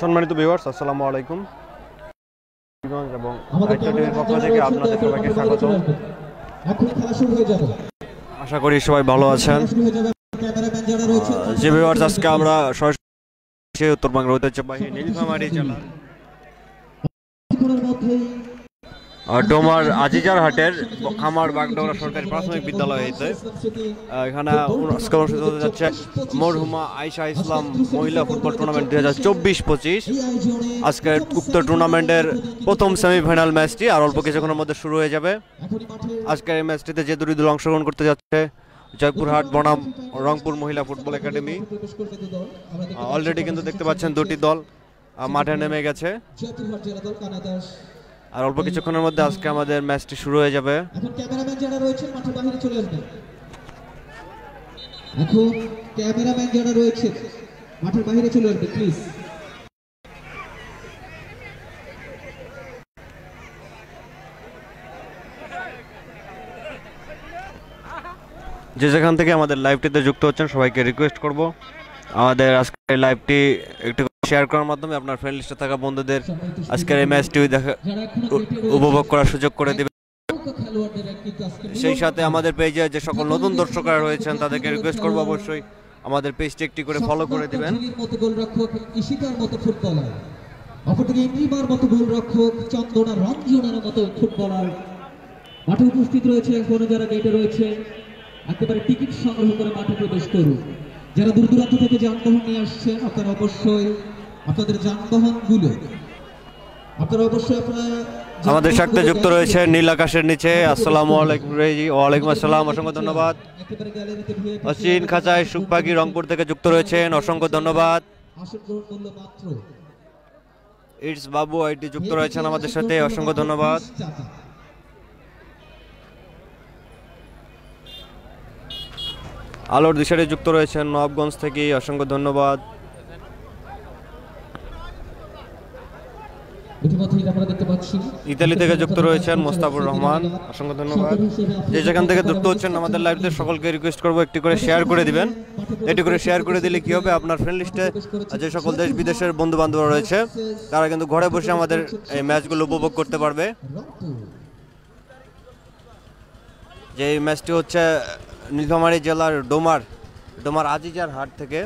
সম্মানিত ভিউয়ার্স, আসসালামু আলাইকুম এবং টিভির পক্ষ থেকে আপনাদের সবাইকে স্বাগত। আশা করি সবাই ভালো আছেন। যে ভিউয়ার্স, আজকে আমরা সরাসরি উত্তরবঙ্গের ঐতিহ্যবাহী নীলফামারী জেলার ডোমার আজিজার হাটের খামার বাগডোগরা সরকারি প্রাথমিক বিদ্যালয় হইতে এখানে আজকে অনুষ্ঠিত হতে যাচ্ছে মরহুমা আয়েশা ইসলাম মহিলা ফুটবল টুর্নামেন্ট 2024-25। আজকের উক্ত টুর্নামেন্টের প্রথম সেমিফাইনাল ম্যাচটি আর অল্প কিছুক্ষণের মধ্যে শুরু হয়ে যাবে। আজকের এই ম্যাচটিতে যে দুটি দল অংশগ্রহণ করতে যাচ্ছে, জয়পুরহাট বনাম রংপুর মহিলা ফুটবল একাডেমি। অলরেডি কিন্তু দেখতে পাচ্ছেন দুটি দল মাঠে নেমে গেছে আর অল্প কিছুক্ষণের মধ্যে আজকে আমাদের ম্যাচটি শুরু হয়ে যাবে। এখন ক্যামেরাম্যান যারা রয়েছেন মাঠের বাইরে চলে আসবেন। এখন ক্যামেরাম্যান যারা রয়েছেন মাঠের বাইরে চলে আসবেন প্লিজ। যে যেখান থেকে আমাদের লাইভটিতে যুক্ত হচ্ছেন সবাইকে রিকোয়েস্ট করব আমাদের আজকের লাইভটি একটু শেয়ার করার মাধ্যমে আপনার ফ্রেন্ড লিস্টে থাকা বন্ধুদের আজকের এই ম্যাচটি উপভোগ করার সুযোগ করে দেবেন। সেই সাথে আমাদের পেজে যে সকল নতুন দর্শকরা রয়েছেন তাদেরকে রিকোয়েস্ট করব অবশ্যই আমাদের পেজটি একটি করে ফলো করে দিবেন। গোলরক্ষক ইশিতার মতো ফুটবলার, অপরদিকে ইমরিমার মতো গোলরক্ষক, চন্দনা রঞ্জনের মতো ফুটবলার মাঠে উপস্থিত রয়েছে। এখনো যারা গেটে রয়েছে একেবারে টিকিট সংগ্রহ করে মাঠে প্রবেশ করুন। যারা দূর দূরান্ত থেকে যানবাহন নিয়ে আসছেন আপনারা অবশ্যই আপনাদের যানবাহনগুলো আমাদের সাথে যুক্ত রয়েছে নীল আকাশের নিচে। আসসালামু আলাইকুম রেজি। ওয়ালাইকুম আসসালাম, অসংখ্য ধন্যবাদ। অচিন খাঁচায় সুখপাখি রংপুর থেকে যুক্ত রয়েছেন, অসংখ্য ধন্যবাদ। ইটস বাবু আইটি যুক্ত রয়েছেন আমাদের সাথে, অসংখ্য ধন্যবাদ। আলোর দিশারে যুক্ত রয়েছেন নবাবগঞ্জ থেকে, অসংখ্য ধন্যবাদ। ইতালি থেকে যুক্ত রয়েছেন মোস্তাফুর রহমান, অসংখ্য ধন্যবাদ। যে যেখান থেকে যুক্ত হচ্ছেন আমাদের লাইভে সকলকে রিকোয়েস্ট করবো একটি করে শেয়ার করে দিবেন। এটি করে শেয়ার করে দিলে কি হবে, আপনার ফ্রেন্ড লিস্টে যে সকল দেশ বিদেশের বন্ধু বান্ধবরা রয়েছে তারা কিন্তু ঘরে বসে আমাদের এই ম্যাচগুলো উপভোগ করতে পারবে। যে এই ম্যাচটি হচ্ছে নীলফামারী জেলার ডোমার আজিজার হাট থেকে।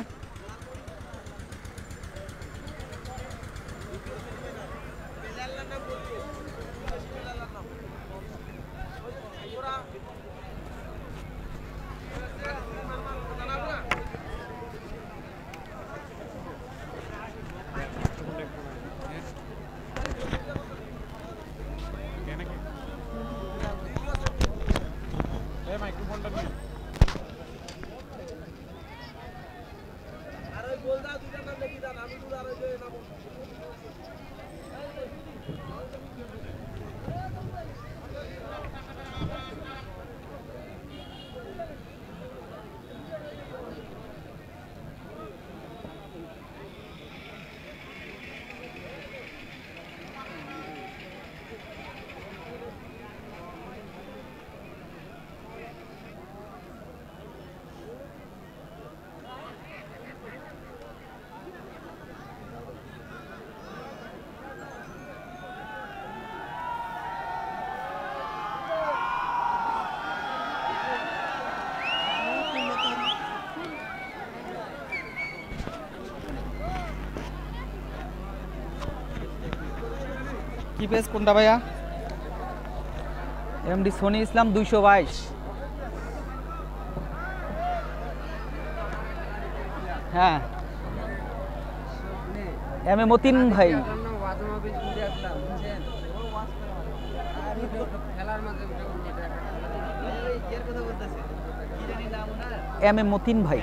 কি পেজ কোনটা ভাইয়া? এমডি সোনি ইসলাম 222। হ্যাঁ, এম এ মতিন ভাই। এম এ মতিন ভাই।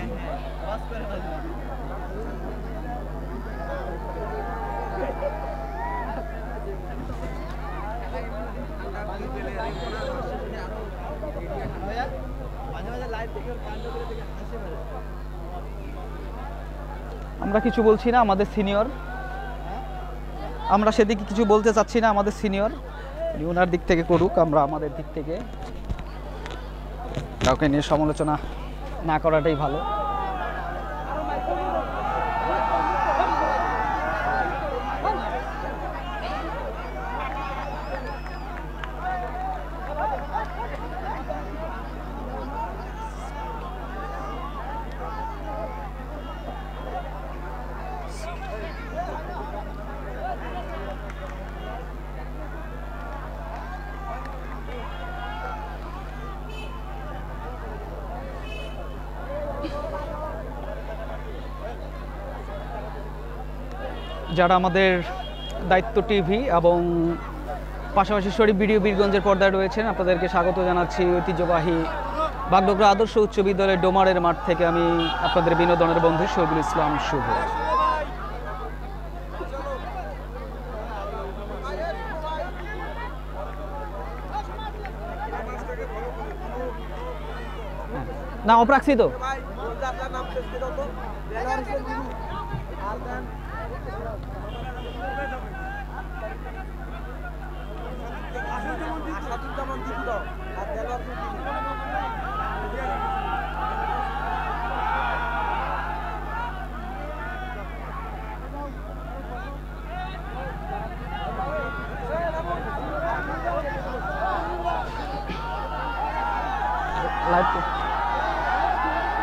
আমরা কিছু বলছি না, আমাদের সিনিয়র, আমরা সেদিকে কিছু বলতে চাচ্ছি না। আমাদের সিনিয়র ওনার দিক থেকে করুক, আমরা আমাদের দিক থেকে কাউকে নিয়ে সমালোচনা না করাটাই ভালো। যারা আমাদের দায়িত্ব টিভি এবং পাশাপাশি শরীফ ভিডিও বীরগঞ্জের পর্দায় রয়েছেন, আপনাদেরকে স্বাগত জানাচ্ছি ঐতিহ্যবাহী বাগডোগরা আদর্শ উচ্চ বিদ্যালয়ের ডোমারের মাঠ থেকে। আমি আপনাদের বিনোদনের বন্ধু শহীদুল ইসলাম শুভ। না অপ্রাক্সি তো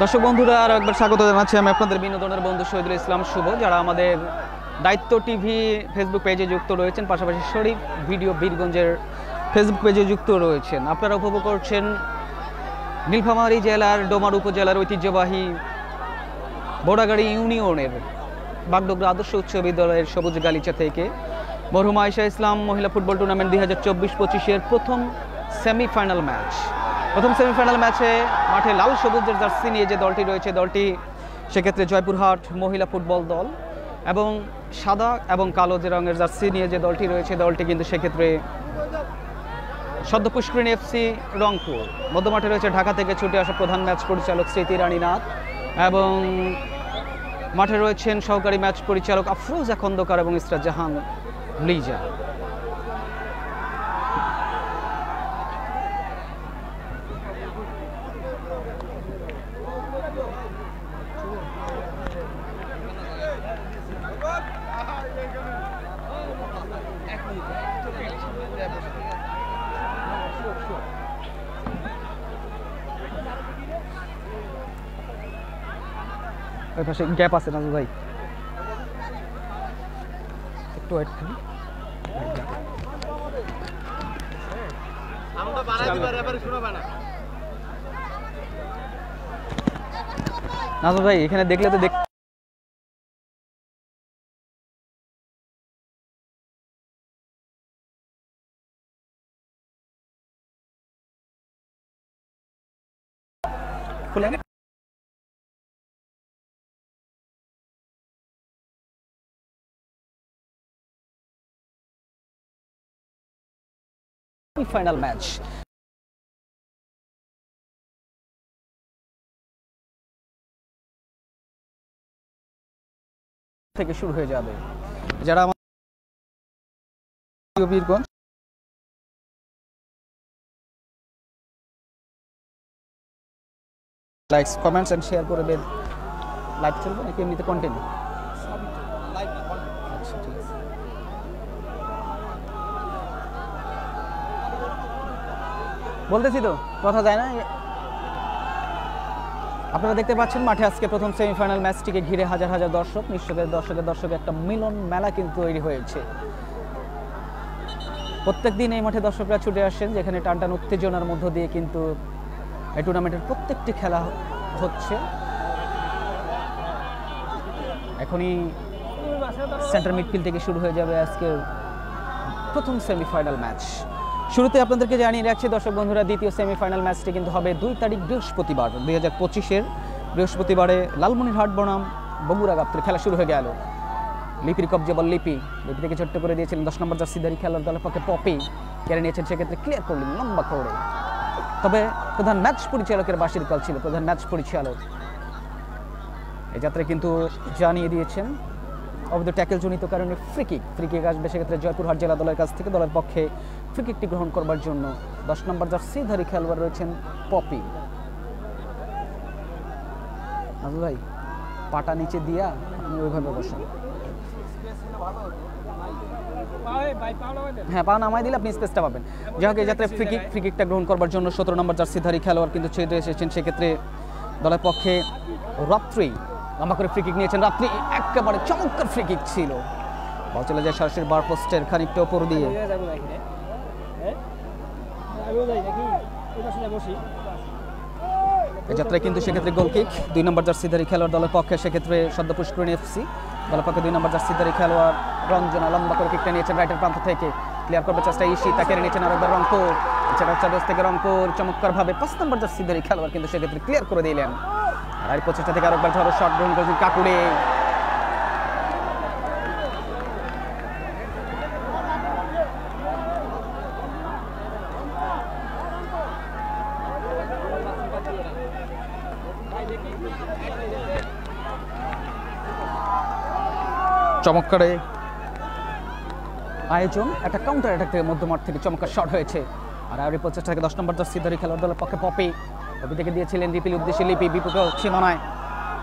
দর্শক বন্ধুরা, আরও একবার স্বাগত জানাচ্ছি আমি আপনাদের বিনোদনের বন্ধু শহীদুল ইসলাম শুভ। যারা আমাদের দায়িত্ব টিভি ফেসবুক পেজে যুক্ত রয়েছেন, পাশাপাশি শরীফ ভিডিও বীরগঞ্জের ফেসবুক পেজে যুক্ত রয়েছেন, আপনারা উপভোগ করছেন নীলফামারী জেলার ডোমার উপজেলার ঐতিহ্যবাহী বোড়াগাড়ি ইউনিয়নের বাগডোগরা আদর্শ উচ্চ বিদ্যালয়ের সবুজ গালিচা থেকে মরহুমা আয়েশা ইসলাম মহিলা ফুটবল টুর্নামেন্ট 2024-25-এর প্রথম সেমিফাইনাল ম্যাচ। প্রথম সেমিফাইনাল ম্যাচে মাঠে লাল সবুজের জার্সি নিয়ে যে দলটি রয়েছে, দলটি সেক্ষেত্রে জয়পুরহাট মহিলা ফুটবল দল, এবং সাদা এবং কালো যে রঙের জার্সি নিয়ে যে দলটি রয়েছে, দলটি কিন্তু সেক্ষেত্রে সদ্য পুষ্করিণী এফসি রংপুর। মধ্যমাঠে রয়েছে ঢাকা থেকে ছুটে আসা প্রধান ম্যাচ পরিচালক স্মৃতি রানী নাথ, এবং মাঠে রয়েছেন সহকারী ম্যাচ পরিচালক আফরোজা খন্দকার এবং ইসরাত জাহান লিজা। ওই পাশে গ্যাপ আছে না ভাই, একটু ওয়েট করি। নাজমুল ভাই এখানে দেখলে তো খুলে ফাইনাল ম্যাচ থেকে শুরু হয়ে যাবে। যারা আমাদের Birganj likes comments and share করে দেন। লাইভ চলবে নাকি এমনিতে কন্টিনিউ? আচ্ছা ঠিক আছে। বলতেছি তো কথা যায় না। আপনারা দেখতে পাচ্ছেন মাঠে আজকে প্রথম সেমিফাইনাল ম্যাচটিকে ঘিরে হাজার হাজার দর্শক, দর্শকের একটা মিলন মেলা কিন্তু তৈরি হয়েছে। প্রত্যেকদিন এই মাঠে দর্শকরা ছুটে আসেন, যেখানে টানটান উত্তেজনার মধ্য দিয়ে কিন্তু এই টুর্নামেন্টের প্রত্যেকটি খেলা হচ্ছে। এখনই সেন্টার মিডফিল্ড থেকে শুরু হয়ে যাবে আজকের প্রথম সেমিফাইনাল ম্যাচ। শুরুতে আপনাদেরকে জানিয়ে রাখছি দর্শক বন্ধুরা, দ্বিতীয় সেমিফাইনাল ম্যাচটি কিন্তু হবে 2 তারিখ বৃহস্পতিবার, 2025-এর বৃহস্পতিবারে লালমনিরহাট বনাম বগুড়া গাবতলী। খেলা শুরু হয়ে গেল। লিপির কবজে বল লিপি থেকে ছোট্ট করে দিয়েছিলেন 10 নম্বর জার্সিধারী খেলার দলের পক্ষে পপি, কেড়ে নিয়েছেন সেক্ষেত্রে ক্লিয়ার করলেন লম্বা করে। তবে প্রধান ম্যাচ পরিচালকের বাঁশির কল ছিল। প্রধান ম্যাচ পরিচালক এই যাত্রায় কিন্তু জানিয়ে দিয়েছেন অবৈধ ট্যাকেল জনিত কারণে ফ্রি কিক আসবে সেক্ষেত্রে জয়পুরহাট জেলা দলের কাছ থেকে। দলের পক্ষে ফ্রি কিকটি গ্রহণ করবার জন্য 10 নম্বর জার্সিধারী খেলোয়াড় রয়েছেন পপি। নাজু ভাই পাটা নিচে দিয়া আপনি ওইভাবে বসেন, হ্যাঁ পা নামাই দিলে আপনি স্পেসটা পাবেন। যাই হোক, এই যাত্রায় ফ্রি কিকটা গ্রহণ করবার জন্য 17 নম্বর জার্সিধারী খেলোয়াড় কিন্তু ছেড়ে এসেছেন সেক্ষেত্রে। দলের পক্ষে রাত্রি লম্বা করে ফ্রি কিক নিয়েছেন। রাত্রি একেবারে চমৎকার ফ্রি কিক ছিল, বল চলে যায় সরাসরি বার পোস্টের খানিকটা ওপর দিয়ে। এই যাত্রায় কিন্তু সেক্ষেত্রে গোল কিক 2 নম্বর জার্সিধারী খেলোয়াড় দলের পক্ষে সেক্ষেত্রে সদ্য পুষ্করিণী এফসি দলের পক্ষে 2 নম্বর জার্সিধারী খেলোয়াড় রঞ্জনা লম্বা করে কিকটা নিয়েছেন রাইটের প্রান্ত থেকে, ক্লিয়ার করবে চেষ্টা ঈশিতা, কেড়ে নিয়েছেন আরেকবার রংপুর, চারোস থেকে রংপুর চমৎকার ভাবে 5 নম্বর জার্সিধারী খেলোয়াড় কিন্তু সেক্ষেত্রে ক্লিয়ার করে দিলেন। আর এই প্রচেষ্টা থেকে আরেকবার ঝড়ো শট গ্রহণ করেছেন কাকুরে। চমৎকার আয়োজন, একটা কাউন্টার অ্যাটাক থেকে মধ্যমাঠ থেকে চমৎকার শট হয়েছে। আর এই প্রচেষ্টা থেকে 10 নম্বর জার্সিধারী খেলোয়াড় দলের পক্ষে পপি থেকে দিয়েছিলেন লিপির উদ্দেশ্যে, লিপি বিপক্ষে সীমানায়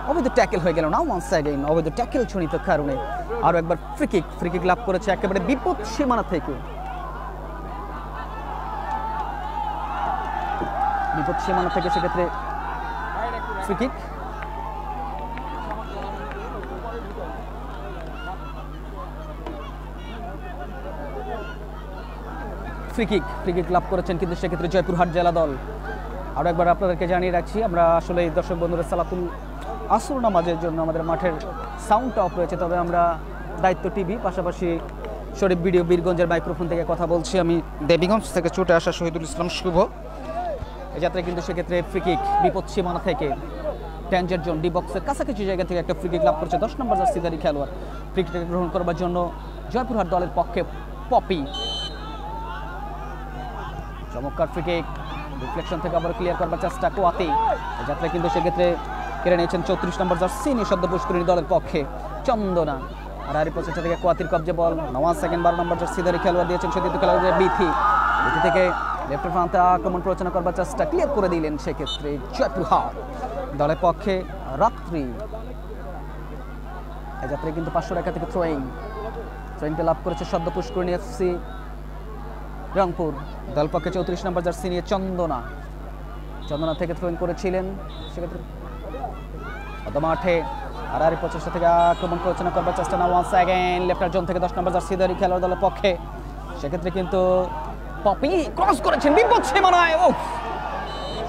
অবৈধ ট্যাকেল হয়ে গেল না ওয়ান্স অ্যাগেইন, অবৈধ ট্যাকেল জনিত কারণে আরও একবার ফ্রি কিক লাভ করেছে একেবারে বিপদ সীমানা থেকে। বিপদ সীমানা থেকে সেক্ষেত্রে ফ্রি কিক। ফ্রি কিক লাভ করেছেন কিন্তু সেক্ষেত্রে জয়পুরহাট জেলা দল। আরও একবার আপনাদেরকে জানিয়ে রাখছি, আমরা আসলে দর্শক বন্ধুরা সালাতুল আসর নামাজের জন্য আমাদের মাঠের সাউন্ডটা অফ রয়েছে, তবে আমরা দায়িত্ব টিভি পাশাপাশি শরীফ ভিডিও বীরগঞ্জের মাইক্রোফোন থেকে কথা বলছি। আমি দেবীগঞ্জ থেকে ছুটে আসা শহীদুল ইসলাম শুভ। এই যাত্রায় কিন্তু সেক্ষেত্রে ফ্রি কিক বিপদ সীমানা থেকে ট্যাঞ্জের জোন ডি বক্সের কাছাকাছি জায়গা থেকে একটা ফ্রি কিক লাভ করেছে 10 নম্বর জার্সিধারী খেলোয়াড়। ফ্রি কিক গ্রহণ করবার জন্য জয়পুরহাট দলের পক্ষে পপি, চমৎকার ফ্রি কিক রিফ্লেকশন থেকে আবার ক্লিয়ার করবার চেষ্টা কোয়াতি। যাত্রা কিন্তু সেক্ষেত্রে কেড়ে নিয়েছেন 34 নম্বর জার্সি নিয়ে সদ্য পুষ্করিণী দলের পক্ষে চন্দনা। আর এই প্রচেষ্টা থেকে কোয়াতির কবজে বল 9 সেকেন্ড 12 নম্বর জার্সিধারী খেলোয়াড় দিয়েছেন সতীর্থ খেলোয়াড় বিথি থেকে লেফটের প্রান্তে আক্রমণ প্ররোচনা করবার চেষ্টা ক্লিয়ার করে দিলেন সেক্ষেত্রে জয়পুরহাট দলের পক্ষে রাত্রি। এই যাত্রায় কিন্তু 500 টাকা থেকে থ্রোয়িংটা লাভ করেছে সদ্য পুষ্করিণী এফসি রংপুর দল পক্ষে 34 নম্বর জার্সি নিয়ে চন্দনা থেকে থ্রোইং করেছিলেন সেক্ষেত্রে মাঠে। আর এই প্রচেষ্টা থেকে আক্রমণ প্ররোচনা করবার চেষ্টা না ওয়ান্স অ্যাগেইন লেফটার জোন থেকে 10 নম্বর জার্সিধারী খেলোয়াড় দলের পক্ষে সেক্ষেত্রে কিন্তু পপি ক্রস করেছেন বিপদ সীমানায়,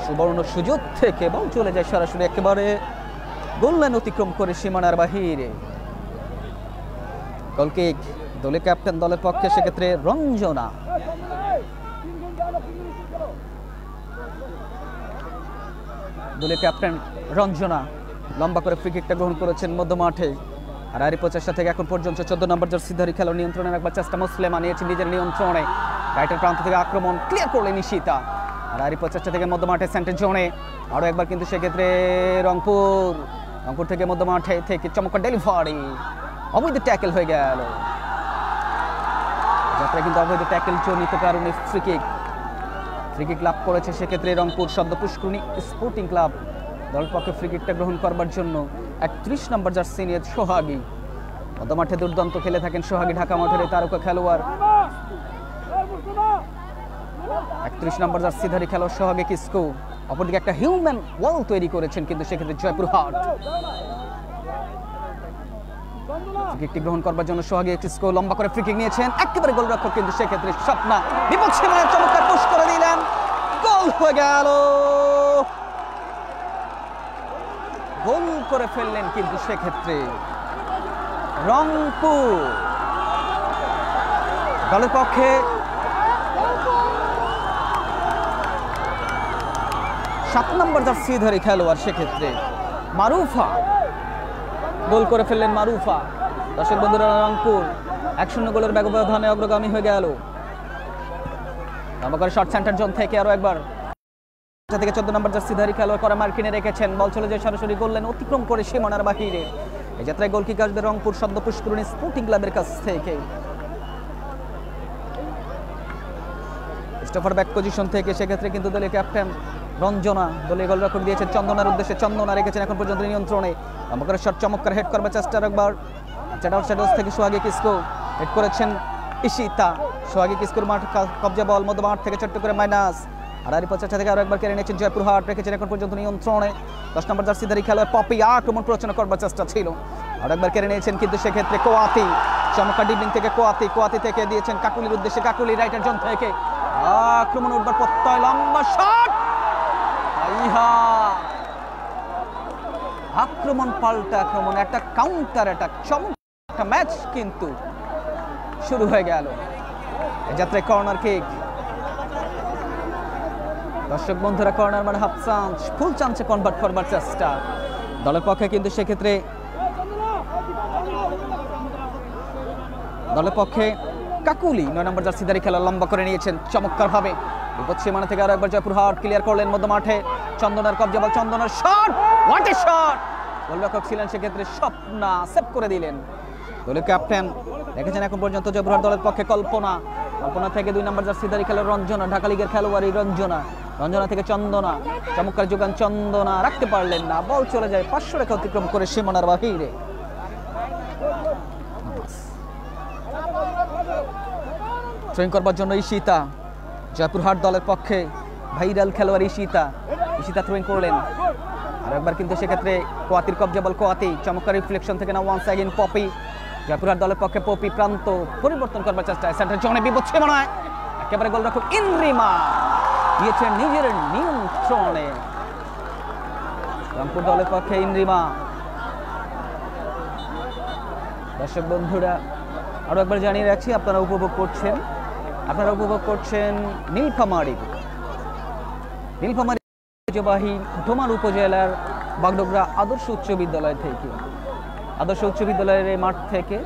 সুবর্ণ সুযোগ থেকে বল চলে যায় সরাসরি একেবারে গোল লাইন অতিক্রম করে সীমানার বাহিরে। গোলকিক দলের ক্যাপ্টেন দলের পক্ষে সেক্ষেত্রে রঞ্জনা। দলের ক্যাপ্টেন রঞ্জনা লম্বা করে ফ্রি কিকটা গ্রহণ করেছেন মধ্যমাঠে। আর এই প্রচেষ্টা থেকে এখন পর্যন্ত 14 নম্বর জার্সিধারী খেলোয়াড় নিয়ন্ত্রণে একবার চেষ্টা মুসলেমা নিয়েছেন নিজের নিয়ন্ত্রণে, রাইটের প্রান্ত থেকে আক্রমণ ক্লিয়ার করলেন ঈশিতা। আর এই প্রচেষ্টা থেকে মধ্যমাঠে সেন্টার জোনে আরও একবার কিন্তু সেক্ষেত্রে রংপুর থেকে মধ্যমাঠে থেকে চমৎকার ডেলিভারি, অবৈধ ট্যাকেল হয়ে গেল। যাত্রা কিন্তু অবৈধ ট্যাকেল জনিত কারণে ফ্রি কিক লাভ করেছে সেক্ষেত্রে রংপুর সদ্য পুষ্করিণী স্পোর্টিং ক্লাব দলের পক্ষে ফ্রি কিকটা গ্রহণ করবার জন্য 31 নম্বর জার্সি নিয়ে সোহাগী। মধ্যমাঠে দুর্দান্ত খেলে থাকেন সোহাগী, ঢাকা মাঠের এই তারকা খেলোয়াড়। 31 নম্বর জার্সিধারী খেলোয়াড় সোহাগী কিসকো অপরদিকে একটা হিউম্যান ওয়াল তৈরি করেছেন কিন্তু সেক্ষেত্রে জয়পুরহাট। কিকটি গ্রহণ করবার জন্য সোহাগী কিসকো লম্বা করে ফ্রি কিক নিয়েছেন, একেবারে গোলরক্ষক কিন্তু সেক্ষেত্রে স্বপ্না বিপদ সীমানায় চমৎকার পুশ করে দিলেন, গোল হয়ে গেল। গোল করে ফেললেন কিন্তু সেক্ষেত্রে রংপুর দলের পক্ষে 7 নম্বর জার্সিধারী খেলোয়াড় সেক্ষেত্রে মারুফা গোল করে ফেললেন মারুফা। দর্শক বন্ধুরা রংপুর 1-0 গোলের ব্যবধানে অগ্রগামী হয়ে গেল। নবগড় শর্ট সেন্টার জোন থেকে আরো একবার থেকে 14 নম্বর জার্সিধারী খেলোয়াড় করে মার্কিনে রেখেছেন, বল চলে যায় সরাসরি গোল লাইন অতিক্রম করে সীমানার বাহিরে। এই যাত্রায় গোল কিক আসবে রংপুর সদ্য পুষ্করিণী স্পোর্টিং ক্লাবের কাছ থেকে। স্টপার ব্যাক পজিশন থেকে সেক্ষেত্রে কিন্তু দলের ক্যাপ্টেন রঞ্জনা দলীয় গোলরক্ষক দিয়েছেন চন্দনার উদ্দেশ্যে, চন্দনা রেখেছেন এখন পর্যন্ত নিয়ন্ত্রণে। নবগড়ের শট চমৎকার হেড করবার চেষ্টা একবার চ্যাডাউস থেকে সোহাগী কিসকো হেড করেছেন ঈশিতা। সোহাগী কিসকোর মাঠ কবজা বল মধ্যমাঠ থেকে ছোট্ট করে মাইনাস। আর এই প্রচেষ্টা থেকে আরো একবার কেড়ে নিয়েছেন জয়পুরহাট, রেখেছেন এখন পর্যন্ত নিয়ন্ত্রণে 10 নম্বর জার্সিধারী খেলোয়াড় পপি, আক্রমণ প্ররোচনা করবার চেষ্টা ছিল, আর একবার কেড়ে নিয়েছেন কিন্তু সেক্ষেত্রে কোয়াতি। চমৎকার ডিবলিং থেকে কোয়াতি থেকে দিয়েছেন কাকুলির উদ্দেশ্যে, কাকুলি রাইটার জোন থেকে আক্রমণ উঠবার প্রত্যয়, লম্বা শট, আক্রমণ পাল্টা আক্রমণ, একটা কাউন্টার অ্যাটাক। একটা ম্যাচ কিন্তু শুরু হয়ে গেল। যাত্রায় কর্নার কিক, দর্শক বন্ধুরা কর্নার মানে হাফ চান্স, ফুল চান্সে কনভার্ট করবার চেষ্টা দলের পক্ষে, কিন্তু সেক্ষেত্রে দলের পক্ষে কাকুলি 9 নম্বর জার্সিধারী খেলা লম্বা করে নিয়েছেন চমৎকার ভাবে। বিপদ সীমানা থেকে আরো একবার জয়পুরহাট ক্লিয়ার করলেন মধ্য মাঠে। চন্দনার কবজা বল, চন্দনার শট, হোয়াট এ শট! গোলরক্ষক ছিলেন সেক্ষেত্রে স্বপ্না, সেভ করে দিলেন। দলের ক্যাপ্টেন দেখেছেন এখন পর্যন্ত জয়পুরহাট দলের পক্ষে কল্পনা, কল্পনা থেকে 2 নম্বর জার্সিধারী খেলোয়াড় রঞ্জনা, ঢাকা লিগের খেলোয়াড় রঞ্জনা, রঞ্জনা থেকে চন্দনা, চমৎকার যোগান চন্দনা, রাখতে পারলেন না, বল চলে যায় 500 রেখা অতিক্রম করে সীমানার বাহিরে। ট্রেন করবার জন্য ঈশিতা, জয়পুরহাট দলের পক্ষে ভাইরাল খেলোয়াড় ঈশিতা থ্রোইং করলেন। আর একবার কিন্তু সেক্ষেত্রে কোয়াতির কবজা বল, কোয়াতি চমৎকার রিফ্লেকশন থেকে না ওয়ান্স অ্যাগেন পপি, জয়পুরহাট দলের পক্ষে পপি প্রান্ত পরিবর্তন করবার চেষ্টায় সেন্টার জোনে বিপদ সীমানায় একেবারে গোলরক্ষক ইন্দ্রিমা দিয়েছেন নিজের নিয়ন্ত্রণে। রংপুর দলের পক্ষে ইন্দ্রিমা। দর্শক বন্ধুরা আরো একবার জানিয়ে রাখছি, আপনারা উপভোগ করছেন নীলফামারী ঐতিহ্যবাহী ডোমার উপজেলার বাগডোগরা আদর্শ উচ্চ বিদ্যালয় থেকে, আদর্শ উচ্চ বিদ্যালয়ের এই মাঠ থেকে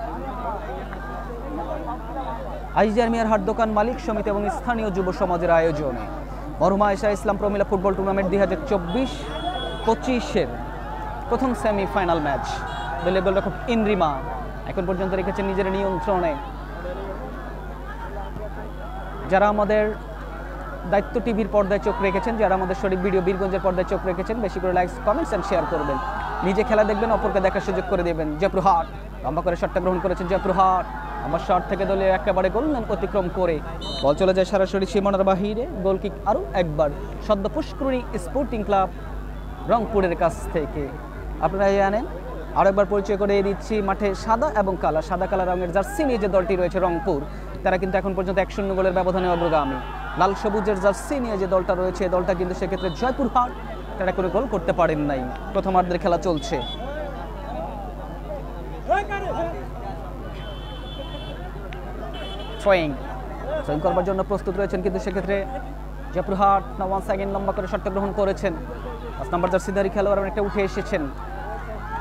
আইজার মিয়ার হাট দোকান মালিক সমিতি এবং স্থানীয় যুব সমাজের আয়োজনে মরহুমা আয়েশা ইসলাম প্রমিলা ফুটবল টুর্নামেন্ট 2024-25 প্রথম সেমিফাইনাল ম্যাচ। দলীয় গোলরক্ষক ইন্দ্রিমা এখন পর্যন্ত রেখেছেন নিজের নিয়ন্ত্রণে। যারা আমাদের দায়িত্ব টিভির পর্দায় চোখ রেখেছেন, যারা আমাদের শরীফ ভিডিও বীরগঞ্জের পর্দায় চোখ রেখেছেন, বেশি করে লাইকস, কমেন্টস এন্ড শেয়ার করবেন। নিজে খেলা দেখবেন, অপরকে দেখার সুযোগ করে দেবেন। জয়পুরহাট লম্বা করে শটটা গ্রহণ করেছেন জয়পুরহাট, আমার শট থেকে দলীয় একেবারে গোললাইন অতিক্রম করে বল চলে যায় সরাসরি সীমানার বাহিরে। গোল কিক আরও একবার সদ্য পুষ্করণী স্পোর্টিং ক্লাব রংপুরের কাছ থেকে। আপনারা জানেন, আরও একবার পরিচয় করে দিচ্ছি, মাঠে সাদা এবং কালা, সাদা কালা রঙের জার্সি নিয়ে যে দলটি রয়েছে রংপুর, তারা কিন্তু এখন পর্যন্ত 1-0 গোলের ব্যবধানে অগ্রগামী। লাল সবুজের জার্সি নিয়ে যে দলটা রয়েছে, দলটা কিন্তু সেক্ষেত্রে জয়পুরহাট তারা করে গোল করতে পারেন নাই। প্রথমার্ধের খেলা চলছে। থ্রোয়িং করবার জন্য প্রস্তুত রয়েছেন, কিন্তু সেক্ষেত্রে জয়পুরহাট ওয়ান্স অ্যাগেন লম্বা করে শটটা গ্রহণ করেছেন। 5 নম্বর জার্সিধারী খেলোয়াড় অনেকটা উঠে এসেছেন,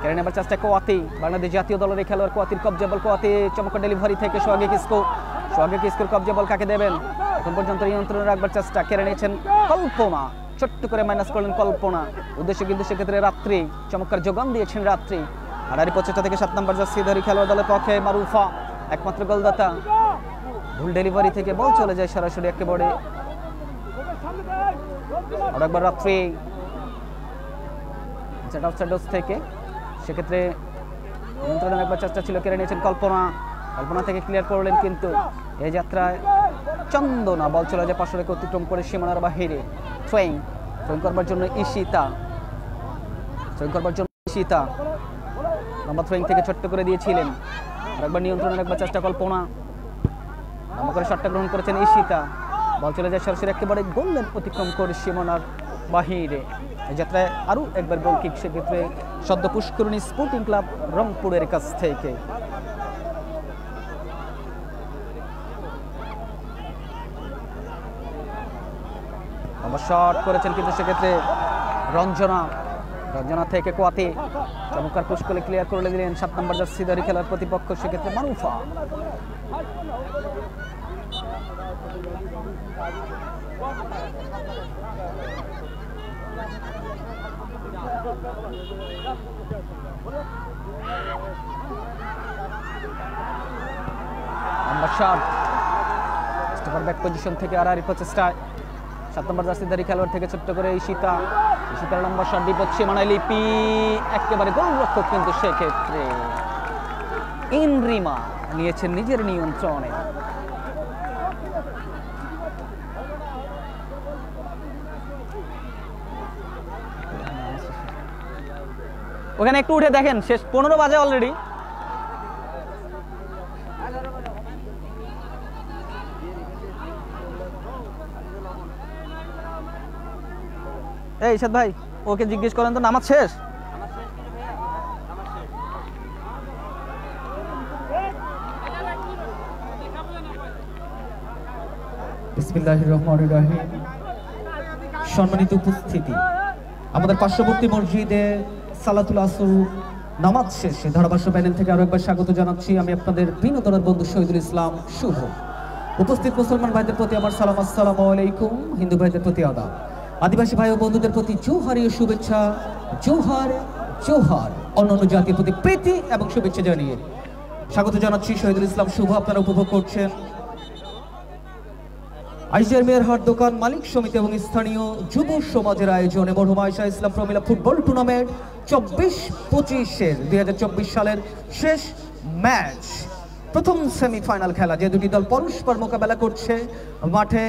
কেড়ে নেবার চেষ্টা কোয়াতি, বাংলাদেশ জাতীয় দলের খেলোয়াড় কোয়াতির কবজা বল, কোয়াতি চমৎকার ডেলিভারি থেকে সোহাগে কিসকোর কবজা বল কাকে দেবেন, এখন পর্যন্ত নিয়ন্ত্রণে রাখবার চেষ্টা, কেড়ে নিয়েছেন কল্পনা, ছোট্ট করে মাইনাস করলেন কল্পনা, উদ্দেশ্য কিন্তু সেক্ষেত্রে রাত্রি, চমৎকার যোগান দিয়েছেন রাত্রি। আড়ারি প্রচেষ্টা থেকে 7 নম্বর জার্সিধারী খেলোয়াড় দলের পক্ষে মারুফা একমাত্র গোলদাতা, ভুল ডেলিভারি থেকে বল চলে যায় সরাসরি একেবারে। আর একবার রাত্রি থেকে সেক্ষেত্রে নিয়ন্ত্রণে একবার চেষ্টা ছিল, কেড়ে নিয়েছেন কল্পনা থেকে ক্লিয়ার করলেন, কিন্তু এই যাত্রায় চন্দনা বল চলে যায় 500 রেখা অতিক্রম করে সীমানার বাহিরে। থ্রোয়িং করবার জন্য ঈশিতা, লম্বা থ্রোয়িং থেকে ছোট্ট করে দিয়েছিলেন। আর একবার নিয়ন্ত্রণের একবার চেষ্টা কল্পনা, লম্বা করে শটটা গ্রহণ করেছেন ঈশিতা, বল চলে যায় সরাসরি একেবারে গোললাইন অতিক্রম করে সীমানার বাহিরে। এই যাত্রায় আরও একবার গোল কিক, সেক্ষেত্রে সদ্য পুষ্করণী স্পোর্টিং ক্লাব রংপুরের কাছ থেকে। আবার শট করেছেন, কিন্তু সেক্ষেত্রে রঞ্জনা থেকে কোয়াতি চমৎকার পুশ করে ক্লিয়ার করে দিলেন 7 নম্বর জার্সিধারী খেলার প্রতিপক্ষ, সেক্ষেত্রে মারুফা। ব্যাক পজিশন থেকে আড়াআড়ি প্রচেষ্টায় 7 নম্বর জার্সিধারী খেলোয়াড় থেকে ছোট্ট করে ঈশিতার লম্বা শট, বিপদ সীমানায় লিপি একেবারে গোলরক্ষক, কিন্তু সেক্ষেত্রে ইন্দ্রিমা নিয়েছেন নিজের নিয়ন্ত্রণে। ওখানে একটু উঠে দেখেন, শেষ 15 বাজে অলরেডি। এই ইশাদ ভাই, ওকে জিজ্ঞেস করেন তো নামাজ শেষ? বিসমিল্লাহির রহমানির রহিম। সম্মানিত উপস্থিতি, আমাদের পার্শ্ববর্তী মসজিদে সালাতুল আসর নামাজ শেষে ধারাভাষ্য প্যানেল থেকে আরো একবার স্বাগত জানাচ্ছি আমি আপনাদের বিনোদনের বন্ধু শহীদুল ইসলাম শুভ। উপস্থিত মুসলমান ভাইদের প্রতি আমার সালাম, আসসালামু আলাইকুম। হিন্দু ভাইদের প্রতি আদাব, আদিবাসী ভাই ও বন্ধুদের প্রতি জোহারি ও শুভেচ্ছা, জোহার জোহার। অন্যান্য জাতির প্রতি প্রীতি এবং শুভেচ্ছা জানিয়ে স্বাগত জানাচ্ছি শহীদুল ইসলাম শুভ। আপনারা উপভোগ করছেন আইজিআর মেয়ের হাট দোকান মালিক সমিতি এবং স্থানীয় যুব সমাজের আয়োজনে মরহুমা আয়েশা ইসলাম প্রমিলা ফুটবল টুর্নামেন্ট 24-25-এর 2024 সালের শেষ ম্যাচ, প্রথম সেমিফাইনাল খেলা। যে দুটি দল পরস্পর মোকাবেলা করছে মাঠে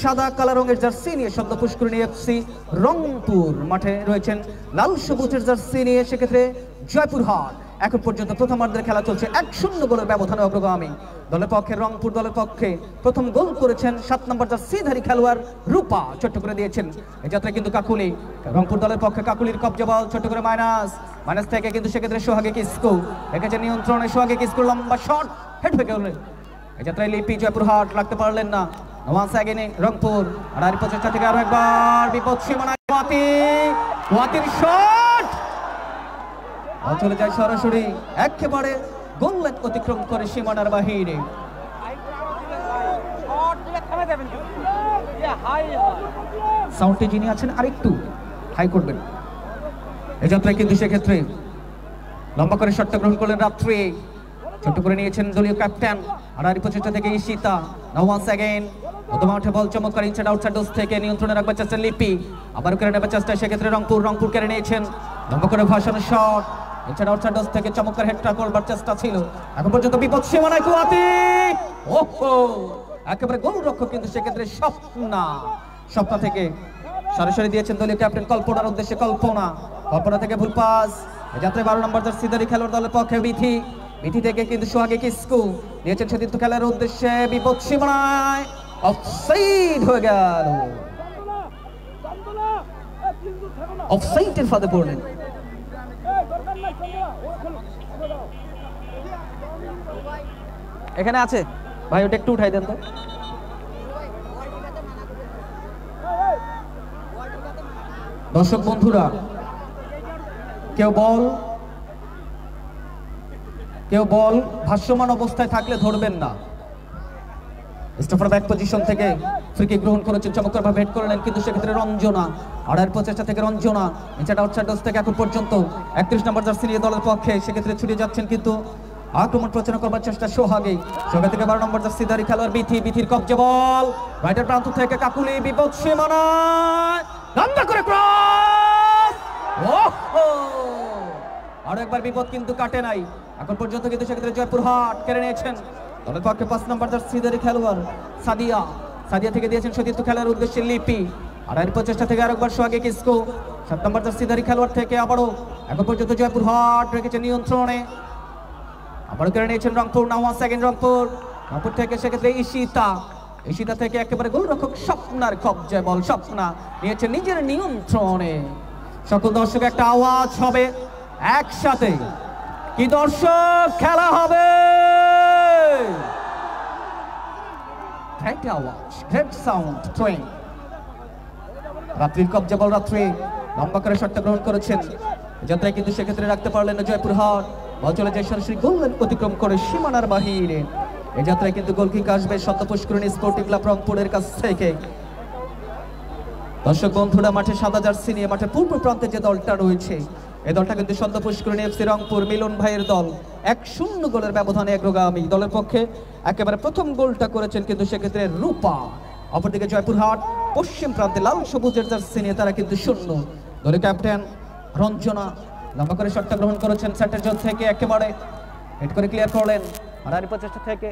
সাদা কালো রঙের জার্সি নিয়ে শব্দ পুষ্করিণী এফসি রংপুর, মাঠে রয়েছেন লাল সবুজের জার্সি নিয়ে সেক্ষেত্রে জয়পুরহাট। এখন পর্যন্ত প্রথমার্ধের খেলা চলছে 1-0 গোলের ব্যবধানে অগ্রগামী। দলের পক্ষে রংপুর দলের পক্ষে প্রথম গোল করেছেন 7 নম্বর জার্সিধারী খেলোয়াড় রূপা, ছোট্ট করে দিয়েছেন এই যাত্রায় কিন্তু কাকুলি। রংপুর দলের পক্ষে কাকুলির কবজা বল, ছোট্ট করে মাইনাস থেকে কিন্তু সেক্ষেত্রে সোহাগে কিসকু রেখেছেন নিয়ন্ত্রণে। সোহাগে কিস্কুর লম্বা শট হেড হয়ে গেল এই যাত্রায় লিপি। জয়পুরহাট লাগতে পারলেন না। ওয়ান্স অ্যাগেন রংপুর, আর প্রচেষ্টা থেকে আরো একবার বিপদ সীমানায় ওয়াতির শট চলে যায় সরাসরি একেবারে গোল লাইন অতিক্রম করে সীমানার বাহিরে। সাউন্ডে যিনি আছেন আরেকটু হাই করবেন। এই যাত্রায় কিন্তু সেক্ষেত্রে লম্বা করে শটটা গ্রহণ করলেন রাত্রি, ছোট করে নিয়েছেন দলীয় ক্যাপ্টেন। আর প্রচেষ্টা থেকে ঈশিতা। ওয়ান্স অ্যাগেন মাঠে বল চমৎকার ইনসাইড আউটসাইড ডোজ থেকে নিয়ন্ত্রণে রাখবার চেষ্টা লিপি, আবার কেড়ে নেবার চেষ্টা সেক্ষেত্রে রংপুর কেড়ে নিয়েছেন। লম্বা করে ভাসানো শট ইনসাইড আউটসাইড ডোজ থেকে চমৎকার হেডটা করবার চেষ্টা ছিল। এখন পর্যন্ত বিপদ সীমানায় কুয়াতি, ওহো একেবারে গোলরক্ষক কিন্তু সেক্ষেত্রে স্বপ্না থেকে সরাসরি দিয়েছেন দলীয় ক্যাপ্টেন কল্পনার উদ্দেশ্যে। কল্পনা থেকে ভুল পাস। যাত্রায় 12 নম্বর জার্সিধারী খেলোয়াড় দলের পক্ষে বিথি থেকে কিন্তু সোহাগে কিসকু দিয়েছেন সেদিন খেলার উদ্দেশ্যে। বিপদ সীমানায় অফসাইড হয়ে গেল, অফসাইডের ফাঁদে পড়লেন। এখানে আছে ভাই, ওটা একটু উঠাই দেন তো। দর্শক বন্ধুরা, কেউ বল ভাসমান অবস্থায় থাকলে ধরবেন না। স্টপার ব্যাক পজিশন থেকে ফ্রি কিক গ্রহণ করেছেন, চমৎকার ভাবে হেড করলেন কিন্তু সেক্ষেত্রে রঞ্জনা। আর প্রচেষ্টা থেকে রঞ্জনা ইনসাইড আউটসাইড ডোজ থেকে এখন পর্যন্ত 31 নম্বর জার্সি নিয়ে দলের পক্ষে সেক্ষেত্রে ছুটে যাচ্ছেন কিন্তু আক্রমণ প্রচারণা করবার চেষ্টা সোহাগে থেকে 12 নম্বর জার্সিধারী খেলোয়াড় বিথির কবজা বল রাইটের প্রান্ত থেকে কাকুলি, বিপদ সীমানায় লম্বা করে ক্রস। ওহো আরো একবার বিপদ কিন্তু কাটে নাই। এখন পর্যন্ত কিন্তু সেক্ষেত্রে জয়পুরহাট কেড়ে নিয়েছেন দলের পক্ষে 5 নম্বর জার্সিধারী খেলোয়াড় সাদিয়া থেকে দিয়েছেন সতীর্থ খেলার উদ্দেশ্যে লিপি। আর প্রচেষ্টা থেকে আরেকবার সোহাগে কিসকু 7 নম্বর জার্সিধারী খেলোয়াড় থেকে আবারও এখন পর্যন্ত জয়পুরহাট রেখেছেন নিয়ন্ত্রণে। আবারও কেড়ে নিয়েছেন রংপুর। রংপুর থেকে সেক্ষেত্রে ঈশিতা থেকে একেবারে গোলরক্ষক স্বপ্নার কবজায় বল, স্বপ্না নিয়েছেন নিজের নিয়ন্ত্রণে। সকল দর্শক একটা আওয়াজ হবে একসাথে, কি দর্শক খেলা হবে। গ্রেট আওয়াজ, গ্রেট সাউন্ড ট্রেন। রাত্রির কবজা বল, রাত্রি লম্বা করে শটটা গ্রহণ করেছেন যাত্রায় কিন্তু সেক্ষেত্রে রাখতে পারলেন না জয়পুরহাট। বল চলে যায় সরাসরি গোল লাইন অতিক্রম করে সীমানার বাহিরে। এই যাত্রায় কিন্তু গোল কিক আসবে শব্দ পুষ্করিণী স্পোর্টিং ক্লাব রংপুরের কাছ থেকে। দর্শক বন্ধুরা, মাঠে সাদা জার্সি নিয়ে মাঠে পূর্ব প্রান্তে যে দলটা রয়েছে এই দলটা কিন্তু শব্দ পুষ্করিণী এফসি রংপুর, মিলন ভাইয়ের দল। 1-0 গোলের ব্যবধানে অগ্রগামী। দলের পক্ষে একেবারে প্রথম গোলটা করেছেন কিন্তু সেক্ষেত্রে রূপা। অপরদিকে জয়পুরহাট পশ্চিম প্রান্তে লাল সবুজের জার্সি নিয়ে তারা কিন্তু 0। দলের ক্যাপ্টেন রঞ্জনা লম্বা করে শটটা গ্রহণ করেছেন সেন্টার জোন থেকে, একেবারে হেড করে ক্লিয়ার করলেন। আর প্রচেষ্টা থেকে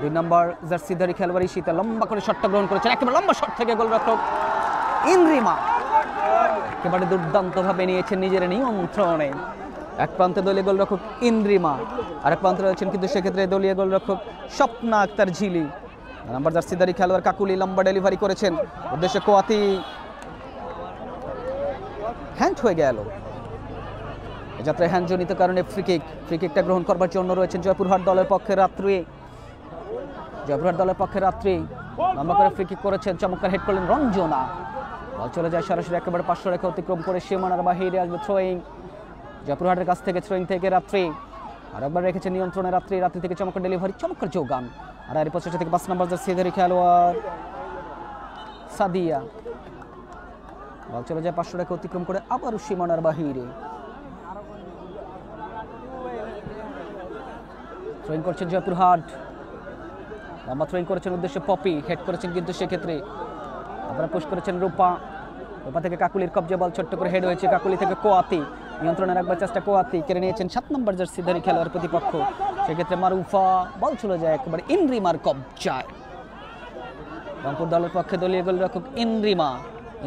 2 নম্বর জার্সিধারী খেলোয়াড় ঈশিতা লম্বা করে শটটা গ্রহণ করেছেন, একেবারে লম্বা শট থেকে গোলরক্ষক ইনরিমা একেবারে দুর্দান্তভাবে নিয়েছেন নিজের নিয়ন্ত্রণে। এক প্রান্তে দলীয় গোলরক্ষক ইনরিমা, আরেক প্রান্তে রয়েছেন কিন্তু সেক্ষেত্রে দলীয় গোলরক্ষক স্বপ্না আক্তার ঝিলি। নাম্বার জার্সিধারী খেলোয়াড় কাকুলি লম্বা ডেলিভারি করেছেন, উদ্দেশ্যে কোয়াতি হ্যান্ড হয়ে গেল। যাত্রায় হ্যান্ডজনিত কারণে ফ্রিকিকটা গ্রহণ করবার জন্য রয়েছেন জয়পুরহাট দলের পক্ষে রাত্রি লম্বা করে ফ্রিকিক করেছেন, চমৎকার হেড করলেন রঞ্জনা। বল চলে যায় সরাসরি একেবারে 500 রেখা অতিক্রম করে সীমানার বাহিরে আসবে থ্রোয়িং। জয়পুরহাটের কাছ থেকে থ্রোয়িং থেকে রাত্রি আরেকবার রেখেছেন নিয়ন্ত্রণে রাত্রি থেকে চমৎকার ডেলিভারি, চমৎকার যোগান। আর এর পঁচিশে থেকে 5 নম্বর জার্সিধারী খেলোয়াড় সাদিয়া। বল চলে যায় 500 রেখা অতিক্রম করে আবারও সীমানার বাহিরে। থ্রোয়িং করছেন জয়পুরহাট, লম্বা থ্রোয়িং করেছেন উদ্দেশ্যে পপি, হেড করেছেন কিন্তু সেক্ষেত্রে আপনারা পুশ করেছেন রূপা থেকে কাকুলির কবজা, বল ছোট্ট করে হেড হয়েছে, কাকুলি থেকে কোয়াতি নিয়ন্ত্রণে রাখবার চেষ্টা, কোয়াতি কেড়ে নিয়েছেন 7 নম্বর জার্সিধারী খেলোয়াড় প্রতিপক্ষ, সেক্ষেত্রে মারুফা। বল চলে যায় একেবারে ইনরিমার কবজায়। রংপুর দলের পক্ষে দলীয় গোলরক্ষক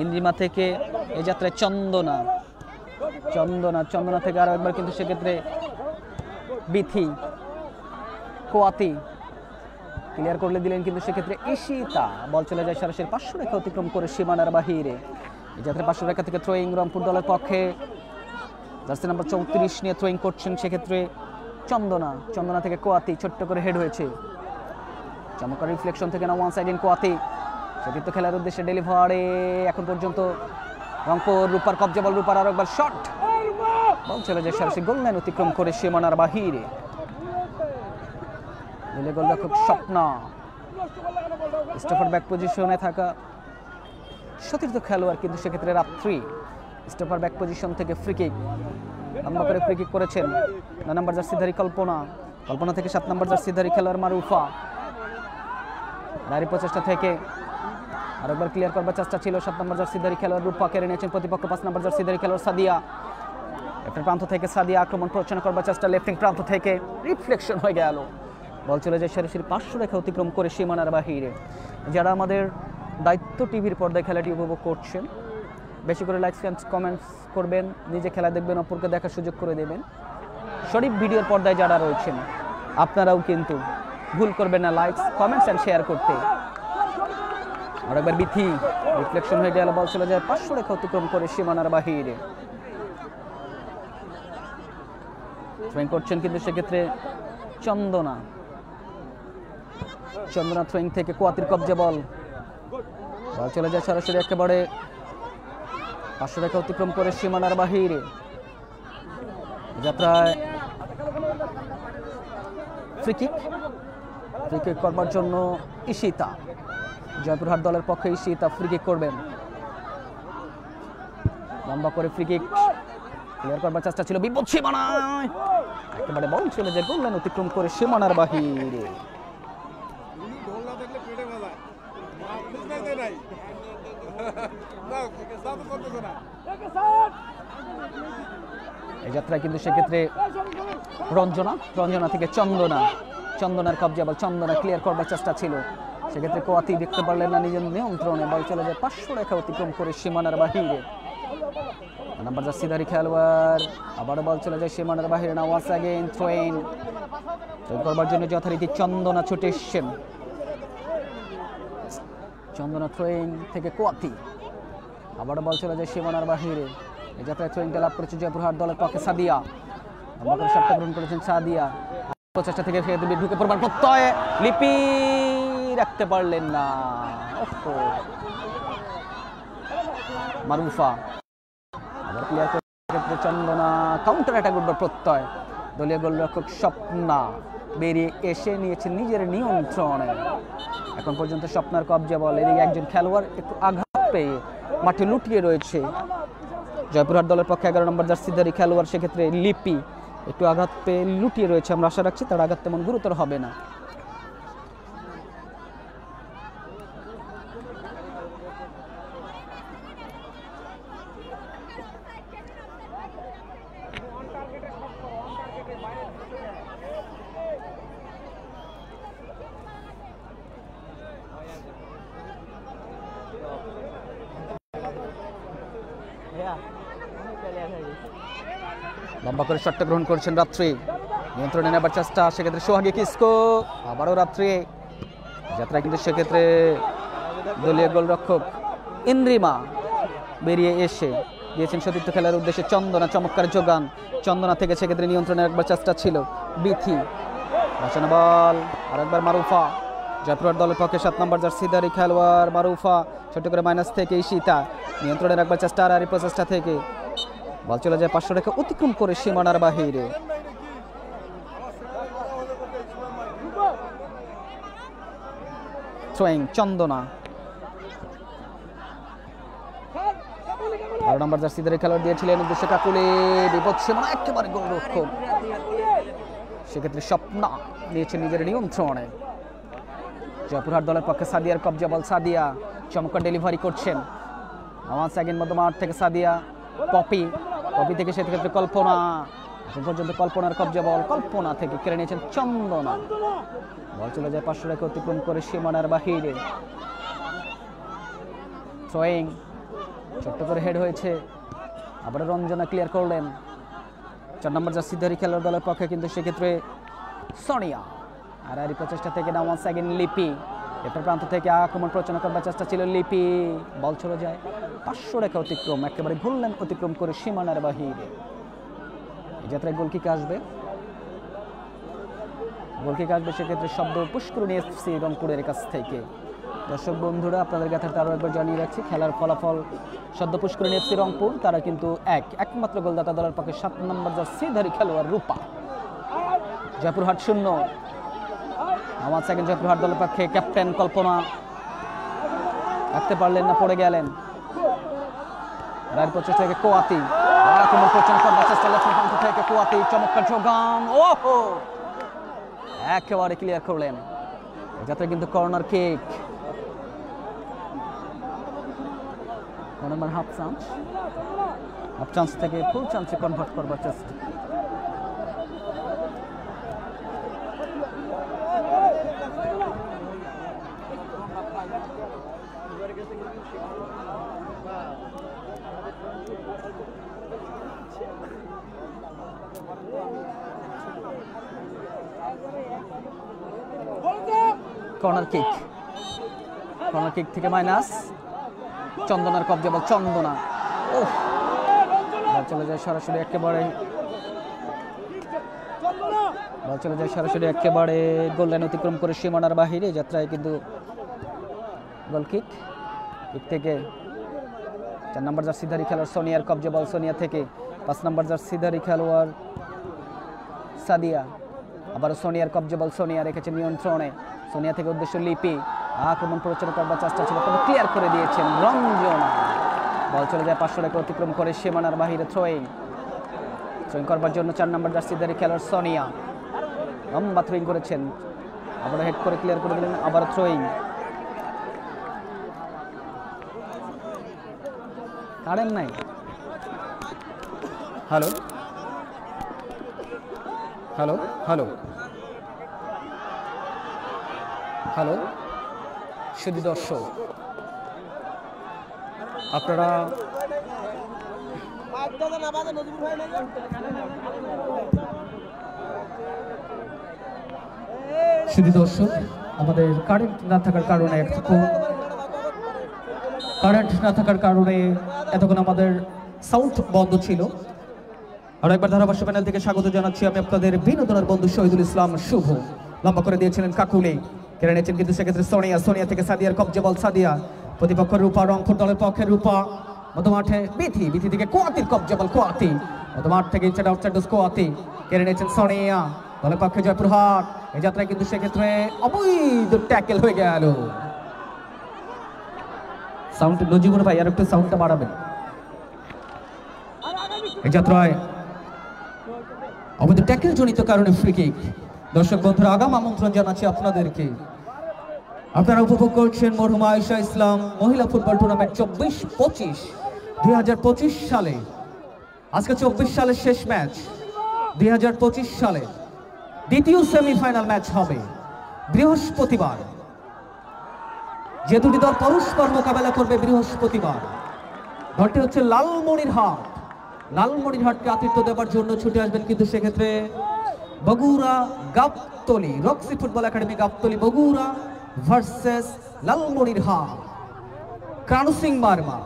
ইনরিমা থেকে এই যাত্রায় চন্দনা থেকে আরো একবার কিন্তু সেক্ষেত্রে বিথি, কোয়াতি ক্লিয়ার করলে দিলেন কিন্তু সেক্ষেত্রে ঈশিতা। বল চলে যায় সরাসরি 500 রেখা অতিক্রম করে সীমানার বাহিরে। এই যাত্রায় 500 রেখা থেকে থ্রোয়িং রংপুর দলের পক্ষে জার্সি নাম্বার 34 নিয়ে থ্রোয়িং করছেন সেক্ষেত্রে চন্দনা থেকে কোয়াতি, ছোট্ট করে হেড হয়েছে, চমৎকার রিফ্লেকশন থেকে না ওয়ান সাইড ইন কোয়াতি, সেটি তো খেলার উদ্দেশ্যে ডেলিভারি। এখন পর্যন্ত রংপুর রূপার কবজা, বল রূপার আরো একবার শট, বল চলে যায় সরাসরি গোল লাইন অতিক্রম করে সীমানার বাহিরে। গোলরক্ষক স্বপ্না, স্টপার ব্যাক পজিশনে থাকা সতীর্থ খেলোয়াড় কিন্তু সেক্ষেত্রে রাত্রি স্টপার ব্যাক পজিশন থেকে ফ্রিকিক, লম্বা করে ফ্রিকিক করেছেন 9 নম্বর জার্সিধারী কল্পনা থেকে 7 নম্বর জার্সিধারী খেলোয়াড় মারুফা। নারী প্রচেষ্টা থেকে আরেকবার ক্লিয়ার করবার চেষ্টা ছিল 7 নম্বর জার্সিধারী খেলোয়াড় রূপা, কেড়ে নিয়েছেন প্রতিপক্ষ 5 নম্বর জার্সিধারী খেলোয়াড় সাদিয়া। লেফটের প্রান্ত থেকে সাদিয়া আক্রমণ প্রচারণা করবার চেষ্টা, লেফটিং প্রান্ত থেকে রিফ্লেকশন হয়ে গেল, বল চলে যায় সরাসরি 500 রেখা অতিক্রম করে সীমানার বাহিরে। যারা আমাদের দায়িত্ব টিভির পর্দায় খেলাটি উপভোগ করছেন, বেশি করে লাইক কমেন্টস করবেন, নিজে খেলা দেখবেন, অপরকে দেখার সুযোগ করে দেবেন। শরীফ ভিডিওর পর্দায় যারা রয়েছেন আপনারাও কিন্তু ভুল করবেন না লাইক কমেন্টস অ্যান্ড শেয়ার করতে। আর একবার বিথি, রিফ্লেকশন হয়ে গেল, বল চলে যায় 500 রেখা অতিক্রম করে সীমানার বাহিরে। থ্রোয়িং করছেন কিন্তু সেক্ষেত্রে চন্দনা থ্রোয়িং থেকে কোয়াতির কবজা, বল চলে যায় সরাসরি একেবারে 500 রেখা অতিক্রম করে সীমানার বাহিরে। যাত্রায় ফ্রিকিক করবার জন্য ঈশিতা, জয়পুরহাট দলের পক্ষে ঈশিতা ফ্রিকিক করবেন, লম্বা করে ফ্রিকিক ক্লিয়ার করবার চেষ্টা ছিল, বিপদ সীমানায় একেবারে বল চলে যায় গোল লাইন অতিক্রম করে সীমানার বাহিরে। এই যাত্রায় কিন্তু সেক্ষেত্রে রঞ্জনা থেকে চন্দনার কবজা, বল চন্দনা ক্লিয়ার করবার চেষ্টা ছিল, সেক্ষেত্রে কোয়াতি দেখতে পারলেন না নিজের নিয়ন্ত্রণে, বল চলে যায় 500 রেখা অতিক্রম করে সীমানার বাহিরে। নাম্বার জার্সিধারী খেলোয়াড় আবারও বল চলে যায় সীমানার বাহিরে। না ওয়ান্স অ্যাগেইন থ্রোয়িং করবার জন্য যথারীতি চন্দনা ছুটে এসছেন, থ্রোয়িং থেকে কোয়াতি, আবারও বল চলে যায় সীমানার বাহিরে। এই যাত্রায় থ্রোয়িংটা লাভ করেছে জয়পুরহাট দলের পক্ষে সাদিয়া, শটটা গ্রহণ করেছেন সাদিয়া, প্রচেষ্টা থেকে ঢুকে পড়বার প্রত্যয়, লিপি রাখতে পারলেন না, মারুফা আবার ক্লিয়ার করে চন্দনা, কাউন্টার অ্যাটাক করবার প্রত্যয়, দলীয় গোলরক্ষক স্বপ্না বেরিয়ে এসে নিয়েছেন নিজের নিয়ন্ত্রণে। এখন পর্যন্ত স্বপ্নার কবজা, বল এদিকে একজন খেলোয়াড় একটু আঘাত পেয়ে মাঠে লুটিয়ে রয়েছে জয়পুরহাট দলের পক্ষে 11 নম্বর জার্সিধারী খেলোয়াড়, সেক্ষেত্রে লিপি একটু আঘাত পেয়ে লুটিয়ে রয়েছে। আমরা আশা রাখছি তার আঘাত তেমন গুরুতর হবে না। লম্বা করে শটটা গ্রহণ করছেন রাত্রি, নিয়ন্ত্রণে নেবার চেষ্টা, সেক্ষেত্রে সোহাগী কিসকো, আবারও রাত্রি যাত্রা, কিন্তু সেক্ষেত্রে দলীয় গোলরক্ষক ইন্দ্রিমা বেরিয়ে এসে দিয়েছেন সতীর্থ খেলার উদ্দেশ্যে চন্দনা, চমৎকার যোগান চন্দনা থেকে, সেক্ষেত্রে নিয়ন্ত্রণে একবার চেষ্টা ছিল বিথি, বাঁচানো বল আরেকবার মারুফা, জয়পুরহাট দলের পক্ষে 7 নম্বর জার্সিধারী খেলোয়াড় মারুফা, ছোট করে মাইনাস থেকে ঈশিতা, নিয়ন্ত্রণের একবার চেষ্টা আর প্রচেষ্টা থেকে বল চলে যায় 500 রেখা অতিক্রম করে সীমানার বাহিরে। থ্রোয়িং চন্দনা, 12 নম্বর জার্সিধারী খেলোয়াড় দিয়েছিলেন উদ্দেশ্যে কাকুলি, বিপদ সীমানা একেবারে গোলরক্ষক, সেক্ষেত্রে স্বপ্না নিয়েছেন নিজের নিয়ন্ত্রণে। জয়পুরহাট দলের পক্ষে সাদিয়ার কবজা বল, সাদিয়া চমৎকার ডেলিভারি করছেন, আমার সেকেন্ড মধ্যমাঠ থেকে সাদিয়া, পপি থেকে সেক্ষেত্রে কল্পনা, এখন পর্যন্ত কল্পনার কবজা বল, কল্পনা থেকে কেড়ে নিয়েছেন চন্দনা, বল চলে যায় 500 রেখা অতিক্রম করে সীমানার বাহিরে। থ্রোয়িং ছোট্ট করে হেড হয়েছে, আবার রঞ্জনা ক্লিয়ার করলেন 4 নম্বর জার্সিধারী খেলোয়াড় দলের পক্ষে, কিন্তু সেক্ষেত্রে সোনিয়া আর প্রচেষ্টা থেকে না ওয়ান সেকেন্ড লিপি, এরপর প্রান্ত থেকে আক্রমণ প্রচনা করবার চেষ্টা ছিল লিপি, বল চলে যায় 500 রেখা অতিক্রম, একেবারে গোললাইন অতিক্রম করে সীমানার বাহিরে। এই যাত্রায় গোলকিক আসবে, সেক্ষেত্রে শব্দ পুষ্করণী এফসি রংপুরের কাছ থেকে। দর্শক বন্ধুরা, আপনাদের কাছে আরও একবার জানিয়ে রাখছি, খেলার ফলাফল সদ্য পুষ্করণী এফসি রংপুর তারা কিন্তু একমাত্র গোলদাতা দলের পক্ষে 7 নম্বর জার্সিধারী খেলোয়াড় রূপা, জয়পুরহাট 0। আমার সেকেন্ড জয়পুরহাট দলের পক্ষে ক্যাপ্টেন কল্পনা রাখতে পারলেন না, পড়ে গেলেন, রায়ের প্রচেষ্টা থেকে কোয়াতি, আক্রমণ প্রচনা করবার চেষ্টা প্রান্ত থেকে কোয়াতি, চমৎকার যোগান, ওহো একেবারে ক্লিয়ার করলেন, যাতে কিন্তু কর্নার কিক, হাফ চান্স থেকে ফুল চান্সে কনভার্ট করবার চেষ্টা। কর্নার কিক থেকে মাইনাস, চন্দনার কবজা বল, চন্দনা চলে যায় সরাসরি একেবারে গোল লাইন অতিক্রম করে সীমানার বাহিরে। যাত্রায় কিন্তু গোল কিক থেকে 4 নম্বর জার্সিধারী খেলোয়াড় সোনিয়ার কবজা বল, সোনিয়া থেকে 5 নম্বর জার্সিধারী খেলোয়াড় সাদিয়া, আবার সোনিয়ার কবজা বল, সোনিয়া রেখেছেন নিয়ন্ত্রণে, সোনিয়া থেকে উদ্দেশ্য লিপি, আক্রমণ প্রচার করবার চেষ্টা ছিল, তবে ক্লিয়ার করে দিয়েছেন রঞ্জনা, বল চলে যায় 500 রেখা অতিক্রম করে সীমানার বাহিরে। থ্রোয়িং করবার জন্য 4 নম্বর জার্সিধারী খেলোয়াড় সোনিয়া, লম্বা থ্রোয়িং করেছেন, আবার হেড করে ক্লিয়ার করে দিলেন, আবার থ্রোয়িং, কারেন্ট নাই, হ্যালো হ্যালো হ্যালো হ্যালো সুধী দর্শক, আপনারা সুধী দর্শক, আমাদের কারেন্ট না থাকার কারণে এতক্ষণ আমাদের সাউন্ড বন্ধ ছিল। আর একবার ধারাভাষ্য প্যানেল থেকে স্বাগত জানাচ্ছি আমি আপনাদের বিনোদনের বন্ধু শহীদুল ইসলাম শুভ। লম্বা করে দিয়েছিলেন কাকুলি, কেড়ে নিয়েছেন কিন্তু সেক্ষেত্রে সোনিয়া থেকে সাদিয়ার কবজা বল, সাদিয়া প্রতিপক্ষ রূপা, রংপুর দলের পক্ষে রূপা, মধ্যমাঠে বিথি থেকে কোয়াতির কবজা বল, কোয়াতি মধ্যমাঠ থেকে ইনসাইড আউটসাইড কোয়াতি, কেড়ে নিয়েছেন সোনিয়া দলের পক্ষে জয়পুরহাট। এই যাত্রায় কিন্তু সেক্ষেত্রে অবৈধ ট্যাকেল হয়ে গেল। সাউন্ড নজিবুর ভাই আর একটু সাউন্ডটা বাড়াবেন। এই যাত্রায় অবৈধ ট্যাকেল জনিত কারণে ফ্রি কিক। দর্শক বন্ধুরা, আগাম আমন্ত্রণ জানাচ্ছি আপনাদেরকে, আপনারা উপভোগ করছেন মরহুমা আয়েশা ইসলাম মহিলা ফুটবল টুর্নামেন্ট 24-25 2025 সালে। আজকে 24 সালের শেষ ম্যাচ, 2025 সালে দ্বিতীয় সেমিফাইনাল ম্যাচ হবে বৃহস্পতিবার। যে দুটি দল পরস্পর মোকাবেলা করবে বৃহস্পতিবার দলটি হচ্ছে লালমনিরহাট। লালমনিরহাটকে আতিথ্য দেওয়ার জন্য ছুটে আসবেন কিন্তু সেক্ষেত্রে Bogura Gabtali Roxy football academy Gabtali Bogura versus Lalmonirhat. Kanu Singh Marma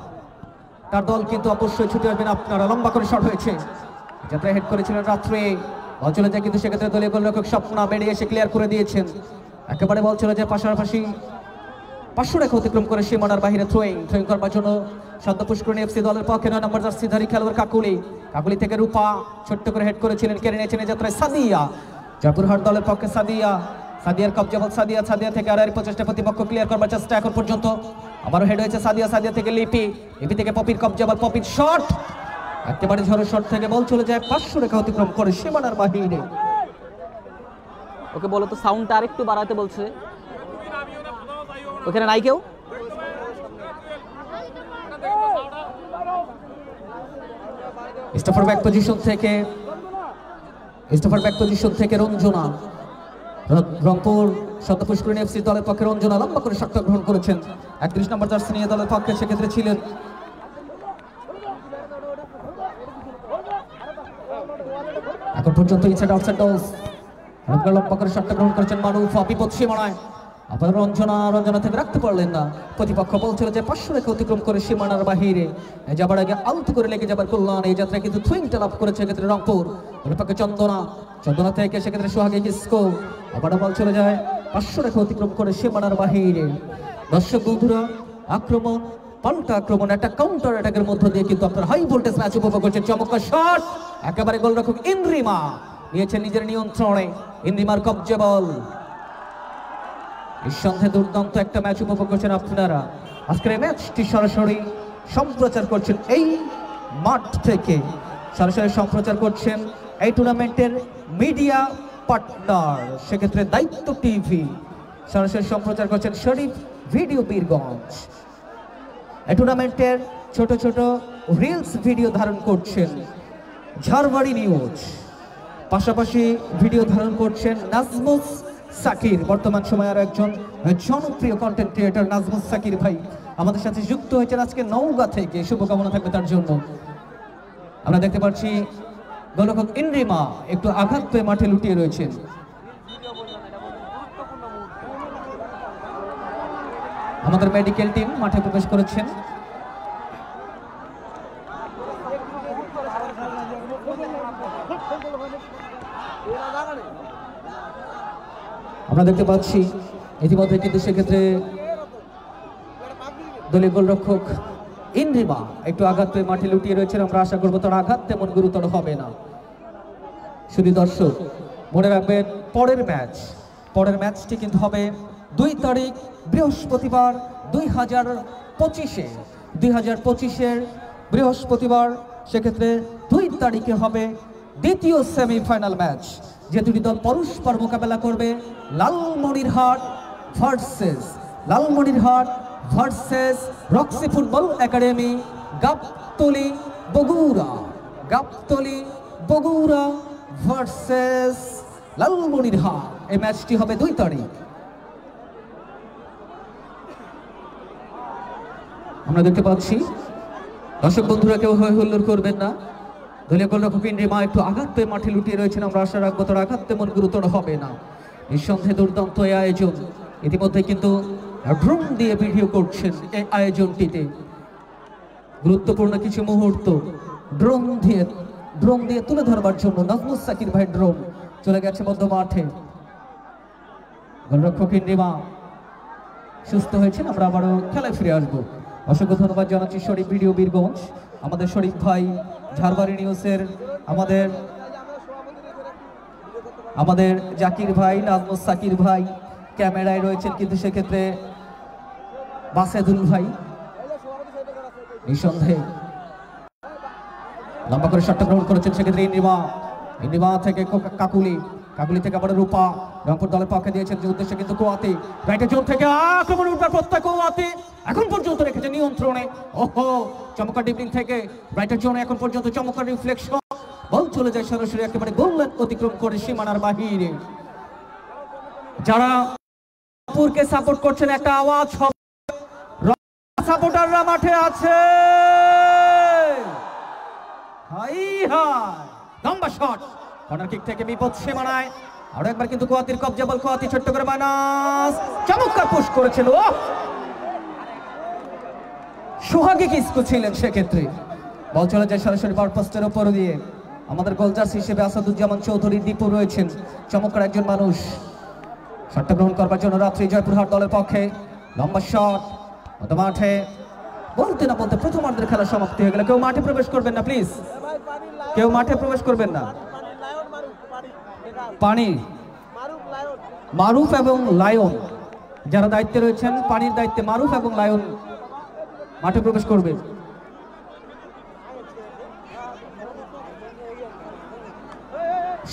তার দল কিন্তু অবশ্যই ছুটে আসবেন। আপনারা লম্বা করে শট হয়েছে, যাত্রা হেড করেছিলেন রাত্রে, বল চলে যায় কিন্তু সেক্ষেত্রে দলীয় গোলরক্ষক স্বপ্না বেরিয়ে এসে ক্লিয়ার করে দিয়েছেন। একেবারে বল চলে যায় পাশাপাশি 500 রেখা অতিক্রম করে সীমানার বাহিরে থ্রোয়িং করবার জন্য সদ্য পুষ্করণী এফসি দলের পক্ষে 9 নম্বর জার্সিধারী খেলোয়াড় কাকুলি থেকে রূপা ছোট্ট করে হেড করেছিলেন, কেড়ে নিয়েছেন যাত্রায় সাদিয়া। জয়পুরহাট দলের পক্ষে সাদিয়ার কবজা বল সাদিয়া থেকে আর প্রচেষ্টা প্রতিপক্ষ ক্লিয়ার করবার চেষ্টা এখন পর্যন্ত। আবারও হেড হয়েছে সাদিয়া থেকে লিপি থেকে পপির কবজা বল, পপির শট একেবারে ঝড়ের শট থেকে বল চলে যায় 500 রেখা অতিক্রম করে সীমানার বাহিরে। ওকে বলো তো সাউন্ডটা আরেকটু বাড়াতে বলছে, ওখানে নাই কেউ। স্টপার ব্যাক পজিশন থেকে রঞ্জনা, রংপুর সদ্য পুষ্করণী এফসি দলের পক্ষে রঞ্জনা লম্বা করে শটটা গ্রহণ করেছেন। 31 নম্বর জার্সি নিয়ে দলের পক্ষে সেক্ষেত্রে ছিলেন এখন পর্যন্ত ইনসাইড আউটসাইড ডলস। লম্বা করে শটটা গ্রহণ করেছেন মারুফা, বিপদ সীমানায়। আবার রঞ্জনা থেকে রাখতে পারলেন না, প্রতিপক্ষ বল ছিল যে 500 রেখা অতিক্রম করে সীমানার বাহিরে যাবার আগে আউট করে লেগে যাবার কল্যাণ। এই যাত্রায় কিন্তু থুইংটা লাভ করেছে ক্ষেত্রে রংপুর পক্ষে চন্দনা থেকে সেক্ষেত্রে সোহাগে কিসকো। আবার বল চলে যায় 500 রেখা অতিক্রম করে সীমানার বাহিরে। দর্শক বন্ধুরা, আক্রমণ পাল্টা আক্রমণ, একটা কাউন্টার অ্যাটাকের মধ্য দিয়ে কিন্তু আপনার হাই ভোল্টেজ ম্যাচ উপভোগ করছেন। চমৎকার শট, একেবারে গোলরক্ষক ইন্দ্রিমা নিয়েছেন নিজের নিয়ন্ত্রণে। ইন্দ্রিমার কবজা বল, নিঃসন্দেহে দুর্দান্ত একটা ম্যাচ উপভোগ করছেন আপনারা। আজকের এই ম্যাচটি সরাসরি সম্প্রচার করছেন এই মাঠ থেকে, সরাসরি সম্প্রচার করছেন এই টুর্নামেন্টের মিডিয়া পার্টনার সেক্ষেত্রে দায়িত্ব টিভি, সরাসরি সম্প্রচার করছেন শরীফ ভিডিও বীরগঞ্জ। এই টুর্নামেন্টের ছোট ছোট রিলস ভিডিও ধারণ করছেন ঝাড়বাড়ি নিউজ, পাশাপাশি ভিডিও ধারণ করছেন নাজমুস সাকির। বর্তমান সময়ে আর একজন জনপ্রিয় কন্টেন্ট ক্রিয়েটর নাজমুস সাকির ভাই আমাদের সাথে যুক্ত হয়েছেন আজকে নওগাঁ থেকে, শুভকামনা থাকবে তার জন্য। আমরা দেখতে পাচ্ছি গোলরক্ষক ইন্দ্রিমা একটু আঘাত পেয়ে মাঠে লুটিয়ে রয়েছেন। আমাদের মেডিকেল টিম মাঠে প্রবেশ করেছেন। আমরা দেখতে পাচ্ছি ইতিমধ্যে কিন্তু সেক্ষেত্রে দলীয় গোলরক্ষক ইন্দ্রিমা একটু আঘাত পেয়ে মাঠে লুটিয়ে রয়েছেন। আমরা আশা করবো তার আঘাত তেমন গুরুতর হবে না। শুধু দর্শক মনে রাখবেন পরের ম্যাচটি কিন্তু হবে 2 তারিখ বৃহস্পতিবার 2025-এর বৃহস্পতিবার। সেক্ষেত্রে 2 তারিখে হবে দ্বিতীয় সেমিফাইনাল ম্যাচ, যে দুটি দল পরস্পর মোকাবেলা করবে। Lalmonirhat versus Roxy football academy Gabtali Bogura versus Lalmonirhat. এই ম্যাচটি হবে 2 তারিখ। আমরা দেখতে পাচ্ছি দর্শক বন্ধুরা কেউ হই হুল্লোড় করবেন না। দলীয় গোলরক্ষক ইন্দ্রিমা একটু আঘাত পেয়ে মাঠে লুটিয়ে রয়েছেন। আমরা আশা রাখবো তার আঘাত তেমন গুরুতর হবে না। নিঃসন্দেহে দুর্দান্ত এই আয়োজন। ইতিমধ্যে কিন্তু ড্রোন দিয়ে ভিডিও করছেন এই আয়োজনটিতে। গুরুত্বপূর্ণ কিছু মুহূর্ত ড্রোন দিয়ে তুলে ধরবার জন্য নাজমুস সাকির ভাই ড্রোন চলে গেছে মধ্য মাঠে। গোলরক্ষক ইন্দ্রিমা সুস্থ হয়েছেন। আমরা আবারও খেলায় ফিরে আসবো। অসংখ্য ধন্যবাদ জানাচ্ছি শরীফ ভিডিও বীরগঞ্জ, আমাদের শরীফ ভাই, ঝাড়বাড়ি নিউজের আমাদের জাকির ভাই, নাজমুস সাকির ভাই ক্যামেরায় রয়েছেন কিন্তু সেক্ষেত্রে বাসেদুল ভাই। নিঃসন্দেহে লম্বা করে শটটা গ্রহণ করেছেন সেক্ষেত্রে ইন্দ্রিমা থেকে কাকুলি থেকে আবার রূপা রংপুর দলের পক্ষে দিয়েছেন, যে উদ্দেশ্যে কিন্তু কোয়াতে রাইটের জোন থেকে আক্রমণ উঠবার প্রত্যয় কোয়াতে এখন পর্যন্ত রেখেছে নিয়ন্ত্রণে। ওহো, চমৎকার ডিপলিং থেকে রাইটের জোনে এখন পর্যন্ত চমৎকার রিফ্লেকশন, বল চলে যায় সরাসরি একেবারে গোললাইন অতিক্রম করে সীমানার বাহিরে। যারা রংপুরকে সাপোর্ট করছেন একটা আওয়াজ হবে, সাপোর্টাররা মাঠে আছে। লম্বা শট, কর্নার কিক থেকে বিপদ সীমানায়। আরো একবার কিন্তু কোয়াতির কবজা, বল কোয়াতি ছোট্ট করে মাইনাস, চমৎকার পুশ করেছিল। সোহাগী কিসকো ছিলেন সেক্ষেত্রে। বল চলে যায় সরাসরি পাওয়ার পোস্টের উপর দিয়ে। আমাদের গোলজার্স হিসেবে আসাদুজ্জামান চৌধুরী দীপু রয়েছেন, চমৎকার একজন মানুষ। শটটা গ্রহণ করবার জন্য রাত্রি জয়পুরহাট দলের পক্ষে লম্বা শট মাঠে। বলতে না বলতে প্রথমার্ধের খেলা সমাপ্তি হয়ে গেল। কেউ মাঠে প্রবেশ করবেন না প্লিজ, কেউ মাঠে প্রবেশ করবেন না। পানি, মারুফ এবং লায়ন যারা দায়িত্বে রয়েছেন, পানির দায়িত্বে মারুফ এবং লায়ন মাঠে প্রবেশ করবে।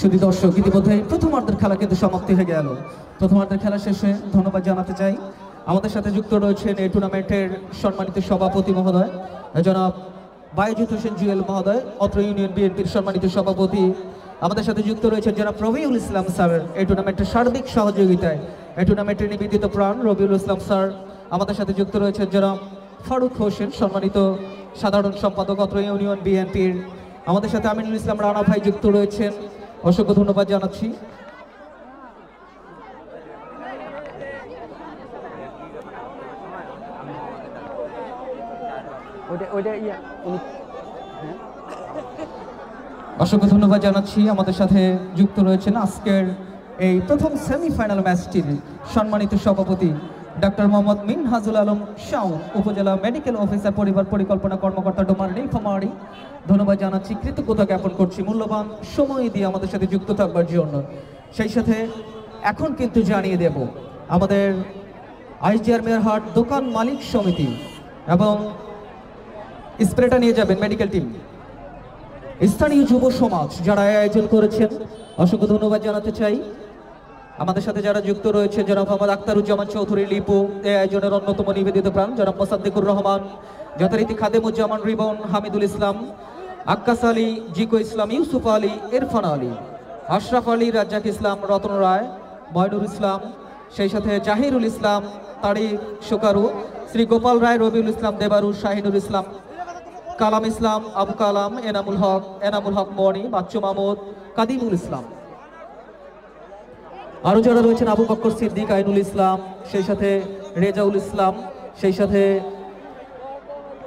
শুধু দর্শক, ইতিমধ্যে প্রথমার্ধের খেলা কিন্তু সমাপ্তি হয়ে গেল। প্রথমার্ধের খেলা শেষে ধন্যবাদ জানাতে চাই আমাদের সাথে যুক্ত রয়েছেন এই টুর্নামেন্টের সম্মানিত সভাপতি মহোদয় জনাব বায়েজিদ হোসেন জুয়েল মহোদয়, অত্র ইউনিয়ন বিএনপির সম্মানিত সভাপতি। আমাদের সাথে যুক্ত রয়েছেন জনাব রবিউল ইসলাম স্যার, এই টুর্নামেন্টের সার্বিক সহযোগিতায় এই টুর্নামেন্টের নিবেদিত প্রাণ রবিউল ইসলাম স্যার। আমাদের সাথে যুক্ত রয়েছেন জনাব ফারুক হোসেন, সম্মানিত সাধারণ সম্পাদক অত্র ইউনিয়ন বিএনপির। আমাদের সাথে আমিনুল ইসলাম রানা ভাই যুক্ত রয়েছেন, অসংখ্য ধন্যবাদ জানাচ্ছি। অসংখ্য ধন্যবাদ জানাচ্ছি। আমাদের সাথে যুক্ত রয়েছেন আজকের এই প্রথম সেমিফাইনাল ম্যাচটির সম্মানিত সভাপতি ডক্টর মোহাম্মদ মিনহাজুল আলম শাওন, উপজেলা মেডিকেল অফিসার, পরিবার পরিকল্পনা কর্মকর্তা, ডোমার নীলফামারী। ধন্যবাদ জানাচ্ছি, কৃতজ্ঞতা জ্ঞাপন করছি মূল্যবান সময় দিয়ে আমাদের সাথে যুক্ত থাকবার জন্য। সেই সাথে এখন কিন্তু জানিয়ে দেব আমাদের আইজিআর মেয়রহাট দোকান মালিক সমিতি এবং স্প্রেটা নিয়ে যাবেন মেডিকেল টিম, স্থানীয় যুব সমাজ যারা আয়োজন করেছেন, অসংখ্য ধন্যবাদ জানাতে চাই। আমাদের সাথে যারা যুক্ত রয়েছে জনাব মোহাম্মদ আখতারুজ্জামান চৌধুরী লিপু, এই আয়োজনের অন্যতম নিবেদিত প্রাণ, জনাব মোসাদ্দেকুর রহমান, যথারীতি খাদেমুজ্জামান রিবন, হামিদুল ইসলাম, আক্কাস আলী, জিকো ইসলাম, ইউসুফ আলী, ইরফান আলী, আশরাফ আলী, রাজ্জাক ইসলাম, রতন রায়, ময়নুর ইসলাম, সেই সাথে জাহিরুল ইসলাম, তারিক সুকারু, শ্রী গোপাল রায়, রবিউল ইসলাম দেবারু, শাহিনুর ইসলাম, কালাম ইসলাম, আবু কালাম, এনামুল হক মনি, বাচ্চু মাহমুদ, কাদিমুল ইসলাম। আরো যারা রয়েছেন আবু বকর সিদ্দিক, আইনুল ইসলাম, সেই সাথে রেজাউল ইসলাম, সেই সাথে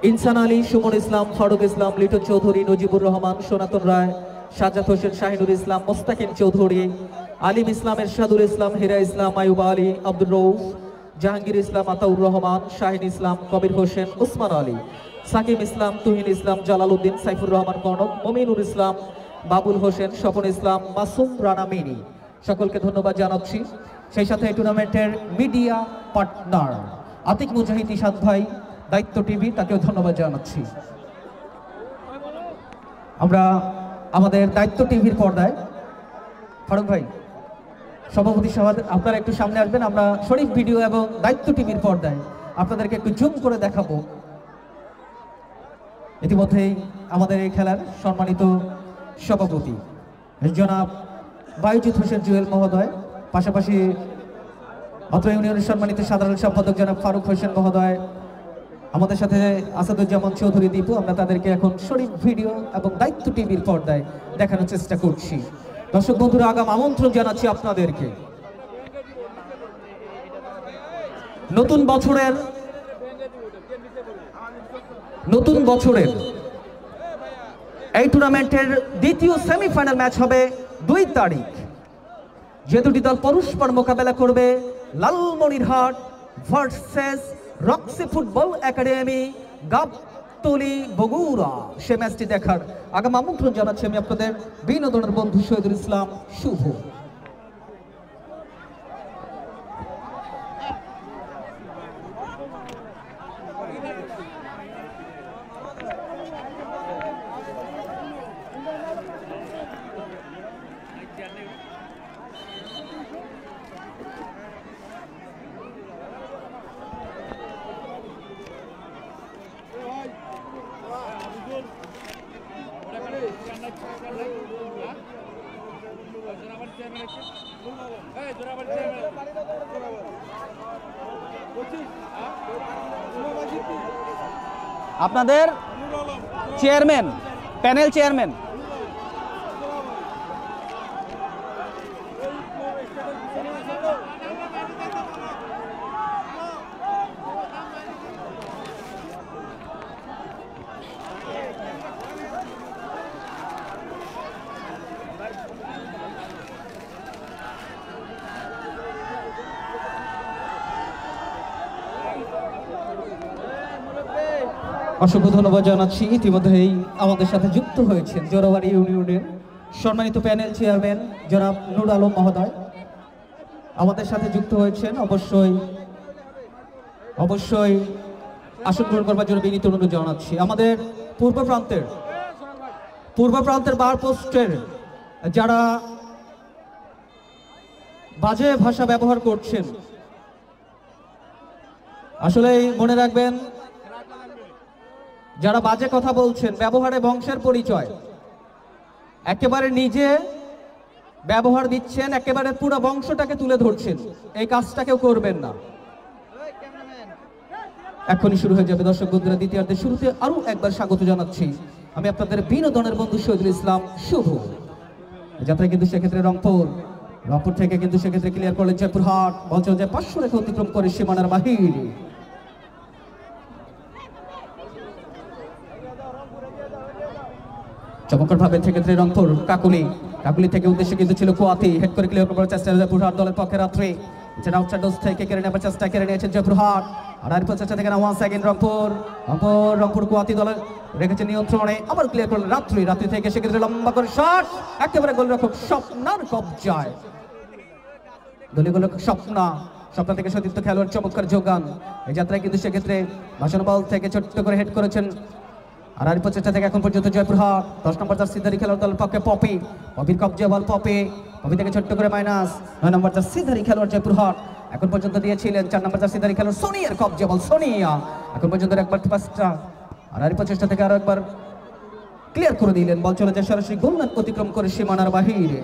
ইনসান আলী, সুমন ইসলাম, ফারুক ইসলাম, লিটন চৌধুরী, নজিবুর রহমান, সনাতন রায়, সাজ্জাদ হোসেন, শাহিনুর ইসলাম, মোস্তাকিম চৌধুরী, আলিম ইসলাম, এরশাদুল ইসলাম, হিরা ইসলাম, আয়ুব আলী, আব্দুর রৌফ, জাহাঙ্গীর ইসলাম, আতাউর রহমান, শাহিন ইসলাম, কবির হোসেন, উসমান আলী, সাকিব ইসলাম, তুহিন ইসলাম, জালাল উদ্দিন, সাইফুর রহমান কনক, মমিনুর ইসলাম, বাবুল হোসেন, স্বপন ইসলাম, মাসুম রানা মিনি, সকলকে ধন্যবাদ জানাচ্ছি। সেই সাথে এই টুর্নামেন্টের মিডিয়া পার্টনার আতিক মুজাহিদ ইশাদ ভাই, দায়িত্ব টিভি, তাকেও ধন্যবাদ জানাচ্ছি। আমরা আমাদের দায়িত্ব টিভির পর্দায়, ফারুক ভাই সভাপতি সভা, আপনারা একটু সামনে আসবেন। আমরা শরীফ ভিডিও এবং দায়িত্ব টিভির পর্দায় আপনাদেরকে একটু জুম করে দেখাবো। ইতিমধ্যেই আমাদের এই খেলার সম্মানিত সভাপতি জনাব বায়েজিদ হোসেন জুয়েল মহোদয়, পাশাপাশি অত্র ইউনিয়নের সম্মানিত সাধারণ সম্পাদক জনাব ফারুক হোসেন মহোদয়, আমাদের সাথে আসাদুজ্জামান চৌধুরী দীপু। আমরা তাদেরকে এখন শরীফ ভিডিও এবং দায়িত্ব টিভির পর্দায় দেখানোর চেষ্টা করছি। দর্শক বন্ধুরা, আগাম আমন্ত্রণ জানাচ্ছি আপনাদেরকে নতুন বছরের এই টুর্নামেন্টের দ্বিতীয় সেমিফাইনাল ম্যাচ হবে 2 তারিখ। যে দুটি দল পরস্পর মোকাবেলা করবে, Lalmonirhat versus Roxy football academy, Gabtali, Bogura. সে ম্যাচটি দেখার আগাম আমন্ত্রণ জানাচ্ছি আমি আপনাদের বিনোদনের বন্ধু শহীদুল ইসলাম শুভ। আপনাদের চেয়ারম্যান, প্যানেল চেয়ারম্যান অসংখ্য ধন্যবাদ জানাচ্ছি। ইতিমধ্যেই আমাদের সাথে যুক্ত হয়েছেন জোরাবাড়ি ইউনিয়নের সম্মানিত প্যানেল চেয়ারম্যান জনাব নূর আলম মহোদয় আমাদের সাথে যুক্ত হয়েছেন। অবশ্যই আসন গ্রহণ করবার জন্য বিনীত অনুরোধ জানাচ্ছি। আমাদের পূর্ব প্রান্তের বার পোস্টের যারা বাজে ভাষা ব্যবহার করছেন, আসলে মনে রাখবেন, যারা বাজে কথা বলছেন, ব্যবহারে বংশের পরিচয়, একেবারে নিজে ব্যবহার দিচ্ছেন, একেবারে পুরো বংশটাকে তুলে ধরছেন, এই কাজটা কেউ করবেন না। এখনই শুরু হয়ে যাবে দর্শক বন্ধুরা দ্বিতীয়ার্ধের শুরুতে। আরো একবার স্বাগত জানাচ্ছি আমি আপনাদের বিনোদনের বন্ধু শহীদুল ইসলাম শুভ। যাত্রা কিন্তু সেক্ষেত্রে রংপুর থেকে কিন্তু সেক্ষেত্রে ক্লিয়ার করলেন জয়পুরহাট। বল চলে যায় 500 রেখা অতিক্রম করে সীমানার বাহির। চমৎকার ভাবে সেক্ষেত্রে রংপুর কাকুলি থেকে উদ্দেশ্যে কিন্তু ছিল কুয়াতি। হেড করে ক্লিয়ার করার চেষ্টা জয়পুরহাট দলের পক্ষে রাত্রে আউটসাইড থেকে কেড়ে নেবার চেষ্টা কেড়ে নিয়েছেন জয়পুরহাট। আর চেষ্টা থেকে ওয়ান সেকেন্ড রংপুর কুয়াতি দলের রেখেছে নিয়ন্ত্রণে। আবার ক্লিয়ার করলেন রাত্রি থেকে সেক্ষেত্রে লম্বা করে শট, একেবারে গোলরক্ষক স্বপ্নার কবজায়। দলীয় গোলরক্ষক স্বপ্না থেকে সতীর্থ খেলোয়াড় চমৎকার যোগান। এই যাত্রায় কিন্তু সেক্ষেত্রে ভাষণ বল থেকে ছোট্ট করে হেড করেছেন। আর চেষ্টা থেকে এখন পর্যন্ত জয়পুরহাট 10 নম্বর জার্সিধারী খেলোয়াড় দলের পক্ষে পপির কবজা বল পপি থেকে ছোট্ট করে মাইনাস। 9 নম্বর জার্সিধারী খেলোয়াড় জয়পুরহাট এখন পর্যন্ত দিয়েছিলেন 4 নম্বর জার্সিধারী খেলোয়াড় সোনিয়ার কবজা বল সোনিয়া এখন পর্যন্ত একবার পাঁচটা। আর চেষ্টা থেকে আরো একবার ক্লিয়ার করে দিলেন। বল চলে যায় সরাসরি গোললাইন অতিক্রম করে সীমানার বাহিরে।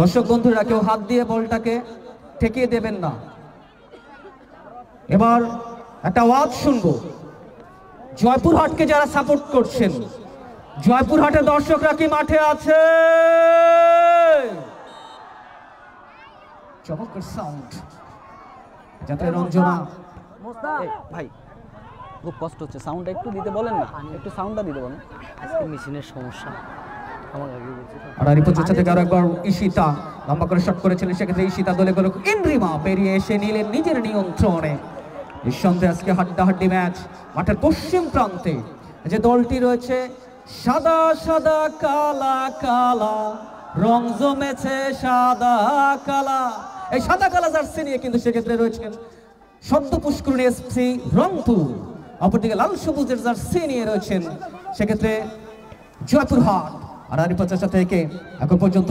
দর্শক বন্ধুরা কেউ হাত দিয়ে বলটাকে ঠেকিয়ে দেবেন না। এবার একটা আওয়াজ শুনবো। জয়পুরহাটকে যারা সাপোর্ট করছেন, জয়পুরহাটের দর্শকরা কি মাঠে আছে? চমৎকার সাউন্ড। যাত্রা রঞ্জনা ভাই খুব কষ্ট হচ্ছে, সাউন্ডটা একটু দিতে বলেন না, একটু সাউন্ডটা দিতে বলেন। আজকে মেশিনের সমস্যা আমার আগে বলছি। আর চেষ্টা থেকে আরো একবার ঈশিতা লম্বা করে শট করেছিলেন, সেক্ষেত্রে ঈশিতা দলে গেল ইন্দ্রিমা পেরিয়ে এসে নিলেন নিজের নিয়ন্ত্রণে। নিঃসন্দেহে আজকে হাড্ডাহাড্ডি ম্যাচ। মাঠের পশ্চিম প্রান্তে যে দলটি রয়েছে সাদা সাদা কালা কালা রং জমেছে সাদা কালা, এই সাদা কালা জার্সি নিয়ে কিন্তু সেক্ষেত্রে রয়েছেন সদ্য পুষ্করণী এসপি রংপুর। অপরদিকে লাল সবুজের জার্সি নিয়ে রয়েছেন সেক্ষেত্রে জয়পুরহাট। আর চেষ্টা থেকে এখন পর্যন্ত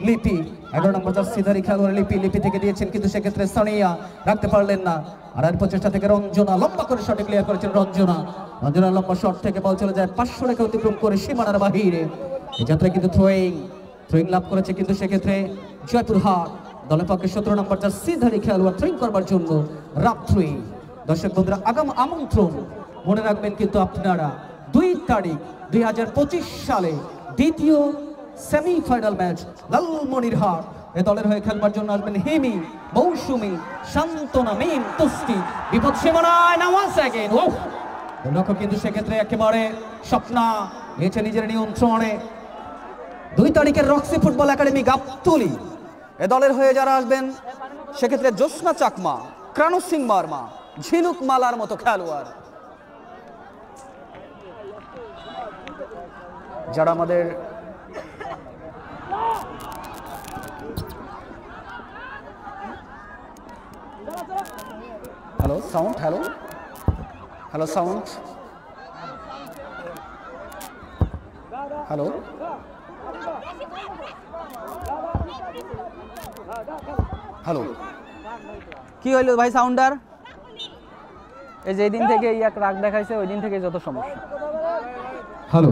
লিপি 11 নম্বর জার্সিধারী খেলোয়াড় লিপি থেকে দিয়েছেন, কিন্তু সেক্ষেত্রে সানিয়া রাখতে পারলেন না। আর চেষ্টা থেকে রঞ্জনা লম্বা করে শটে ক্লিয়ার করেছেন রঞ্জনা লম্বা শট থেকে বল চলে যায় 500 রেখা অতিক্রম করে সীমানার বাহিরে। এই যাত্রায় কিন্তু থ্রোয়িং লাভ করেছে কিন্তু সেক্ষেত্রে জয়পুরহাট দলের পক্ষে 17 নম্বর জার্সিধারী খেলোয়াড় থ্রোয়িং করবার জন্য রাত্রি। দর্শক বন্ধুরা আগাম আমন্ত্রণ মনে রাখবেন কিন্তু আপনারা 2 তারিখ 2025 সালে দ্বিতীয় সেমিফাইনাল ম্যাচ লালমনিরহাট এ দলের হয়ে খেলবার জন্য আসবেন হিমি, মৌসুমী, শান্তনা, মিম, তুষ্টি। বিপদ সীমানায় না 1 সেকেন্ড লক্ষ্য কিন্তু সেক্ষেত্রে একেবারে স্বপ্না নিয়েছে নিজের নিয়ন্ত্রণে। 2 তারিখের রক্সি ফুটবল একাডেমি গাবতলী এ দলের হয়ে যারা আসবেন সেক্ষেত্রে জ্যোৎস্না চাকমা, ক্রানু সিং মার্মা, ঝিনুক মালার মতো খেলোয়াড় যারা আমাদের hello sound hello sound hello hello কি হইলো ভাই সাউন্ডার? এই যে দিন থেকে এক রাগ দেখাইছে ওই দিন থেকে যত সমস্যা। হ্যালো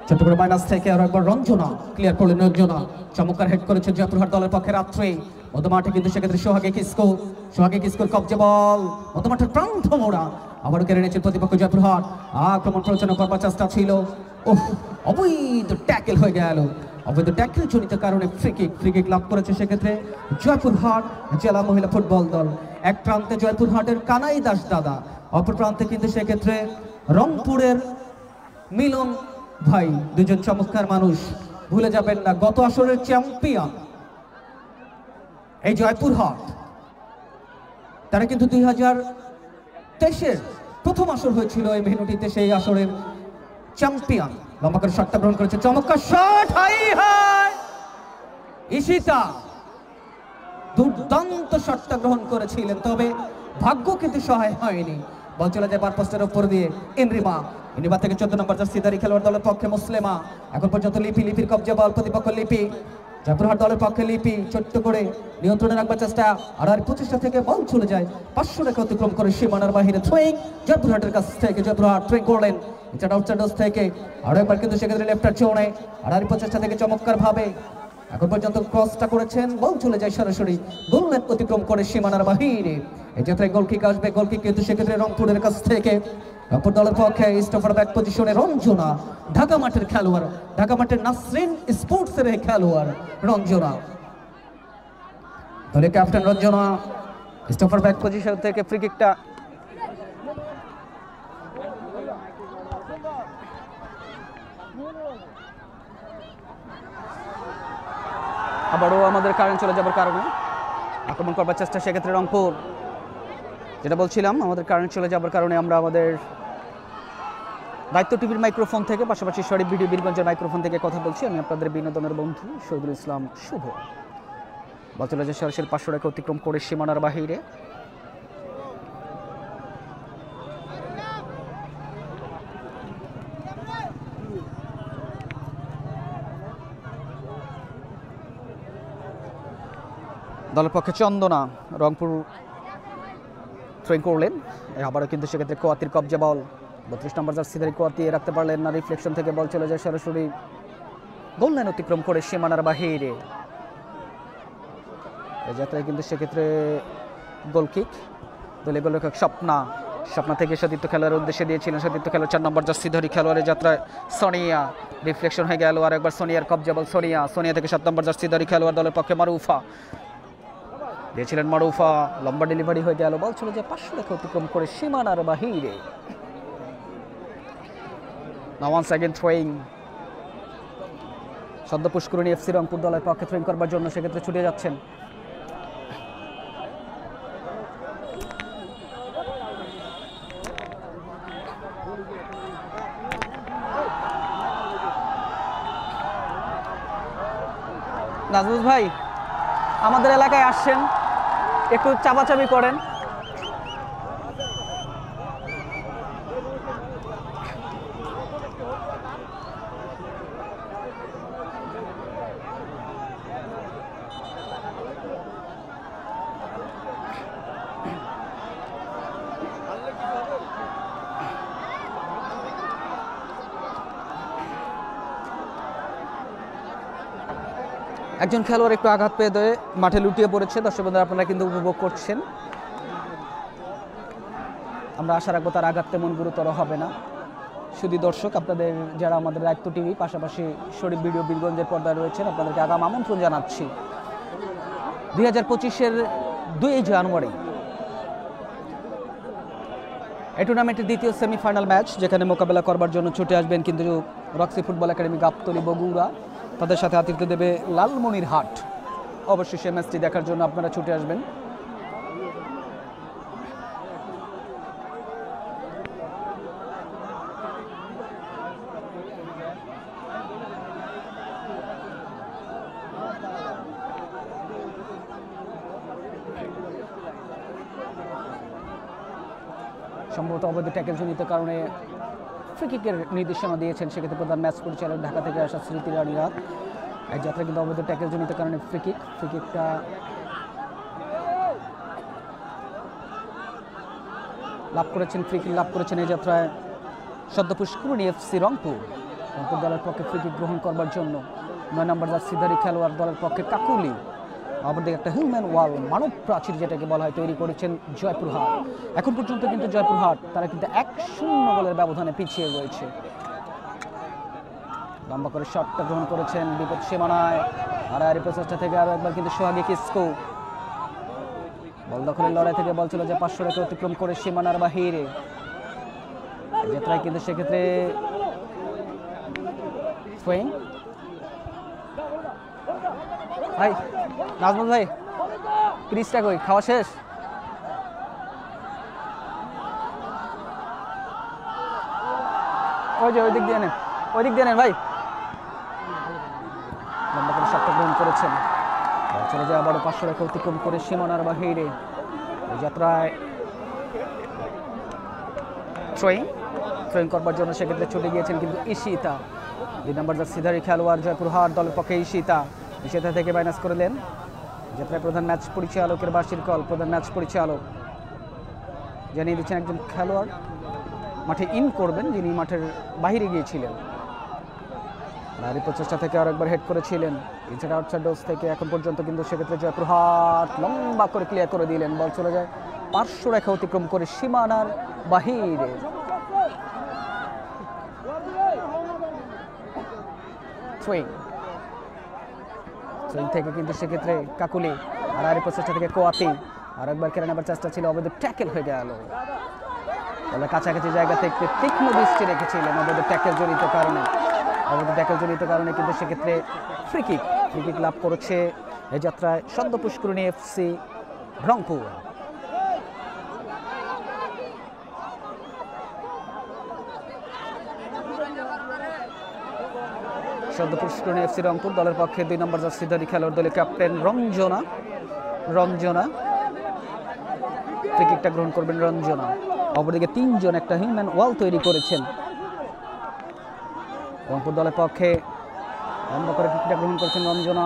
ছোট্ট করে মাইনাস থেকে আরো একবার রঞ্জনা ক্লিয়ার করলেন। রঞ্জনা চমৎকার হেড করেছে জয়পুরহাট দলের পক্ষে রাত্রে। মধ্যমাঠে কিন্তু সেক্ষেত্রে সোহাগে কিসকোর কবজা বল মধ্যমাঠের প্রান্ত মোড়া আবারও কেড়ে নিয়েছে প্রতিপক্ষ জয়পুরহাট। আক্রমণ প্ররোচনা করবার চেষ্টা ছিল, অবৈধ ট্যাকেল হয়ে গেল। অবৈধ ট্যাকেল জনিত কারণে ফ্রি কিক লাভ করেছে সেক্ষেত্রে জয়পুরহাট জেলা মহিলা ফুটবল দল। এক প্রান্তে জয়পুরহাটের কানাই দাস দাদা, অপর প্রান্তে কিন্তু সেক্ষেত্রে রংপুরের মিলন ভাই, দুজন চমৎকার মানুষ। ভুলে যাবেন না গত আসরের চ্যাম্পিয়ন এই জয়পুরহাট। তারা কিন্তু 2023-এর প্রথম আসর হয়েছিল এই ভেন্যুটিতে, সেই আসরের চ্যাম্পিয়ন। লম্বা করে শটটা গ্রহণ করেছে, চমৎকার শট, হাই হাই ঈশিতা দুর্দান্ত শটটা গ্রহণ করেছিলেন, তবে ভাগ্য কিন্তু সহায় হয়নি। বল চলে যায় বার পোস্টের উপর দিয়ে ইনরিমা থেকে 14 নম্বর জার্সিধারী খেলোয়াড় দলের পক্ষে মুসলিমা। এখন পর্যন্ত লিপির কবজা, বল প্রতিপক্ষ লিপি। জয়পুরহাট দলের পক্ষে লিপি ছোট্ট করে নিয়ন্ত্রণে রাখবার চেষ্টা, আর প্রচেষ্টা থেকে বল চলে যায় 500 রেখা অতিক্রম করে সীমানার বাহিরে। থ্রোয়িং জয়পুরহাটের কাছ থেকে, জয়পুরহাট থ্রোয়িং করলেন ইনসাইড আউটসাইড থেকে, আরো একবার কিন্তু সেক্ষেত্রে লেফটার চোনে, আর প্রচেষ্টা থেকে চমৎকার ভাবে এখন পর্যন্ত ক্রসটা করেছেন, বল চলে যায় সরাসরি গোললাইন অতিক্রম করে সীমানার বাহিরে। এই যাত্রায় গোল কিক আসবে, গোল কিক কিন্তু সেক্ষেত্রে রংপুরের কাছ থেকে। রংপুর দলের পক্ষে স্টপার ব্যাক পজিশনে রঞ্জনা, ঢাকা মাঠের খেলোয়াড়, ঢাকা মাঠের নাসরিন স্পোর্টসের খেলোয়াড় রঞ্জনা, দলের captain Ranjana stopper back position থেকে ফ্রি কিকটা আবারও আমাদের কারেন্ট চলে যাবার কারণে আক্রমণ করবার চেষ্টা, সেক্ষেত্রে রংপুর। যেটা বলছিলাম, আমাদের কারেন্ট চলে যাবার কারণে আমরা আমাদের দায়িত্ব টিভির মাইক্রোফোন থেকে, পাশাপাশি শরীফ ভিডিও বীরগঞ্জের মাইক্রোফোন থেকে কথা বলছি। আমি আপনাদের বিনোদনের বন্ধু শহীদুল ইসলাম শুভ। বল চলে যায় সরাসরি 500 রেখা অতিক্রম করে সীমানার বাহিরে। দলের পক্ষে চন্দনা, রংপুর থ্রোয়িং করলেন, আবারও কিন্তু সেক্ষেত্রে কোয়াতির কবজা, বল 32 নম্বর জার্সিধারী কোয়াতি রাখতে পারলেন না, রিফ্লেকশন থেকে বল চলে যায় সরাসরি গোল লাইন অতিক্রম করে সীমানার বাহিরে। এই যাত্রায় কিন্তু সেক্ষেত্রে গোল কিক, দলীয় গোলরক্ষক স্বপ্না থেকে সতীর্থ খেলোয়াড়ের উদ্দেশ্যে দিয়েছিলেন, সতীর্থ খেলোয়াড় 4 নম্বর জার্সিধারী খেলোয়াড়ের যাত্রায় সোনিয়া, রিফ্লেকশন হয়ে গেল, আর একবার সোনিয়ার কবজা, বল সোনিয়া থেকে 7 নম্বর জার্সিধারী খেলোয়াড় দলের পক্ষে মারুফা দিয়েছিলেন, মারুফা লম্বা ডেলিভারি হয়ে গেল, বল চলে যায় 500 রেখা অতিক্রম করে সীমানার বাহিরে। Now once again throwing, সদ্য পুষ্করণী এফসি রংপুর দলের পক্ষে থ্রোয়িং করবার জন্য সেক্ষেত্রে ছুটে যাচ্ছেন। নাজমুল ভাই, আমাদের এলাকায় আসছেন, একটু চাপাচাপি করেন। একজন খেলোয়াড় একটু আঘাত পেয়ে দিয়ে মাঠে লুটিয়ে পড়েছে, দর্শক বন্ধুরা আপনারা কিন্তু উপভোগ করছেন। আমরা আশা রাখবো তার আঘাত তেমন গুরুতর হবে না। শুধু দর্শক, আপনাদের যারা আমাদের দায়িত্ব টিভি পাশাপাশি শরীফ ভিডিও বীরগঞ্জের পর্দায় রয়েছেন, আপনাদেরকে আগাম আমন্ত্রণ জানাচ্ছি 2025-এর 2 জানুয়ারি এই টুর্নামেন্টের দ্বিতীয় সেমিফাইনাল ম্যাচ, যেখানে মোকাবেলা করবার জন্য ছুটে আসবেন কিন্তু Roxy football academy Gabtali Bogura, তাদের সাথে আতিথ্য দেবে লালমনিরহাট। অবশ্যই সেই ম্যাচটি দেখার জন্য আপনারা ছুটে আসবেন। সম্ভবত অবৈধ ট্যাকেলজনিত কারণে ফ্রি কিকের নির্দেশনা দিয়েছেন সেক্ষেত্রে প্রধান ম্যাচ পরিচালক ঢাকা থেকে আসা স্মৃতি রানীরা। এই যাত্রা কিন্তু অবৈধ ট্যাকেলজনিত কারণে ফ্রি কিকটা লাভ করেছেন এই যাত্রায় সদ্য পুষ্করণী এফসি রংপুর দলের পক্ষে ফ্রি কিক গ্রহণ করবার জন্য 9 নম্বর জার্সিধারী খেলোয়াড় দলের পক্ষে কাকুলি, অপরদিকে একটা হিউম্যান ওয়াল মানব প্রাচীর যেটাকে বলা হয় তৈরি করেছেন জয়পুরহাট। এখন পর্যন্ত কিন্তু জয়পুরহাট তারা কিন্তু 1-0 গোলের ব্যবধানে পিছিয়ে রয়েছে। লম্বা করে শটটা গ্রহণ করেছেন বিপদ সীমানায়, আর প্রচেষ্টা থেকে আরো একবার কিন্তু সোহাগী কিসকো বল দখলের লড়াই থেকে বল চলে যায় 500 রেখা অতিক্রম করে সীমানার বাহিরে। যাত্রায় কিন্তু সেক্ষেত্রে ভাই নাজমুল ভাই, ক্রিজটা কই, খাওয়া শেষ? ওই যে ওই দিক দিয়ে নেন ভাই। লম্বা করে শটটা গ্রহণ করেছেন, চলে যায় আবারও 500 রেখা অতিক্রম করে সীমানার বাহিরে। এই যাত্রায় থ্রোয়িং করবার জন্য সেক্ষেত্রে ছুটে গিয়েছেন কিন্তু ঈশিতা, 2 নম্বর জার্সিধারী খেলোয়াড় জয়পুরহাট দলের পক্ষে ঈশিতা থেকে মাইনাস করলেন। যাত্রায় প্রধান ম্যাচ পরিচালকের বার্ষিক কল। প্রধান ম্যাচ পরিচালক জানিয়ে দিচ্ছেন একজন খেলোয়াড় মাঠে ইন করবেন যিনি মাঠের বাহিরে গিয়েছিলেন। নারী প্রচেষ্টা থেকে আরেকবার হেড করেছিলেন ইনসাইড আউটসাইড ডোজ থেকে। এখন পর্যন্ত কিন্তু সেক্ষেত্রে জয়পুরহাট লম্বা করে ক্লিয়ার করে দিলেন। বল চলে যায় 500 রেখা অতিক্রম করে সীমানার বাহিরে। থ্রোয়িং থেকে কিন্তু সেক্ষেত্রে কাকুলি, আর নারী প্রচেষ্টা থেকে কোয়াতি আরেকবার কেড়ে নেবার চেষ্টা ছিল, অবৈধ ট্যাকেল হয়ে গেল। বলে কাছাকাছি জায়গা থেকে তীক্ষ্ণ দৃষ্টি রেখেছিলেন অবৈধ ট্যাকেল জনিত কারণে কিন্তু সেক্ষেত্রে ফ্রি কিক লাভ করেছে এই যাত্রায় সদ্য পুষ্করণী এফসি রংপুর। সদ্য পুষ্করণী এফসি রংপুর দলের পক্ষে 2 নম্বর জার্সিধারী খেলোয়াড় দলের ক্যাপ্টেন রঞ্জনা ফ্রি কিকটা গ্রহণ করবেন রঞ্জনা। অপরদিকে 3 জন একটা হিউম্যান ওয়াল তৈরি করেছেন রংপুর দলের পক্ষে। লম্বা করে কিকটা গ্রহণ করেছেন রঞ্জনা,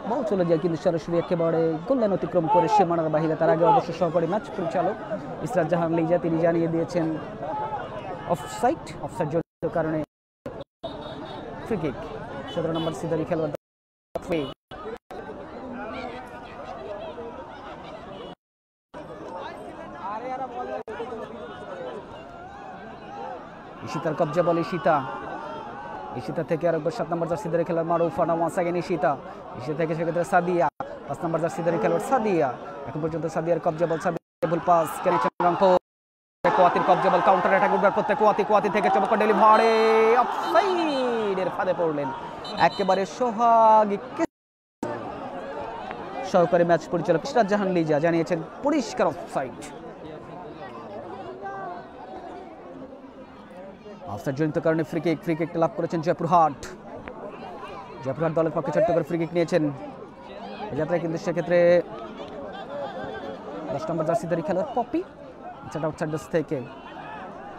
বল চলে যায় কিন্তু সরাসরি একেবারে গোল লাইন অতিক্রম করে সীমানার বাহিরে। তার আগে অবশ্য সহকারী ম্যাচ পরিচালক ইসরাত জাহান লিজা তিনি জানিয়ে দিয়েছেন অফসাইড জনিত কারণে ফ্রি কিক। 17 নম্বর সিদারি খেলোয়াড় ঈশিতার কবজা বল ঈশিতা থেকে আরেকবার 7 নম্বর জার্সিধারী খেলোয়াড় মারুফা ওয়ান্স অ্যাগেন ঈশিতা থেকে সেক্ষেত্রে সাদিয়া, 5 নম্বর জার্সিধারী খেলোয়াড় সাদিয়া। এখন পর্যন্ত সাদিয়ার কবজা বল, সাদিয়া ভুল পাস কেনেছেন রংপুর। কোয়াতির কবজা বল, কাউন্টার অ্যাটাক উদ্ধার করতে কোয়াতি থেকে চমৎকার ডেলিভারি, অফসাইডের ফাঁদে পড়লেন একেবারে সোহাগী। সহকারী ম্যাচ পরিচালক ইসরাত জাহান লিজা জানিয়েছেন পরিষ্কার অফসাইড। অফসাইড জনিত কারণে ফ্রি কিকটা লাভ করেছেন জয়পুরহাট দলের পক্ষে ছোট্ট করে ফ্রি কিক নিয়েছেন এই যাত্রায় কিন্তু সেক্ষেত্রে 10 নম্বর জার্সিধারী খেলোয়াড় পপি আউটসাইড থেকে।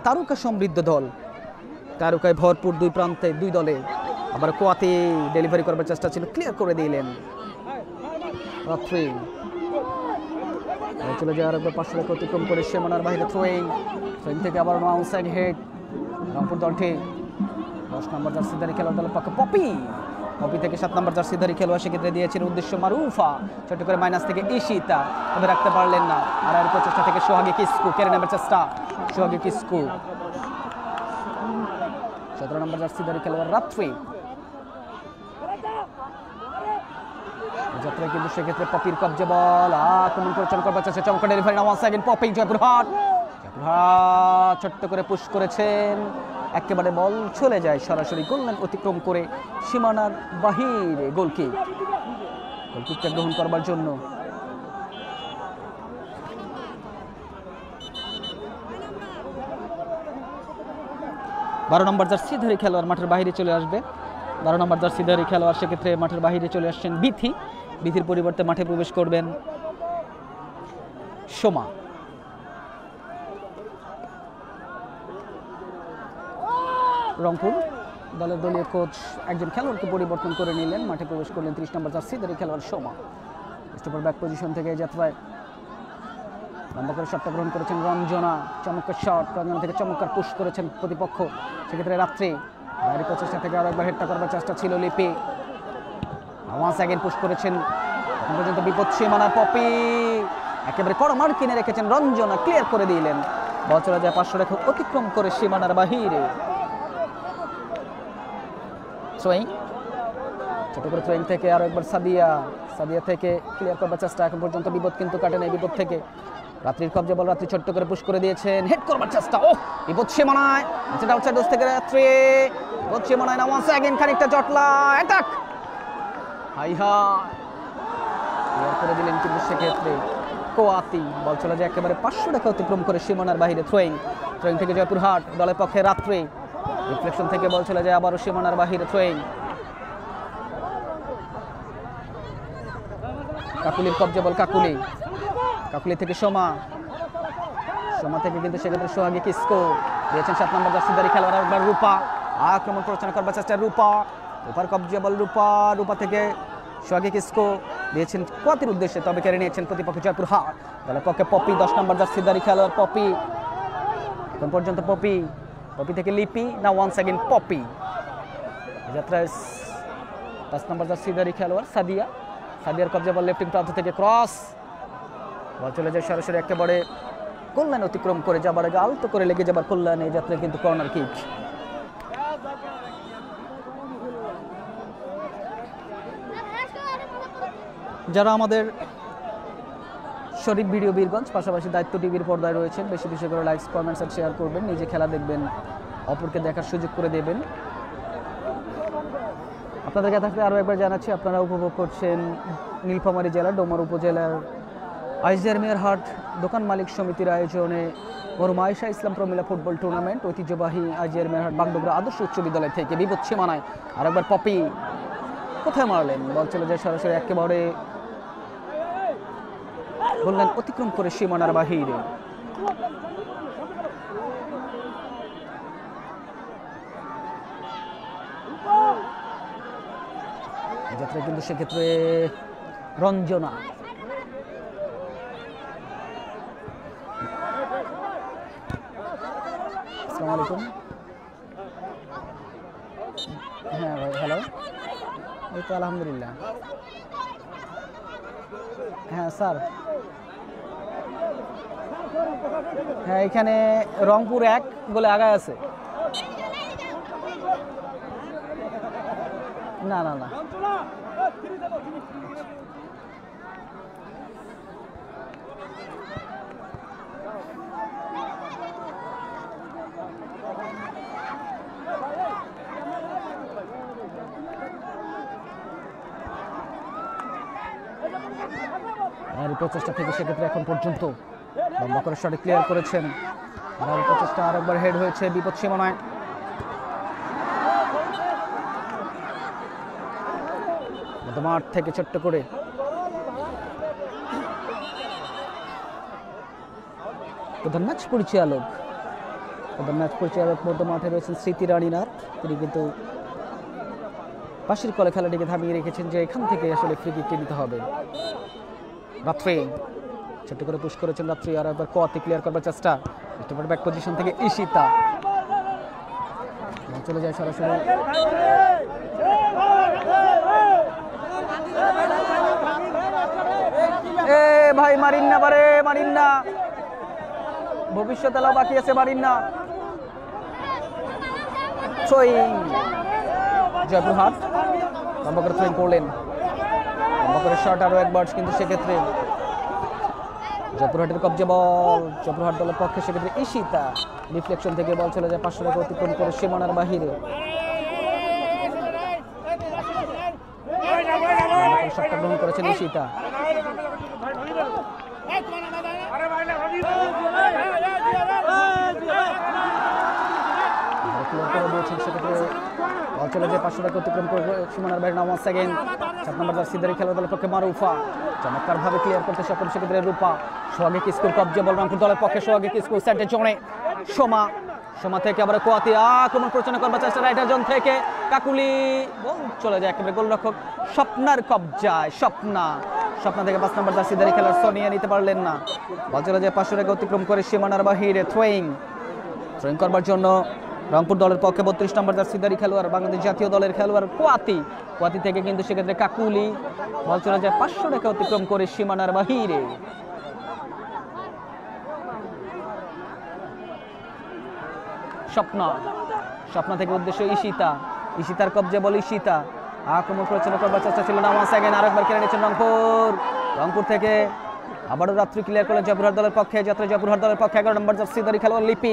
তারকা সমৃদ্ধ দল, তারকায় ভরপুর 2 প্রান্তে 2 দলে। আবার কোয়াতি ডেলিভারি করবার চেষ্টা ছিল, ক্লিয়ার করে দিলেন চলে যায় আরেকবার 500 রেখা অতিক্রম করে সীমানার বাইরে। থ্রোয়িং থেকে আবার আউটসাইড হেড রংপুর দলটি। 10 নম্বর জার্সিধারী খেলোয়াড় দলের পক্ষে পপি থেকে 7 নম্বর জার্সিধারী খেলোয়াড় সেক্ষেত্রে দিয়েছেন উদ্দেশ্য মারুফা, ছোট করে মাইনাস থেকে ঈশিতা, তবে রাখতে পারলেন না। আর প্রচেষ্টা থেকে সোহাগী কিসকু কেড়ে নেবার চেষ্টা, 17 নম্বর জার্সিধারী খেলোয়াড় রাত্রি। যাত্রায় কিন্তু সেক্ষেত্রে পপির কবজা বল আক্রমণ পরিচালনা করবার চেষ্টা, চমৎকার delivery once again Popy. Joypurhat ছোট্ট করে পুশ করেছেন, একেবারে বল চলে যায় সরাসরি গোল লাইন অতিক্রম করে সীমানার বাহিরে। গোলকিকটা গ্রহণ করবার জন্য 12 নম্বর জার্সিধারী খেলোয়াড় মাঠের বাহিরে চলে আসবে। 12 নম্বর জার্সিধারী খেলোয়াড় সেক্ষেত্রে মাঠের বাহিরে চলে আসছেন বিথির পরিবর্তে মাঠে প্রবেশ করবেন সোমা। রংপুর দলের দলীয় কোচ একজন খেলোয়াড়কে পরিবর্তন করে নিলেন, মাঠে প্রবেশ করলেন 30 নম্বর জার্সিধারী খেলোয়াড় সোমা। স্টপার ব্যাক পজিশন থেকে যাত্রায় লম্বা করে শটটা গ্রহণ করেছেন রঞ্জনা, চমৎকার শট রঞ্জনা থেকে চমৎকার পুশ করেছেন প্রতিপক্ষ সেক্ষেত্রে রাত্রি। বাইরে প্রচেষ্টা থেকে আরো একবার হেডটা করবার চেষ্টা ছিল লিপি, ওয়ান্স অ্যাগেন পুশ করেছেন। এখন পর্যন্ত বিপদ সীমানার পপি একেবারে করমার কিনে রেখেছেন রঞ্জনা, ক্লিয়ার করে দিলেন। বল চলে যায় 500 রেখা অতিক্রম করে সীমানার বাহিরে। ছোট করে থ্রোয়িং থেকে আরো একবার সাদিয়া থেকে ক্লিয়ার করবার চেষ্টা, এখন পর্যন্ত বিপদ কিন্তু কাটে নাই বিপদ থেকে। রাত্রির কবজা বল, রাত্রি ছোট্ট করে পুশ করে দিয়েছেন, হেড করবার চেষ্টা, ও বিপদ সীমানায় আউটসাইড ডোজ থেকে রাত্রি, বিপদ সীমানায় না ওয়ান্স অ্যাগেন খানিকটা জটলা অ্যাটাক, ক্লিয়ার করে দিলেন কিন্তু সেক্ষেত্রে কোয়াতি। বল চলে যায় একেবারে 500 রেখা অতিক্রম করে সীমানার বাহিরে। থ্রোয়িং থেকে জয়পুরহাট দলের পক্ষে রাত্রি রিফ্লেকশন থেকে বল চলে যায় আবারও সীমানার বাহিরে, থ্রোয়িং। কাকুলির কবজা বল, কাকুলি থেকে সোমা থেকে কিন্তু সেক্ষেত্রে সোহাগী কিসকো দিয়েছেন 7 নম্বর জার্সিধারী খেলোয়াড়। একবার রূপা আক্রমণ প্ররোচনা করবার চেষ্টা, রূপার কবজা বল, রূপা থেকে সোহাগী কিসকো দিয়েছেন কোয়াতির উদ্দেশ্যে, তবে কেড়ে নিয়েছেন প্রতিপক্ষ জয়পুরহাট দলের পক্ষে পপি। 10 নম্বর জার্সিধারী খেলোয়াড় পপি, এখন পর্যন্ত পপি থেকে লিপি, না ওয়ান্স অ্যাগেন পপি। যাত্রায় 10 নম্বর জার্সিধারী খেলোয়াড় সাদিয়ার কবজা বল, লেফটিং প্রান্ত থেকে ক্রস, বল চলে যায় সরাসরি একেবারে কল্যাণ অতিক্রম করে যাবার আগে আলতো করে লেগে যাবার কল্যাণ। এই যাত্রায় কিন্তু কর্নার কিক। যারা আমাদের শরীফ ভিডিও বীরগঞ্জ পাশাপাশি দায়িত্ব টিভির পর্দায় রয়েছেন, বেশি বেশি করে লাইকস, কমেন্টস আর শেয়ার করবেন, নিজে খেলা দেখবেন, অপরকে দেখার সুযোগ করে দেবেন। আপনাদেরকে থাকতে আরও একবার জানাচ্ছি, আপনারা উপভোগ করছেন নীলফামারী জেলার ডোমার উপজেলার আইজিআর মেয়রহাট দোকান মালিক সমিতির আয়োজনে মরহুমা আয়েশা ইসলাম প্রমিলা ফুটবল টুর্নামেন্ট। ঐতিহ্যবাহী আইজিআর মেয়রহাট বাগডোগরা আদর্শ উচ্চ বিদ্যালয় থেকে বিপদ সীমানায় আরেকবার পপি কোথায় মারলেন, বল চলে যায় সরাসরি একেবারে বললেন অতিক্রম করে সীমানার বাহিরে। যাত্রা কিন্তু সেক্ষেত্রে রঞ্জনা আসসালামু আলাইকুম। হ্যাঁ ভাই, হ্যালো, এই তো আলহামদুলিল্লাহ। হ্যাঁ স্যার, হ্যাঁ এখানে রংপুর 1 গোলে আগায় আছে। না না না, প্রচেষ্টা থেকে সেক্ষেত্রে এখন পর্যন্ত লম্বা করে শটে ক্লিয়ার করেছেন। আর প্রচেষ্টা আরেকবার হেড হয়েছে বিপদ সীমানায়। মাঠ থেকে ছোট্ট করে প্রধান ম্যাচ পরিচালক মধ্য মাঠে রয়েছেন স্মৃতি রানীনাথ। তিনি কিন্তু পাশের কলে খেলাটিকে থামিয়ে রেখেছেন যে এখান থেকে আসলে ফ্রি কিক নিতে হবে। রাত্রি ছোট্ট করে পুশ করেছেন রাত্রি, আর একবার কোয়াতি ক্লিয়ার করবার চেষ্টা, ব্যাক পজিশন থেকে ঈশিতা চলে যায় সরাসরি ভাই মারিন না, ভবিষ্যৎ এলাও বাকি আছে, মারিন না। জয়পুরহাট লম্বা করে থ্রোয়িং করলেন, লম্বা করে শট আরও একবার, কিন্তু সেক্ষেত্রে জয়পুরহাটের কবজা বল, জয়পুরহাট দলের পক্ষে সেক্ষেত্রে ঈশিতা রিফ্লেকশন থেকে বল চলে যায় 500 টাকা অতিক্রম করে সীমানার বাহিরে। শটটা গ্রহণ করেছেন ঈশিতা। বল চলে যায় 500 টাকা অতিক্রম করে সীমানার বাইরে। নাম সেকেন্ড 7 নম্বর জার্সিধারী খেলোয়াড় দলের পক্ষে মারুফা চমৎকার ভাবে ক্লিয়ার করতে সক্ষম, সেক্ষেত্রে রূপা। সোহাগী কিসকোর কবজা বল রংপুর দলের পক্ষে, সোহাগী কিসকো সেন্টার জোনে, সোমা থেকে আবার কোয়াতি আক্রমণ প্রচনা করবার চেষ্টা রাইটার জোন থেকে, কাকুলি বল চলে যায় একেবারে গোলরক্ষক স্বপ্নার কবজায়। স্বপ্না থেকে 5 নম্বর জার্সিধারী খেলোয়াড় সোনিয়া নিতে পারলেন না, বল চলে যায় 500 টাকা অতিক্রম করে সীমানার বাহিরে। থ্রোয়িং করবার জন্য রংপুর দলের পক্ষে 32 নম্বর জার্সিধারী খেলোয়াড় বাংলাদেশ জাতীয় দলের খেলোয়াড় কোয়াতি থেকে কিন্তু সেক্ষেত্রে কাকুলি, বল চলে যায় 500 টাকা অতিক্রম করে সীমানার বাহিরে। স্বপ্না থেকে উদ্দেশ্য ঈশিতার কবজা বল, ঈশিতা আক্রমণ প্রচনা করবার চেষ্টা ছিল না, ওয়ান্স অ্যাগেন আরেকবার কেড়ে নিয়েছেন রংপুর থেকে আবারও রাত্রি ক্লিয়ার করলেন জয়পুরহাট দলের পক্ষে। জয়পুরহাট দলের পক্ষে 11 নম্বর জার্সিধারী খেলোয়াড় লিপি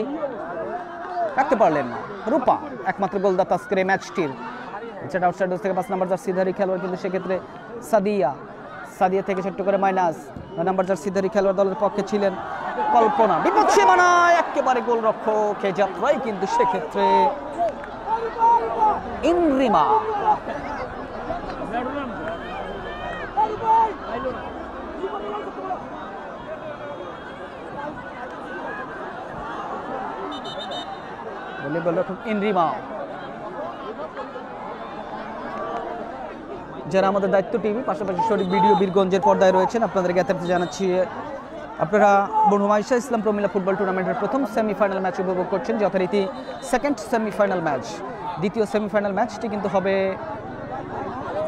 রাখতে পারলেন না, রূপা একমাত্র গোলদাতা আজকের এই ম্যাচটির। এছাড়া আউটসাইড থেকে 5 নম্বর জার্সিধারী খেলোয়াড় কিন্তু সেক্ষেত্রে সাদিয়া থেকে ছোট্ট করে মাইনাস 9 নম্বর জার্সিধারী খেলোয়াড় দলের পক্ষে ছিলেন কল্পনা বিপদ সীমানায় একেবারে গোলরক্ষক যাত্রায় কিন্তু সেক্ষেত্রে ইনরিমা গোলরক্ষক ইনরিমা যারা আমাদের দায়িত্ব টিভি পাশাপাশি শরীফ ভিডিও বীরগঞ্জের পর্দায় রয়েছেন আপনাদেরকে এতটা জানাচ্ছি আপনারা বনহুমা আয়েশা ইসলাম প্রমিলা ফুটবল টুর্নামেন্টের প্রথম সেমিফাইনাল ম্যাচ উপভোগ করছেন যথারীতি সেকেন্ড সেমিফাইনাল ম্যাচ দ্বিতীয় সেমিফাইনাল ম্যাচটি কিন্তু হবে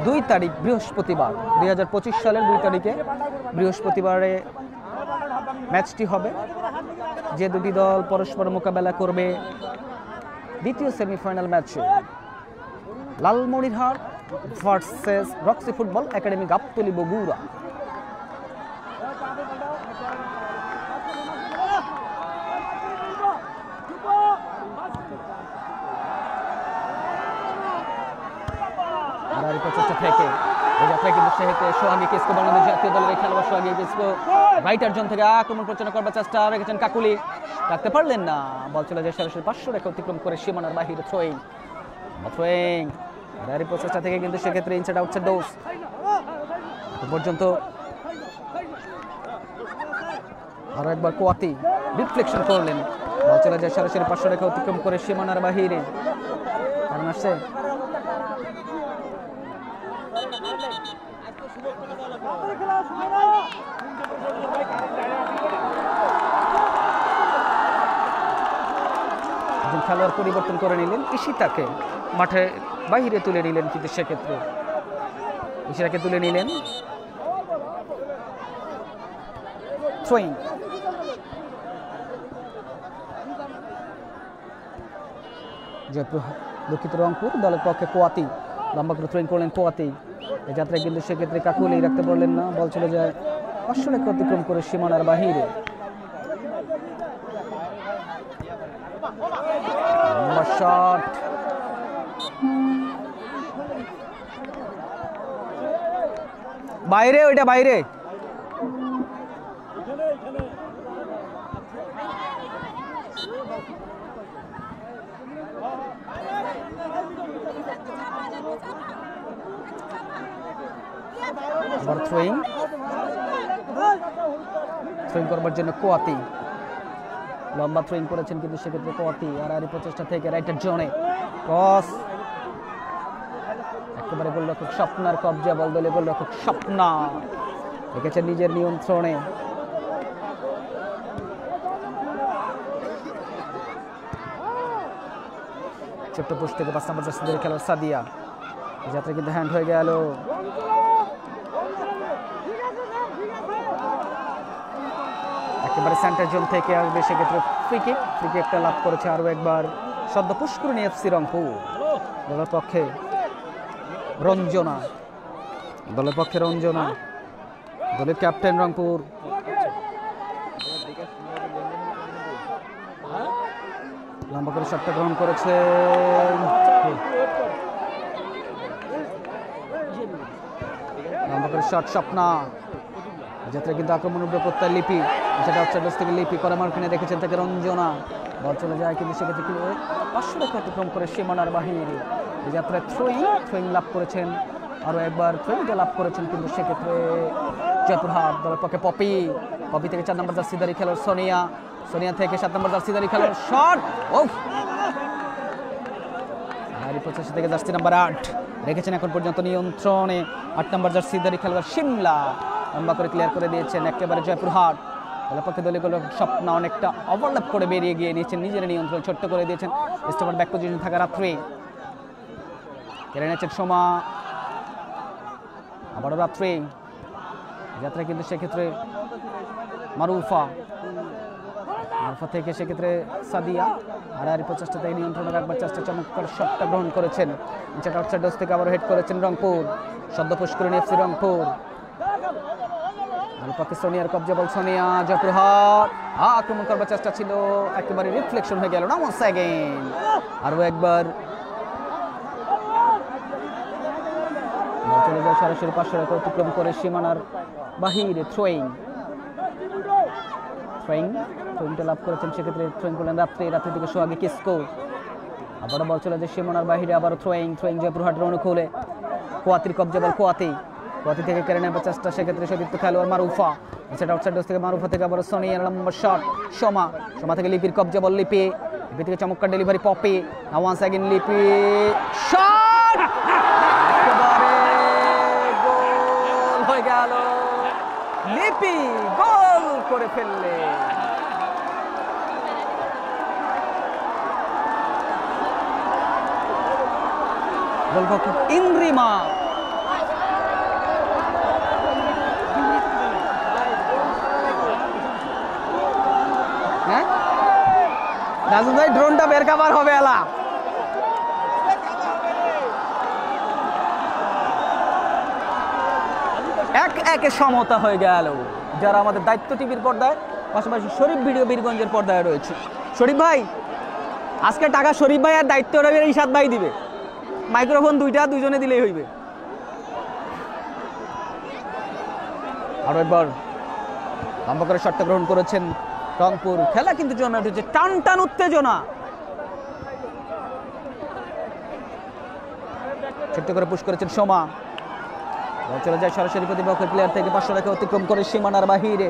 2 তারিখ বৃহস্পতিবার 2025 সালের 2 তারিখে বৃহস্পতিবারে ম্যাচটি হবে যে দুটি দল পরস্পর মোকাবেলা করবে দ্বিতীয় সেমিফাইনাল ম্যাচে Lalmonirhat versus Roxy football academy Gabtali Bogura প্রচেষ্টা থেকে এই যাত্রায় কিন্তু সেহেতু সোহাগী কিসকো বাংলাদেশ জাতীয় দলের খেলোয়াড় সোহাগী কিসকো রাইটার জোন থেকে আক্রমণ পরিচালনা করবার চেষ্টা রেখেছেন কাকুলি রাখতে পারলেন না বল চলে যায় সরাসরি 500 রেখা অতিক্রম করে সীমানার বাহিরে থ্রোয়িং এই প্রচেষ্টা থেকে কিন্তু সেক্ষেত্রে ইনসাইড আউটসাইড ডোজ পর্যন্ত আরো একবার কোয়াতি রিফ্লেকশন করলেন বল চলে যায় সরাসরি 500 রেখা অতিক্রম করে সীমানার বাহিরে কারণ আসছে খেলোয়াড় পরিবর্তন করে নিলেন ঈশিতাকে মাঠে বাইরে তুলে নিলেন কিন্তু সেক্ষেত্রে ঈশিতাকে তুলে নিলেন থ্রোয়িং জয়পুর দুঃখিত রংপুর দলের পক্ষে কোয়াতি লম্বা করে থ্রোয়িং করলেন কোয়াতি এই যাত্রায় কিন্তু সেক্ষেত্রে কাকুলি রাখতে পারলেন না বল চলে যায় 500 রেখা অতিক্রম করে সীমানার বাহিরে শট বাইরে ওইটা বাইরে থ্রোয়িং করবার জন্য কোয়াতি লম্বা থ্রোয়িং করেছেন কিন্তু সেক্ষেত্রে কোয়াতি আর প্রচেষ্টা থেকে রাইটার জোনে ক্রস একেবারে গোলরক্ষক স্বপ্নার কবজা বল দলে গোলরক্ষক স্বপ্না রেখেছেন নিজের নিয়ন্ত্রণে ছোট্ট পোস্ট থেকে 5 নম্বর জার্সিদের খেলোয়াড় সাদিয়া যাত্রা কিন্তু হ্যান্ড হয়ে গেল একেবারে সেন্টার জোন থেকে আসবে সেক্ষেত্রে ফ্রি কিকটা লাভ করেছে আরও একবার সদ্য পুষ্করণী এফসি রংপুর দলের পক্ষে রঞ্জনা দলের ক্যাপ্টেন রংপুর লম্বা করে শটটা গ্রহণ করেছে লম্বা করে শট স্বপ্না যাত্রা কিন্তু আক্রমণ প্রত্যায় লিপি সেটা হচ্ছে থেকে লিপি করে মার্কিনে দেখেছেন তাকে রঞ্জনা বল চলে যায় কিন্তু সেক্ষেত্রে 500 রেখা অতিক্রম করে সীমানার বাহিরে এই যাত্রায় থ্রোয়িং লাভ করেছেন আরও একবার থ্রোয়িংটা লাভ করেছেন কিন্তু সেক্ষেত্রে জয়পুরহাট দলের পক্ষে পপি থেকে 4 নম্বর জার্সিদারি খেলোয়াড় সোনিয়া থেকে 7 নম্বর জার্সিদারি খেলোয়াড় শট প্রচেষ্টা থেকে জার্সি নাম্বার 8 রেখেছেন এখন পর্যন্ত নিয়ন্ত্রণে 8 নম্বর জার্সিদারি খেলোয়াড় শিমলা লম্বা করে ক্লিয়ার করে দিয়েছেন একেবারে জয়পুরহাট দলের পক্ষে দলীয় স্বপ্ন অনেকটা ওভারল্যাপ করে বেরিয়ে গিয়ে নিয়েছেন নিজের নিয়ন্ত্রণ ছোট্ট করে দিয়েছেন স্টেপার ব্যাক পজিশন থাকা রাত্রে কেড়ে নিয়েছেন সোমা আবারও রাত্রে যাত্রা কিন্তু সেক্ষেত্রে মারুফা থেকে সেক্ষেত্রে সাদিয়া আর প্রচেষ্টা থেকে নিয়ন্ত্রণে রাখবার চেষ্টা চমৎকার শটটা গ্রহণ করেছেন যেটা আউটসাইড ডোজ থেকে আবার হেড করেছেন রংপুর সদ্য পুষ্করণী এফসি রংপুর পক্ষে সোনিয়ার কবজা বল সোনিয়া জয়পুরহাট আক্রমণ করবার চেষ্টা ছিল একেবারে রিফ্লেকশন হয়ে গেল না ওয়ান্স অ্যাগেন আরও একবার চলে যায় সরাসরি 500 রেখা অতিক্রম করে সীমানার বাহিরে থ্রোয়িং থ্রোইংটা লাভ করেছেন, সেক্ষেত্রে থ্রোইং করলেন রাত্রি থেকে সোহাগী কিসকো। আবারও বল চলে যায় সীমানার বাহিরে, আবারও থ্রোইং জয়পুরহাটের অনুকূলে। কোয়াতির কবজা বল, কোয়াতি থেকে কেড়ে নেওয়ার চেষ্টা, সেক্ষেত্রে সতীর্থ খেলোয়াড় মারুফা। সেটা আউটসাইড ডোজ থেকে মারুফা থেকে আবারও সনি, লম্বা শট সোমা থেকে লিপির কবজা বল, লিপি থেকে চমৎকার ডেলিভারি পপি। নাও ওয়ান্স অ্যাগেন লিপি, শট একেবারে গোল হয়ে গেল। লিপি গোল করে ফেললে। গোলরক্ষক ইন্দ্রিমা রাজু ভাই ড্রোনটা বের কাবার হবে এলা। একে সমতা হয়ে গেল যারা আমাদের দায়িত্ব টিভির পর্দায়, পাশাপাশি শরীফ ভিডিও বীরগঞ্জের পর্দায় রয়েছে। শরীফ ভাই আজকে টাকা শরীফ ভাই আর দায়িত্ব রবে ইশাদ ভাই দিবে, মাইক্রোফোন দুইজনে দিলেই হইবে। আরো একবার লম্বা করে শটটা গ্রহণ করেছেন রংপুর। খেলা কিন্তু জমে উঠেছে, টান উত্তেজনা। ছোট্ট করে পুশ করেছেন সোমা, চলে যায় সরাসরি প্রতিপক্ষের প্লেয়ার থেকে 500 রেখে অতিক্রম করে সীমানার বাহিরে।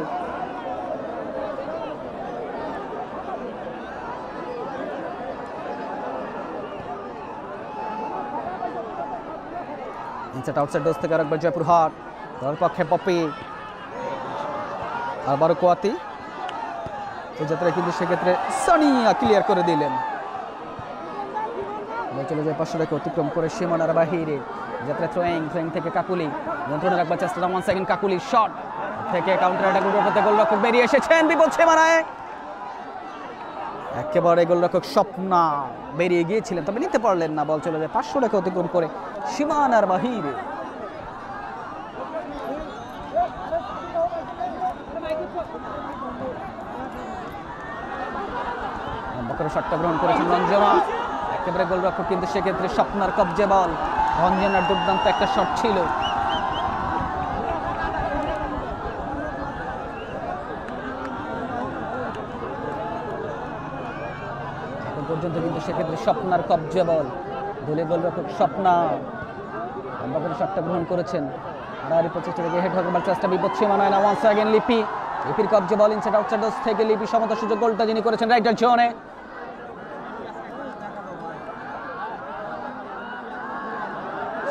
ইনসাইড আউটসাইড ডোজ থেকে আরেকবার জয়পুরহাট, দলের পক্ষে পপি, আবারও কোয়াতি। এই যাত্রায় কিন্তু সেক্ষেত্রে সানিয়া ক্লিয়ার করে দিলেন। চলে যায় 500 রেখে অতিক্রম করে সীমানার বাহিরে। যাত্রা থ্রোয়িং থেকে কাকুলি, নিয়ন্ত্রণে রাখবার চেষ্টা, ওয়ান সেকেন্ড কাকুলি শট থেকে কাউন্টার অ্যাটাক করতে গোলরক্ষক বেরিয়ে এসেছেন বিপদ সীমানায়। একেবারে গোলরক্ষক স্বপ্না বেরিয়ে গিয়েছিলেন, তবে নিতে পারলেন না। বল চলে যায় 500 রেখে অতিক্রম করে সীমানার বাহিরে। শটটা গ্রহণ করেছেন রঞ্জনা, একেবারে গোলরক্ষক কিন্তু সেক্ষেত্রে স্বপ্নার কবজে বল। রঞ্জনার দুর্দান্ত একটা শট ছিল। এখন পর্যন্ত কিন্তু সেক্ষেত্রে স্বপ্নার কবজে বল, দলীয় গোলরক্ষক স্বপ্না লম্বা করে শটটা গ্রহণ করেছেন। আড়াআড়ি প্রচেষ্টা থেকে হেড হওয়ার চেষ্টা, বিপদ সীমানায় না। ওয়ান্স অ্যাগেন লিপির কবজে বল, ইনসাইড আউটসাইড ডোজ থেকে লিপি সমতা সুযোগ, গোলটা যিনি করেছেন রাইটার জোনে।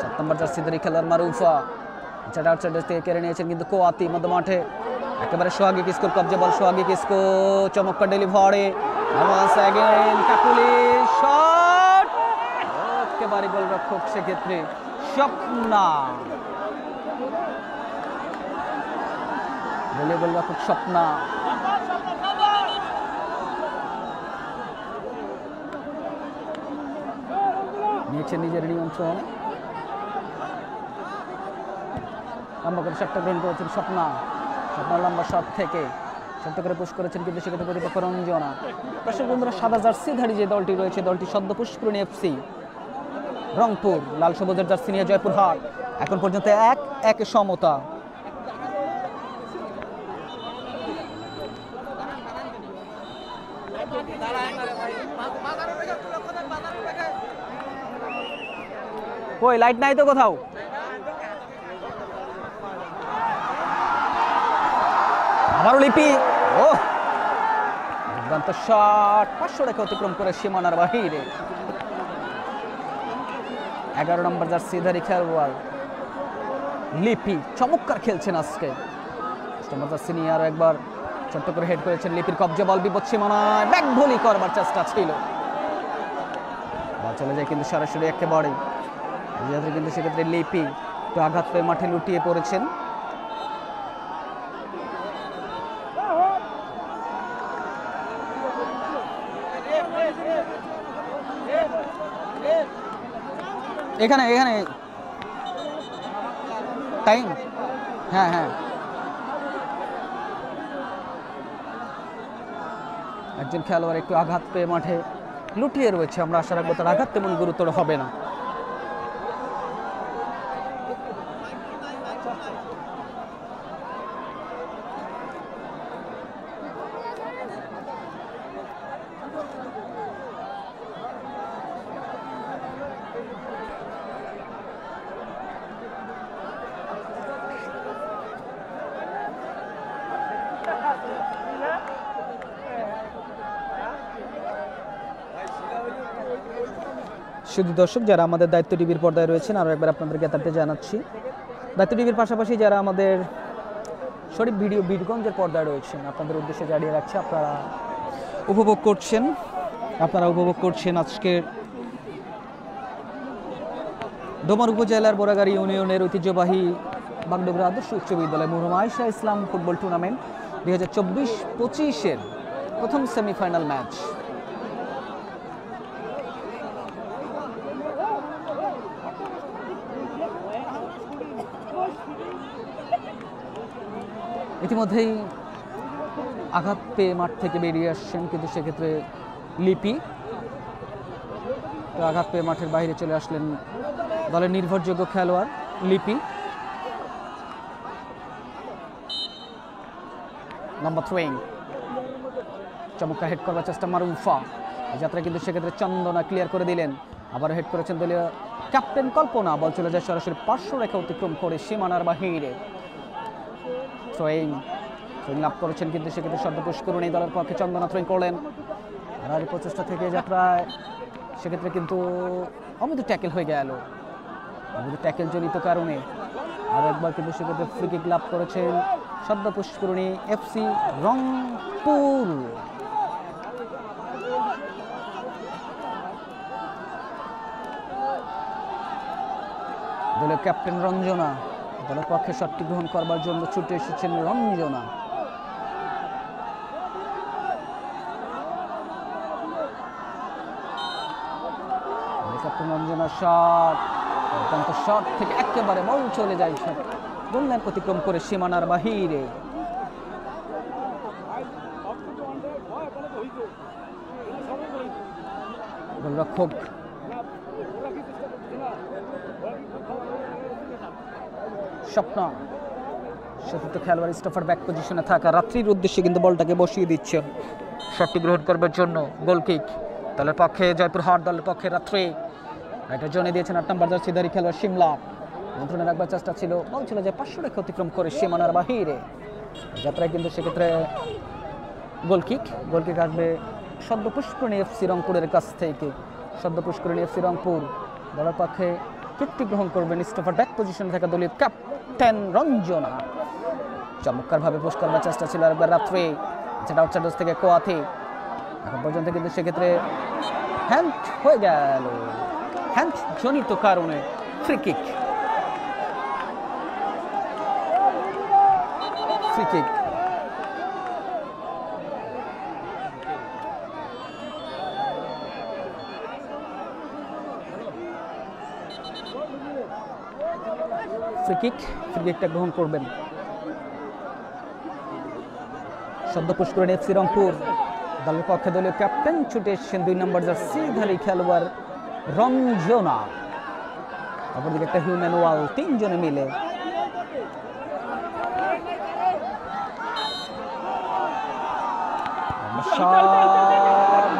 7 নম্বর জার্সিধারী খেলোয়াড় মারুফা, ইনসাইড আউটসাইড ডোজ থেকে কেড়ে নিয়েছেন কিন্তু কোয়াতি মধ্য মাঠে। একেবারে সোহাগী কিসকোর কবজে বল, সোহাগী কিসকো চমৎকার delivery. Once again Kakuli shot, একেবারে গোলরক্ষক সেক্ষেত্রে স্বপ্না। গোলরক্ষক স্বপ্না নিয়েছেন নিজের নিয়ন্ত্রণ। লম্বা করে শটটা গ্রহণ করেছেন স্বপ্না লম্বা শট থেকে শট করে পুশ করেছেন কিন্তু সেক্ষেত্রে প্রতিপক্ষ রঞ্জনা। দর্শক বন্ধুরা, সাদা জার্সিধারী যে দলটি রয়েছে, দলটি সদ্য পুষ্করণী এফসি, রংপুর লাল সবুজের জার্সি নিয়ে জয়পুরহাট। এখন পর্যন্ত 1-1 সমতা। কই লাইট নাই তো কোথাও? আবারও লিপি, ও দুর্দান্ত শট, 500 রেখে অতিক্রম করে সীমানার বাহিরে। 11 নম্বর জার্সিধারী খেলোয়াড় লিপি চমৎকার খেলছেন আজকে। জার্সি আরো একবার ছোট্ট করে হেড করেছেন, লিপির কবজা বল বিপদ সীমানায়, ব্যাক ভলি করবার চেষ্টা ছিল, বল চলে যায় কিন্তু সরাসরি একেবারে। কিন্তু সেক্ষেত্রে লিপি একটু আঘাত পেয়ে মাঠে লুটিয়ে পড়েছেন। এখানে টাইম, হ্যাঁ একজন খেলোয়াড় একটু আঘাত পেয়ে মাঠে লুটিয়ে রয়েছে। আমরা আশা রাখবো তার আঘাত তেমন গুরুতর হবে না। শুধু দর্শক যারা আমাদের দায়িত্ব টিভির পর্দায় রয়েছেন আরও একবার আপনাদেরকে তাতে জানাচ্ছি, দায়িত্ব টিভির পাশাপাশি যারা আমাদের শরীফ ভিডিও বীরগঞ্জের পর্দায় রয়েছেন আপনাদের উদ্দেশ্যে জানিয়ে রাখছি আপনারা উপভোগ করছেন আজকের ডোমার উপজেলার বোরাগাড়ি ইউনিয়নের ঐতিহ্যবাহী বাগডোগরা আদর্শ উচ্চ বিদ্যালয় মরহুমা আয়েশা ইসলাম ফুটবল টুর্নামেন্ট 2024-25-এর প্রথম সেমিফাইনাল ম্যাচ। ইতিমধ্যেই আঘাত পেয়ে মাঠ থেকে বেরিয়ে আসছেন, কিন্তু সেক্ষেত্রে লিপি আঘাত পেয়ে মাঠের বাইরে চলে আসলেন দলের নির্ভরযোগ্য খেলোয়াড় লিপি। লম্বা থ্রোয়িং, চমৎকার হেড করবার চেষ্টা মারুফা, এই যাত্রা কিন্তু সেক্ষেত্রে চন্দনা ক্লিয়ার করে দিলেন। আবার হেড করেছেন দলীয় ক্যাপ্টেন কল্পনা, বল চলে যায় সরাসরি পার্শ্ব রেখা অতিক্রম করে সীমানার বাহিরে। থ্রোয়িং লাভ করেছেন, কিন্তু সেক্ষেত্রে শব্দ পুশ করুন এই দলের পক্ষে চন্দনা থ্রোয়িং করলেন। আর এই প্রচেষ্টা থেকে যাত্রায় সেক্ষেত্রে কিন্তু অমিত ট্যাকেল হয়ে গেল, অমিত ট্যাকেল জনিত কারণে। আর একবার কিন্তু সেক্ষেত্রে ফ্রি কিক লাভ করেছেন শব্দ পুষ্করণী এফসি রংপুর। দলের ক্যাপ্টেন রঞ্জনা, দলের পক্ষে শটটি গ্রহণ করবার জন্য ছুটে এসেছেন রঞ্জনা। ক্যাপ্টেন রঞ্জনা শট, অত্যন্ত শট থেকে একেবারে বল চলে যায় গোল লাইন অতিক্রম করে সীমানার বাহিরে। গোলরক্ষক স্বপ্ন চতুর্থ খেলোয়াড় স্টফার ব্যাক পজিশনে থাকা রাত্রির উদ্দেশ্যে কিন্তু বলটাকে বসিয়ে দিচ্ছেন শটটি গ্রহণ করবার জন্য। গোল কিক দলের পক্ষে জয়পুরহাট, দলের পক্ষে রাত্রি এটা জনে দিয়েছেন 8 নম্বর জার্সিধারী খেলোয়াড় শিমলা। নিয়ন্ত্রণে রাখবার চেষ্টা ছিল, বল চলে যায় পার্শ্ব রেখা অতিক্রম করে সীমানার বাহিরে। যাত্রায় কিন্তু সেক্ষেত্রে গোল কিক আসবে সদ্য পুষ্করণী এফসি রংপুরের কাছ থেকে। সদ্য পুষ্করণী এফসি রংপুর দলের পক্ষে কিকটি গ্রহণ করবেন স্টফার ব্যাক পজিশনে থাকা দলীয় ক্যাপ্টেন রঞ্জনা। চমৎকারভাবে পুশ করবার চেষ্টা ছিল আরেকবার রাত্রে, যেটা আউটসাইড থেকে কোয়াথি। এখন পর্যন্ত কিন্তু সেক্ষেত্রে হ্যান্ড হয়ে গেল, হ্যান্ড জনিত কারণে ফ্রি কিক। ফ্রি কিকটা গ্রহণ করবেন সদ্য পুষ্করণী এফসি রংপুর দলের পক্ষে দলীয় ক্যাপ্টেন ছুটে এসেছেন 2 নম্বর জার্সিধারী খেলোয়াড় রঞ্জনা। অপরদিকে একটা হিউম্যান ওয়াল, 3 জনে মিলে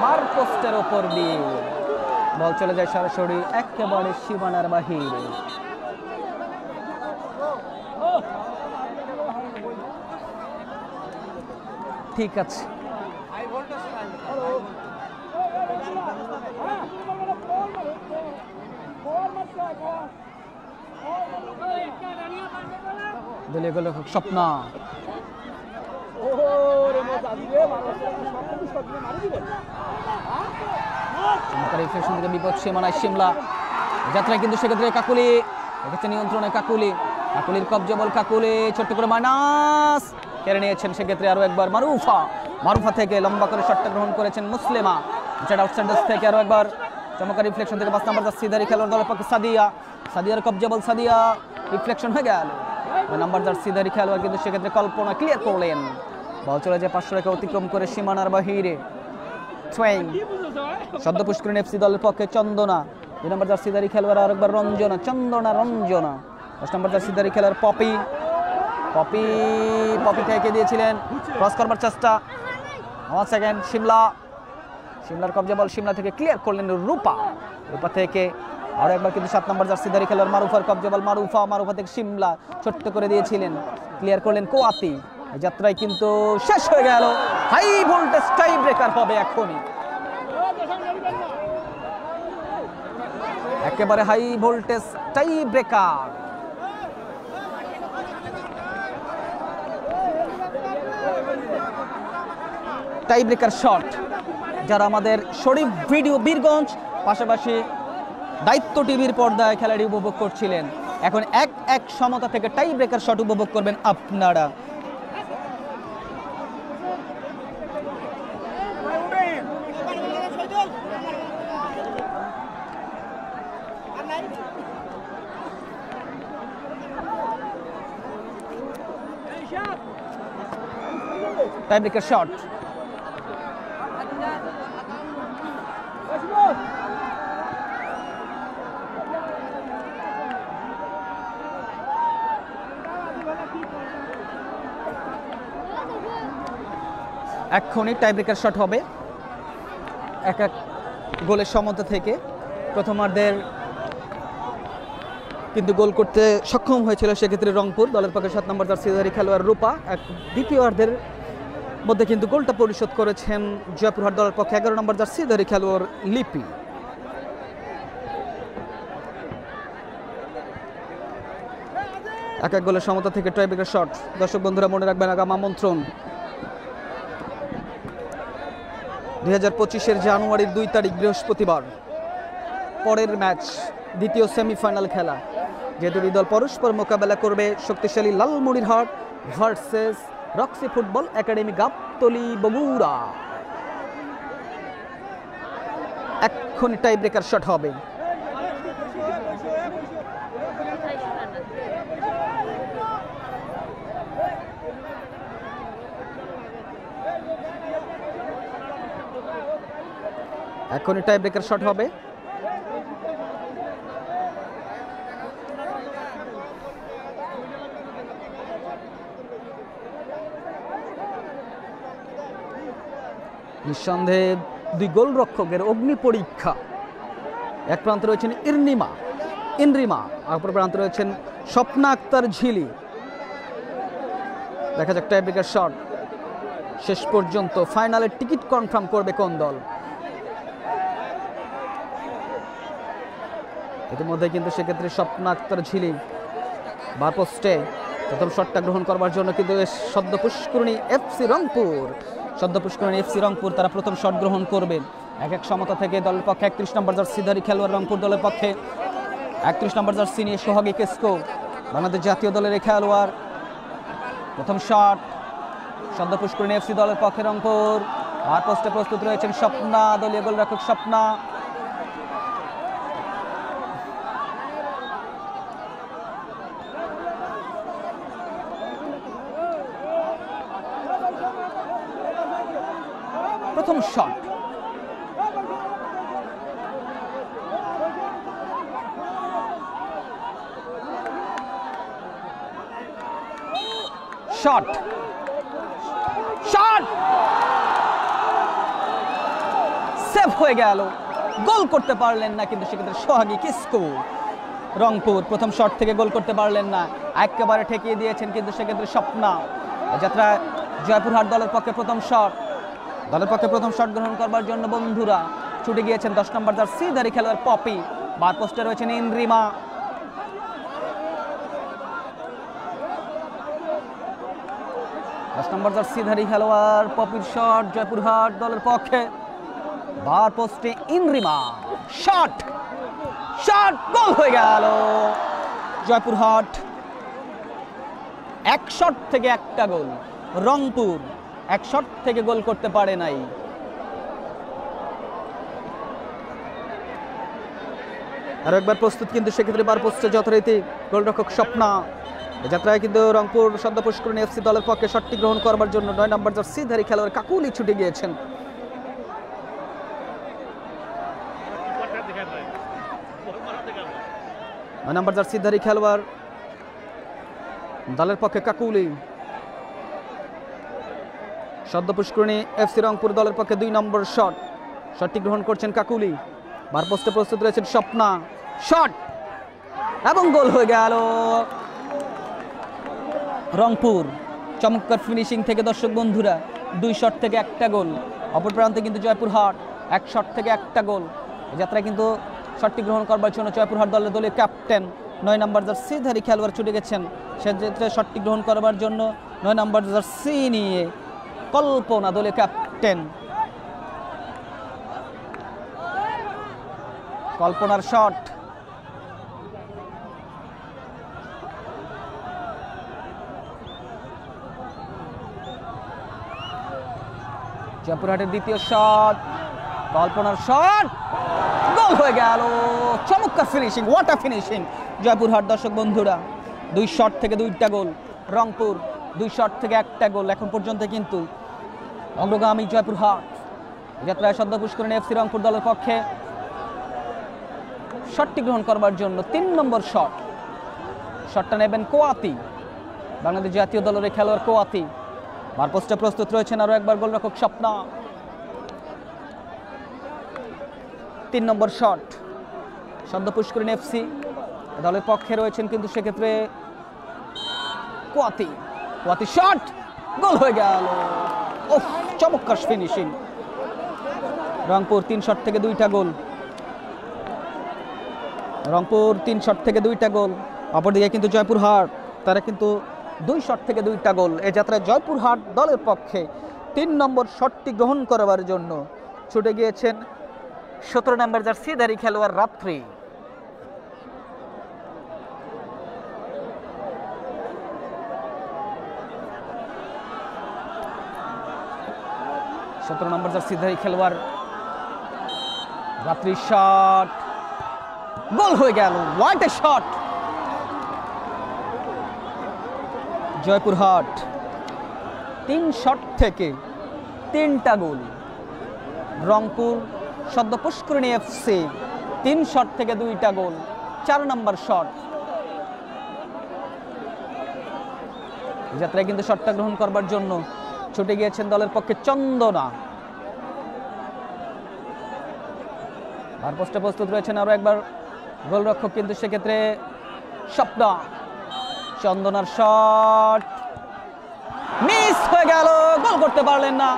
মার পোস্টের ওপর দিয়ে বল চলে যায় সরাসরি একেবারে সীমানার বাহিরে। ঠিক আছে, দলীয় গোলরক্ষক স্বপ্ন বিপদ সীমানায় শিমলা। যাত্রায় কিন্তু সেক্ষেত্রে কাকুলি রেখেছে নিয়ন্ত্রণে, কাকুলির কবজা বল, কাকুলি ছোট্ট করে মাইনাস কেড়ে নিয়েছেন। সেক্ষেত্রে আরো একবার মারুফা থেকে লম্বা করে শটটা গ্রহণ করেছেন মুসলিমা। যেটা আউটসাইড থেকে আরো একবার চমৎকার রিফ্লেকশন থেকে 5 নম্বর জার্সিধারী খেলোয়াড় দলের পক্ষে সাদিয়ার কবজা বল, সাদিয়া রিফ্লেকশন হয়ে গেল। 9 নম্বর জার্সিধারী খেলোয়াড় কিন্তু সেক্ষেত্রে কল্পনা ক্লিয়ার করলেন, বল চলে যায় পার্শ্ব রেখা অতিক্রম করে সীমানার বাহিরে। সদ্য পুষ্করণী এফসি দলের পক্ষে চন্দনা, 2 নম্বর জার্সিধারী খেলোয়াড় আরেকবার রঞ্জনা। 10 নম্বর জার্সিধারী খেলোয়াড় পপি থেকে দিয়েছিলেন, ক্রস করবার চেষ্টা। 1 সেকেন্ড, সিমলার কবজা বল, সিমলা থেকে ক্লিয়ার করলেন রূপা, রূপা থেকে আরো একবার কিন্তু 7 নম্বর জার্সিধারী খেলোয়াড় মারুফার কবজা বল, মারুফা থেকে সিমলা ছোট্ট করে দিয়েছিলেন, ক্লিয়ার করলেন কোয়াতি। এই যাত্রায় কিন্তু শেষ হয়ে গেল, হাই ভোল্টেজ টাই ব্রেকার হবে এখনই, একেবারে high voltage tie breaker. Tie breaker shot যারা আমাদের শরীফ ভিডিও বীরগঞ্জ পাশাপাশি দায়িত্ব টিভির পর্দায় খেলাটি উপভোগ করছিলেন, এখন 1-1 সমতা থেকে টাই ব্রেকার শট উপভোগ করবেন আপনারা। টাই ব্রেকার শট, এখনই টাই ব্রেকার শট হবে 1-1 গোলের সমতা থেকে। প্রথমার্ধের কিন্তু গোল করতে সক্ষম হয়েছিল সেক্ষেত্রে রংপুর দলের পক্ষে 7 নম্বর জার্সিধারী খেলোয়াড় রূপা। দ্বিতীয়ার্ধের মধ্যে কিন্তু গোলটা পরিশোধ করেছেন জয়পুরহাট দলের পক্ষে 11 নম্বর জার্সিধারী খেলোয়াড় লিপি। এক গোলের সমতা থেকে টাই ব্রেকার শট। দর্শক বন্ধুরা মনে রাখবেন আগাম আমন্ত্রণ 2025-এর জানুয়ারির 2 তারিখ বৃহস্পতিবার পরের ম্যাচ, দ্বিতীয় সেমিফাইনাল খেলা, যে দুটি দল পরস্পর মোকাবেলা করবে, শক্তিশালী Lalmonirhat versus Roxy football academy Gabtali Bogura. এক্ষুনি টাই ব্রেকার শট হবে। এখনই টাই ব্রেকার শট হবে। নিঃসন্দেহে 2 গোলরক্ষকের অগ্নি পরীক্ষা। এক প্রান্তে রয়েছেন ইনরিমা, অপর প্রান্তে রয়েছেন স্বপ্না আক্তার ঝিলি। দেখা যাক টাই ব্রেকার শট শেষ পর্যন্ত ফাইনালের টিকিট কনফার্ম করবে কোন দল। ইতিমধ্যে কিন্তু সেক্ষেত্রে স্বপ্না আক্তার ঝিলি বার পোস্টে প্রথম শটটা গ্রহণ করবার জন্য কিন্তু সদ্য পুষ্করণী এফসি রংপুর তারা প্রথম শট গ্রহণ করবেন। 1-1 সমতা থেকে দলের পক্ষে 31 নম্বর জার্সিধারী খেলোয়াড় রংপুর দলের পক্ষে 31 নম্বর জার্সি নিয়ে সোহাগী কেসকো বাংলাদেশ জাতীয় দলের এই খেলোয়াড়। প্রথম শট সদ্য পুষ্করণী এফসি দলের পক্ষে রংপুর, বার পোস্টে প্রস্তুত রয়েছেন স্বপ্না, দলীয় গোলরক্ষক স্বপ্না। প্রথম শট সেভ হয়ে গেল, গোল করতে পারলেন না কিন্তু সেক্ষেত্রে সোহাগী কিসকো। রংপুর প্রথম শট থেকে গোল করতে পারলেন না, একেবারে ঠেকিয়ে দিয়েছেন কিন্তু সেক্ষেত্রে স্বপ্না। যাত্রা জয়পুরহাট দলের পক্ষে প্রথম শট গ্রহণ করবার জন্য বন্ধুরা ছুটে গিয়েছেন 10 নম্বর জার্সিধারী খেলোয়াড় পপি, বার পোস্টে রয়েছেন ইনরিমা। নম্বর জার্সিধারী খেলোয়াড় পপির শট জয়পুরহাট দলের পক্ষে, বার পোস্টে ইনরিমা, শট গোল হয়ে গেল জয়পুরহাট। 1 শট থেকে 1টা গোল, রংপুর 1 শট থেকে গোল করতে পারে নাই। আর একবার প্রস্তুত কিন্তু সেক্ষেত্রে বার পোস্টে যথারীতি গোলরক্ষক স্বপ্না। এই যাত্রায় কিন্তু রংপুর সদ্য পুষ্করণী এফসি দলের পক্ষে শটটি গ্রহণ করবার জন্য 9 নম্বর জার্সিধারী খেলোয়াড় কাকুলি ছুটে গিয়েছেন। 9 নম্বর জার্সিধারী খেলোয়াড় দলের পক্ষে কাকুলি, সদ্য পুষ্করণী এফসি রংপুর দলের পক্ষে 2 নম্বর শট শটটি গ্রহণ করছেন কাকুলি, বার পোস্টে প্রস্তুত রয়েছেন স্বপ্না, শট এবং গোল হয়ে গেল। রংপুর চমৎকার ফিনিশিং থেকে দর্শক বন্ধুরা 2 শট থেকে 1টা গোল। অপর প্রান্তে কিন্তু জয়পুরহাট 1 শট থেকে 1টা গোল। এই যাত্রায় কিন্তু শটটি গ্রহণ করবার জন্য জয়পুরহাট দলীয় ক্যাপ্টেন 9 নম্বর জার্সিধারী খেলোয়াড় ছুটে গেছেন। সেক্ষেত্রে শটটি গ্রহণ করবার জন্য 9 নম্বর জার্সি নিয়ে কল্পনা দলীয় ক্যাপ্টেন, কল্পনার শট, জয়পুরহাটের দ্বিতীয় শট, কল্পনার শট, গোল হয়ে গেল। চমৎকার finishing, what a finishing Joypurhat দর্শক বন্ধুরা। 2 শট থেকে 2টা গোল, রংপুর 2 শট থেকে 1টা গোল। এখন পর্যন্ত কিন্তু অগ্রগামী জয়পুরহাট। যাত্রায় সদ্য পুষ্করণী এফসি রংপুর দলের পক্ষে শটটি গ্রহণ করবার জন্য 3 নম্বর শট, শটটা নেবেন কোয়াতি, বাংলাদেশ জাতীয় দলের খেলোয়াড় কোয়াতি। বার পোস্টে প্রস্তুত রয়েছেন আরো একবার গোলরক্ষক স্বপ্না। 3 নম্বর শট, সদ্য পুষ্করণী এফসি দলের পক্ষে রয়েছেন কিন্তু সেক্ষেত্রে কোয়াতি, শট, গোল হয়ে গেল। ওহ, চমৎকার ফিনিশিং। রংপুর 3 শট থেকে 2টা গোল, রংপুর 3 শট থেকে 2টা গোল। অপরদিকে কিন্তু জয়পুরহাট তারা কিন্তু 2 শট থেকে 2টা গোল। এই যাত্রায় জয়পুরহাট দলের পক্ষে 3 নম্বর শটটি গ্রহণ করবার জন্য ছুটে গিয়েছেন 17 নম্বর জার্সিধারী খেলোয়াড় রাত্রি। নম্বর জার্সিধারী খেলোয়াড় রাত্রি, শট, গোল হয়ে গেল। What a shot. Joypurhat 3 shot থেকে 3টা গোল। রংপুর সদ্য পুষ্করণী এফসি 3 শট থেকে 2টা গোল, 4 নম্বর শট। যাত্রায় কিন্তু শটটা গ্রহণ করবার জন্য ছুটে গিয়েছেন দলের পক্ষে চন্দনা। আর পোস্টে প্রস্তুত রয়েছেন আরো একবার গোলরক্ষক কিন্তু সেক্ষেত্রে স্বপ্না। চন্দনার শট মিস হয়ে গেল, গোল করতে পারলেন না।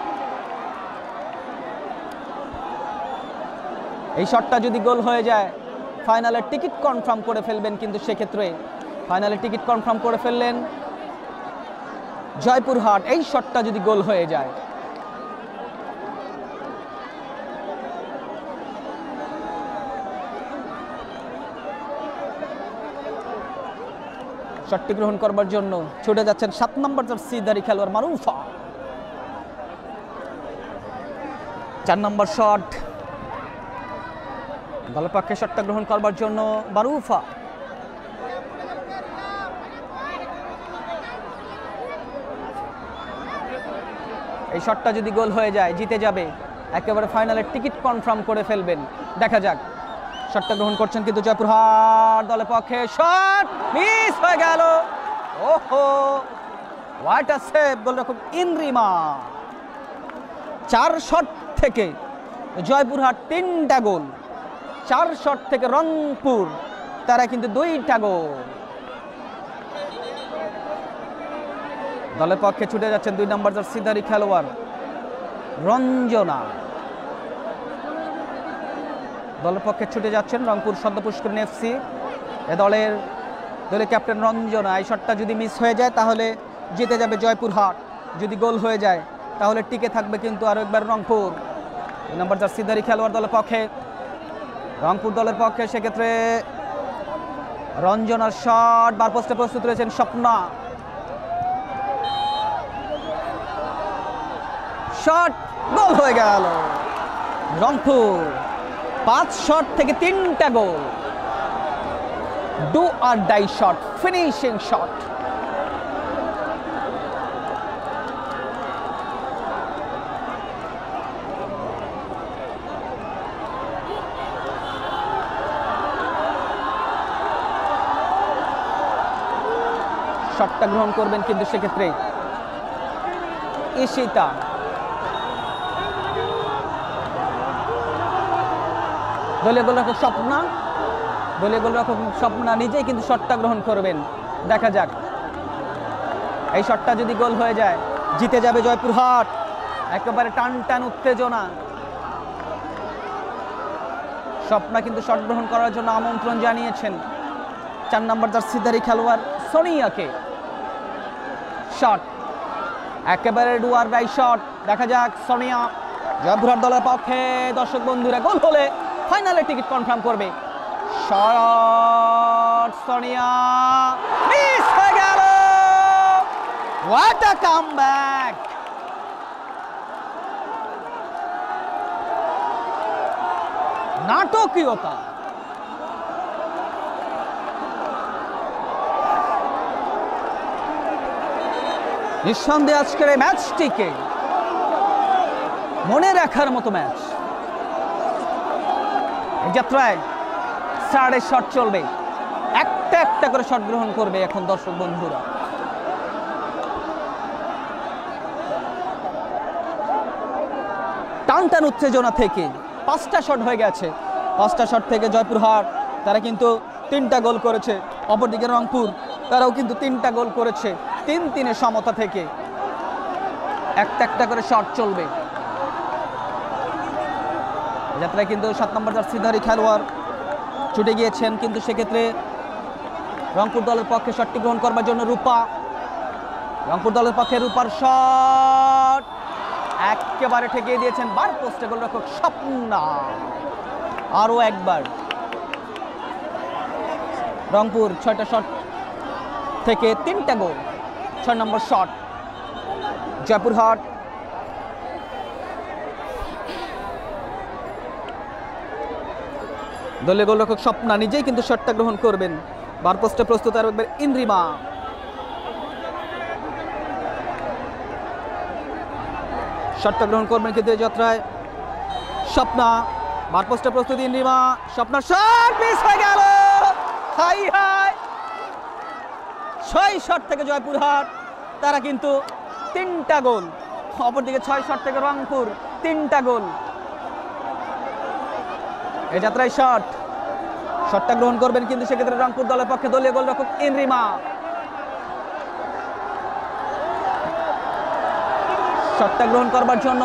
এই শটটা যদি গোল হয়ে যায় ফাইনালের টিকিট কনফার্ম করে ফেলবেন, কিন্তু সেক্ষেত্রে ফাইনালের টিকিট কনফার্ম করে ফেললেন জয়পুরহাট। এই শটটা যদি গোল হয়ে যায় শটটি গ্রহণ করবার জন্য ছুটে যাচ্ছেন 7 নম্বর জার্সিধারী খেলোয়াড় মারুফা। 4 নম্বর শট, দলের পক্ষে শটটা গ্রহণ করবার জন্য মারুফা। এই শটটা যদি গোল হয়ে যায় জিতে যাবে, একেবারে ফাইনালের টিকিট কনফার্ম করে ফেলবেন। দেখা যাক, শটটা গ্রহণ করছেন কিন্তু জয়পুরহাট দলের পক্ষে, শট মিস হয়ে গেল। ওহো, হোয়াট আ সেভ গোলরক্ষক ইন্দ্রিমা। 4 শট থেকে জয়পুরহাট 3টা গোল, 4 শট থেকে রংপুর তারা কিন্তু 2টা গোল। দলের পক্ষে ছুটে যাচ্ছেন 2 নম্বর জার্সিধারী খেলোয়াড় রঞ্জনা। দলের পক্ষে ছুটে যাচ্ছেন রংপুর সদ্য পুষ্করণী এফসি এ দলের ক্যাপ্টেন রঞ্জনা। এই শটটা যদি মিস হয়ে যায় তাহলে জিতে যাবে জয়পুরহাট, যদি গোল হয়ে যায় তাহলে টিকে থাকবে কিন্তু আরো একবার রংপুর। 2 নম্বর জার্সিধারী খেলোয়াড় দলের পক্ষে, রংপুর দলের পক্ষে সেক্ষেত্রে রঞ্জনার শট। বার পোস্টে প্রস্তুত রয়েছেন স্বপ্না, শট, গোল হয়ে গেল। রংপুর 5 শট থেকে 3টা গোল। Do or die shot, finishing shot. শটটা গ্রহণ করবেন কিন্তু সেক্ষেত্রে ঈশিতা। দলীয় গোলরক্ষক স্বপ্না, দলীয় গোলরক্ষক স্বপ্না নিজেই কিন্তু শটটা গ্রহণ করবেন। দেখা যাক এই শটটা যদি গোল হয়ে যায় জিতে যাবে জয়পুরহাট। একেবারে টান টান উত্তেজনা। স্বপ্না কিন্তু শট গ্রহণ করার জন্য আমন্ত্রণ জানিয়েছেন 4 নম্বর জার্সিধারী খেলোয়াড় সোনিয়াকে। শট একেবারে ডুয়ার বাই শট। দেখা যাক সোনিয়া জয়পুরহাট দলের পক্ষে। দর্শক বন্ধুরা, গোল হলে ফাইনালে টিকিট কনফার্ম করবে। শট সোনিয়া মিস হয়ে গেল। What a comeback! নাটকীয়তা। নিঃসন্দেহে আজকের এই ম্যাচটিকে মনে রাখার মতো ম্যাচ। এই যাত্রায় সাড়ে শট চলবে, একটা একটা করে শট গ্রহণ করবে এখন দর্শক বন্ধুরা। টান টান উত্তেজনা থেকে 5টা শট হয়ে গেছে। 5টা শট থেকে জয়পুরহাট তারা কিন্তু 3টা গোল করেছে। অপরদিকে রংপুর তারাও কিন্তু 3টা গোল করেছে। 3-3 সমতা থেকে একটা একটা করে শট চলবে। যাত্রায় কিন্তু 7 নম্বর জার্সিধারী খেলোয়াড় ছুটে গিয়েছেন, কিন্তু সেক্ষেত্রে রংপুর দলের পক্ষে শটটি গ্রহণ করবার জন্য রূপা। রংপুর দলের পক্ষে রূপার শট একেবারে ঠেকিয়ে দিয়েছেন বার পোস্টে গোলরক্ষক স্বপ্না। আরো একবার রংপুর 6টা শট থেকে 3টা গোল। 6 নম্বর শট জয়পুরহাট। দলীয় গোলরক্ষক স্বপ্না নিজেই কিন্তু শটটা গ্রহণ করবেন। বার পোস্টে প্রস্তুত আর একবার ইন্দ্রিমা। শটটা গ্রহণ করবেন কিন্তু এই যাত্রায় স্বপ্না। বার পোস্টে প্রস্তুত ইন্দ্রিমা। স্বপ্নার শট মিস হয়ে গেল। High high! 6 শট থেকে জয়পুরহাট তারা কিন্তু 3টা গোল। অপরদিকে 6 শট থেকে রংপুর 3টা গোল। এই যাত্রায় শটটা গ্রহণ করবেন কিন্তু সেক্ষেত্রে রংপুর দলের পক্ষে দলীয় গোলরক্ষক ইন্দ্রিমা। শটটা গ্রহণ করবার জন্য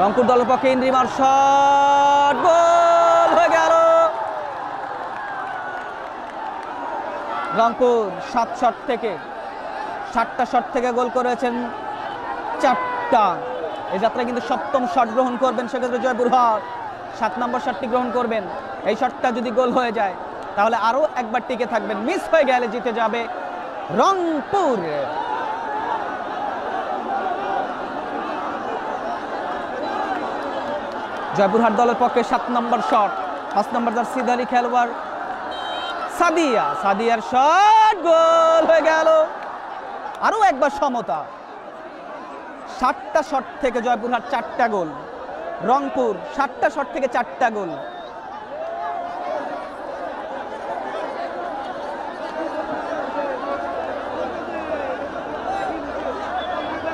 রংপুর দলের পক্ষে ইন্দ্রিমার শট, গোল হয়ে গেল। রংপুর 7টা শট থেকে গোল করেছেন 4টা। এই যাত্রায় কিন্তু 7ম শট গ্রহণ করবেন সেক্ষেত্রে জয়পুরহাট। 7 নম্বর শটটি গ্রহণ করবেন। এই শটটা যদি গোল হয়ে যায় তাহলে আরো একবার টিকে থাকবেন। মিস হয়ে গেলে জিতে যাবে রংপুর। জয়পুরহাট দলের পক্ষে 7 নম্বর শট। 5 নম্বর জার্সিধারী খেলোয়াড় সাদিয়ার শট, গোল হয়ে গেল। আরো একবার সমতা। 7টা শট থেকে জয়পুরহাট 4টা গোল। রংপুর 7টা শট থেকে 4টা গোল।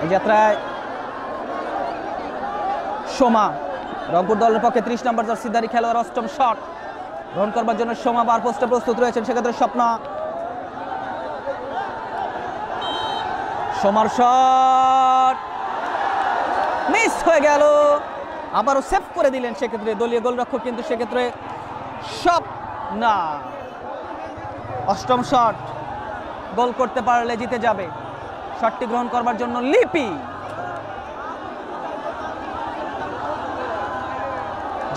এই যাত্রায় সোমা রংপুর দলের পক্ষে 30 নম্বর জার্সিধারী খেলোয়াড় 8ম শট গ্রহণ করবার জন্য সোমা বার পোস্টে প্রস্তুত রয়েছেন সেক্ষেত্রে স্বপ্না। সোমার শট মিস হয়ে গেল। আবারও সেভ করে দিলেন সেক্ষেত্রে দলীয় গোলরক্ষক, কিন্তু সেক্ষেত্রে স্বপ্না। 8ম শট গোল করতে পারলে জিতে যাবে। শটটি গ্রহণ করবার জন্য লিপি,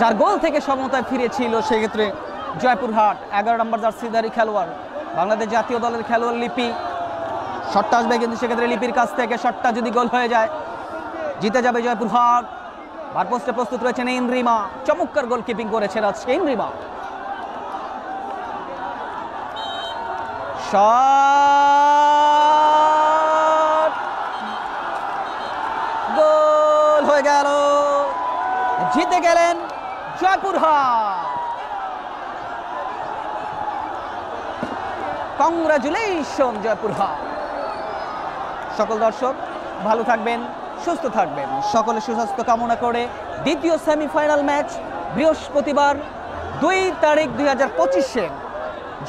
যার গোল থেকে সমতায় ফিরেছিল সেক্ষেত্রে জয়পুরহাট। 11 নম্বর জার্সিধারী খেলোয়াড় বাংলাদেশ জাতীয় দলের খেলোয়াড় লিপি। শটটা আসবে কিন্তু সেক্ষেত্রে লিপির কাছ থেকে। শটটা যদি গোল হয়ে যায় জিতে যাবে জয়পুরহাট। বার পোস্টে প্রস্তুত রয়েছেন ইন্দ্রিমা। চমৎকার গোলকিপিং করেছেন আজকে ইন্দ্রিমা। শট, গোল হয়ে গেল। জিতে গেলেন জয়পুরহাট। কংগ্রাচুলেশন জয়পুরহাট। সকল দর্শক ভালো থাকবেন, সুস্থ থাকবেন। সকলে সুস্বাস্থ্য কামনা করে দ্বিতীয় সেমিফাইনাল ম্যাচ বৃহস্পতিবার 2 তারিখ 2025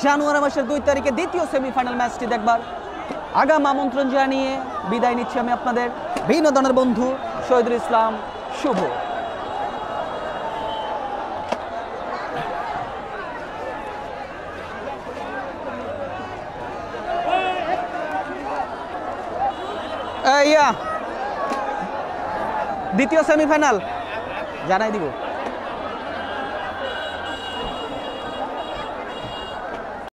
জানুয়ারি মাসের 2 তারিখে দ্বিতীয় সেমিফাইনাল ম্যাচটি দেখবার আগাম আমন্ত্রণ জানিয়ে বিদায় নিচ্ছি আমি আপনাদের বিনোদনের বন্ধু শহীদুল ইসলাম শুভ। দ্বিতীয় সেমিফাইনাল জানাই দিব।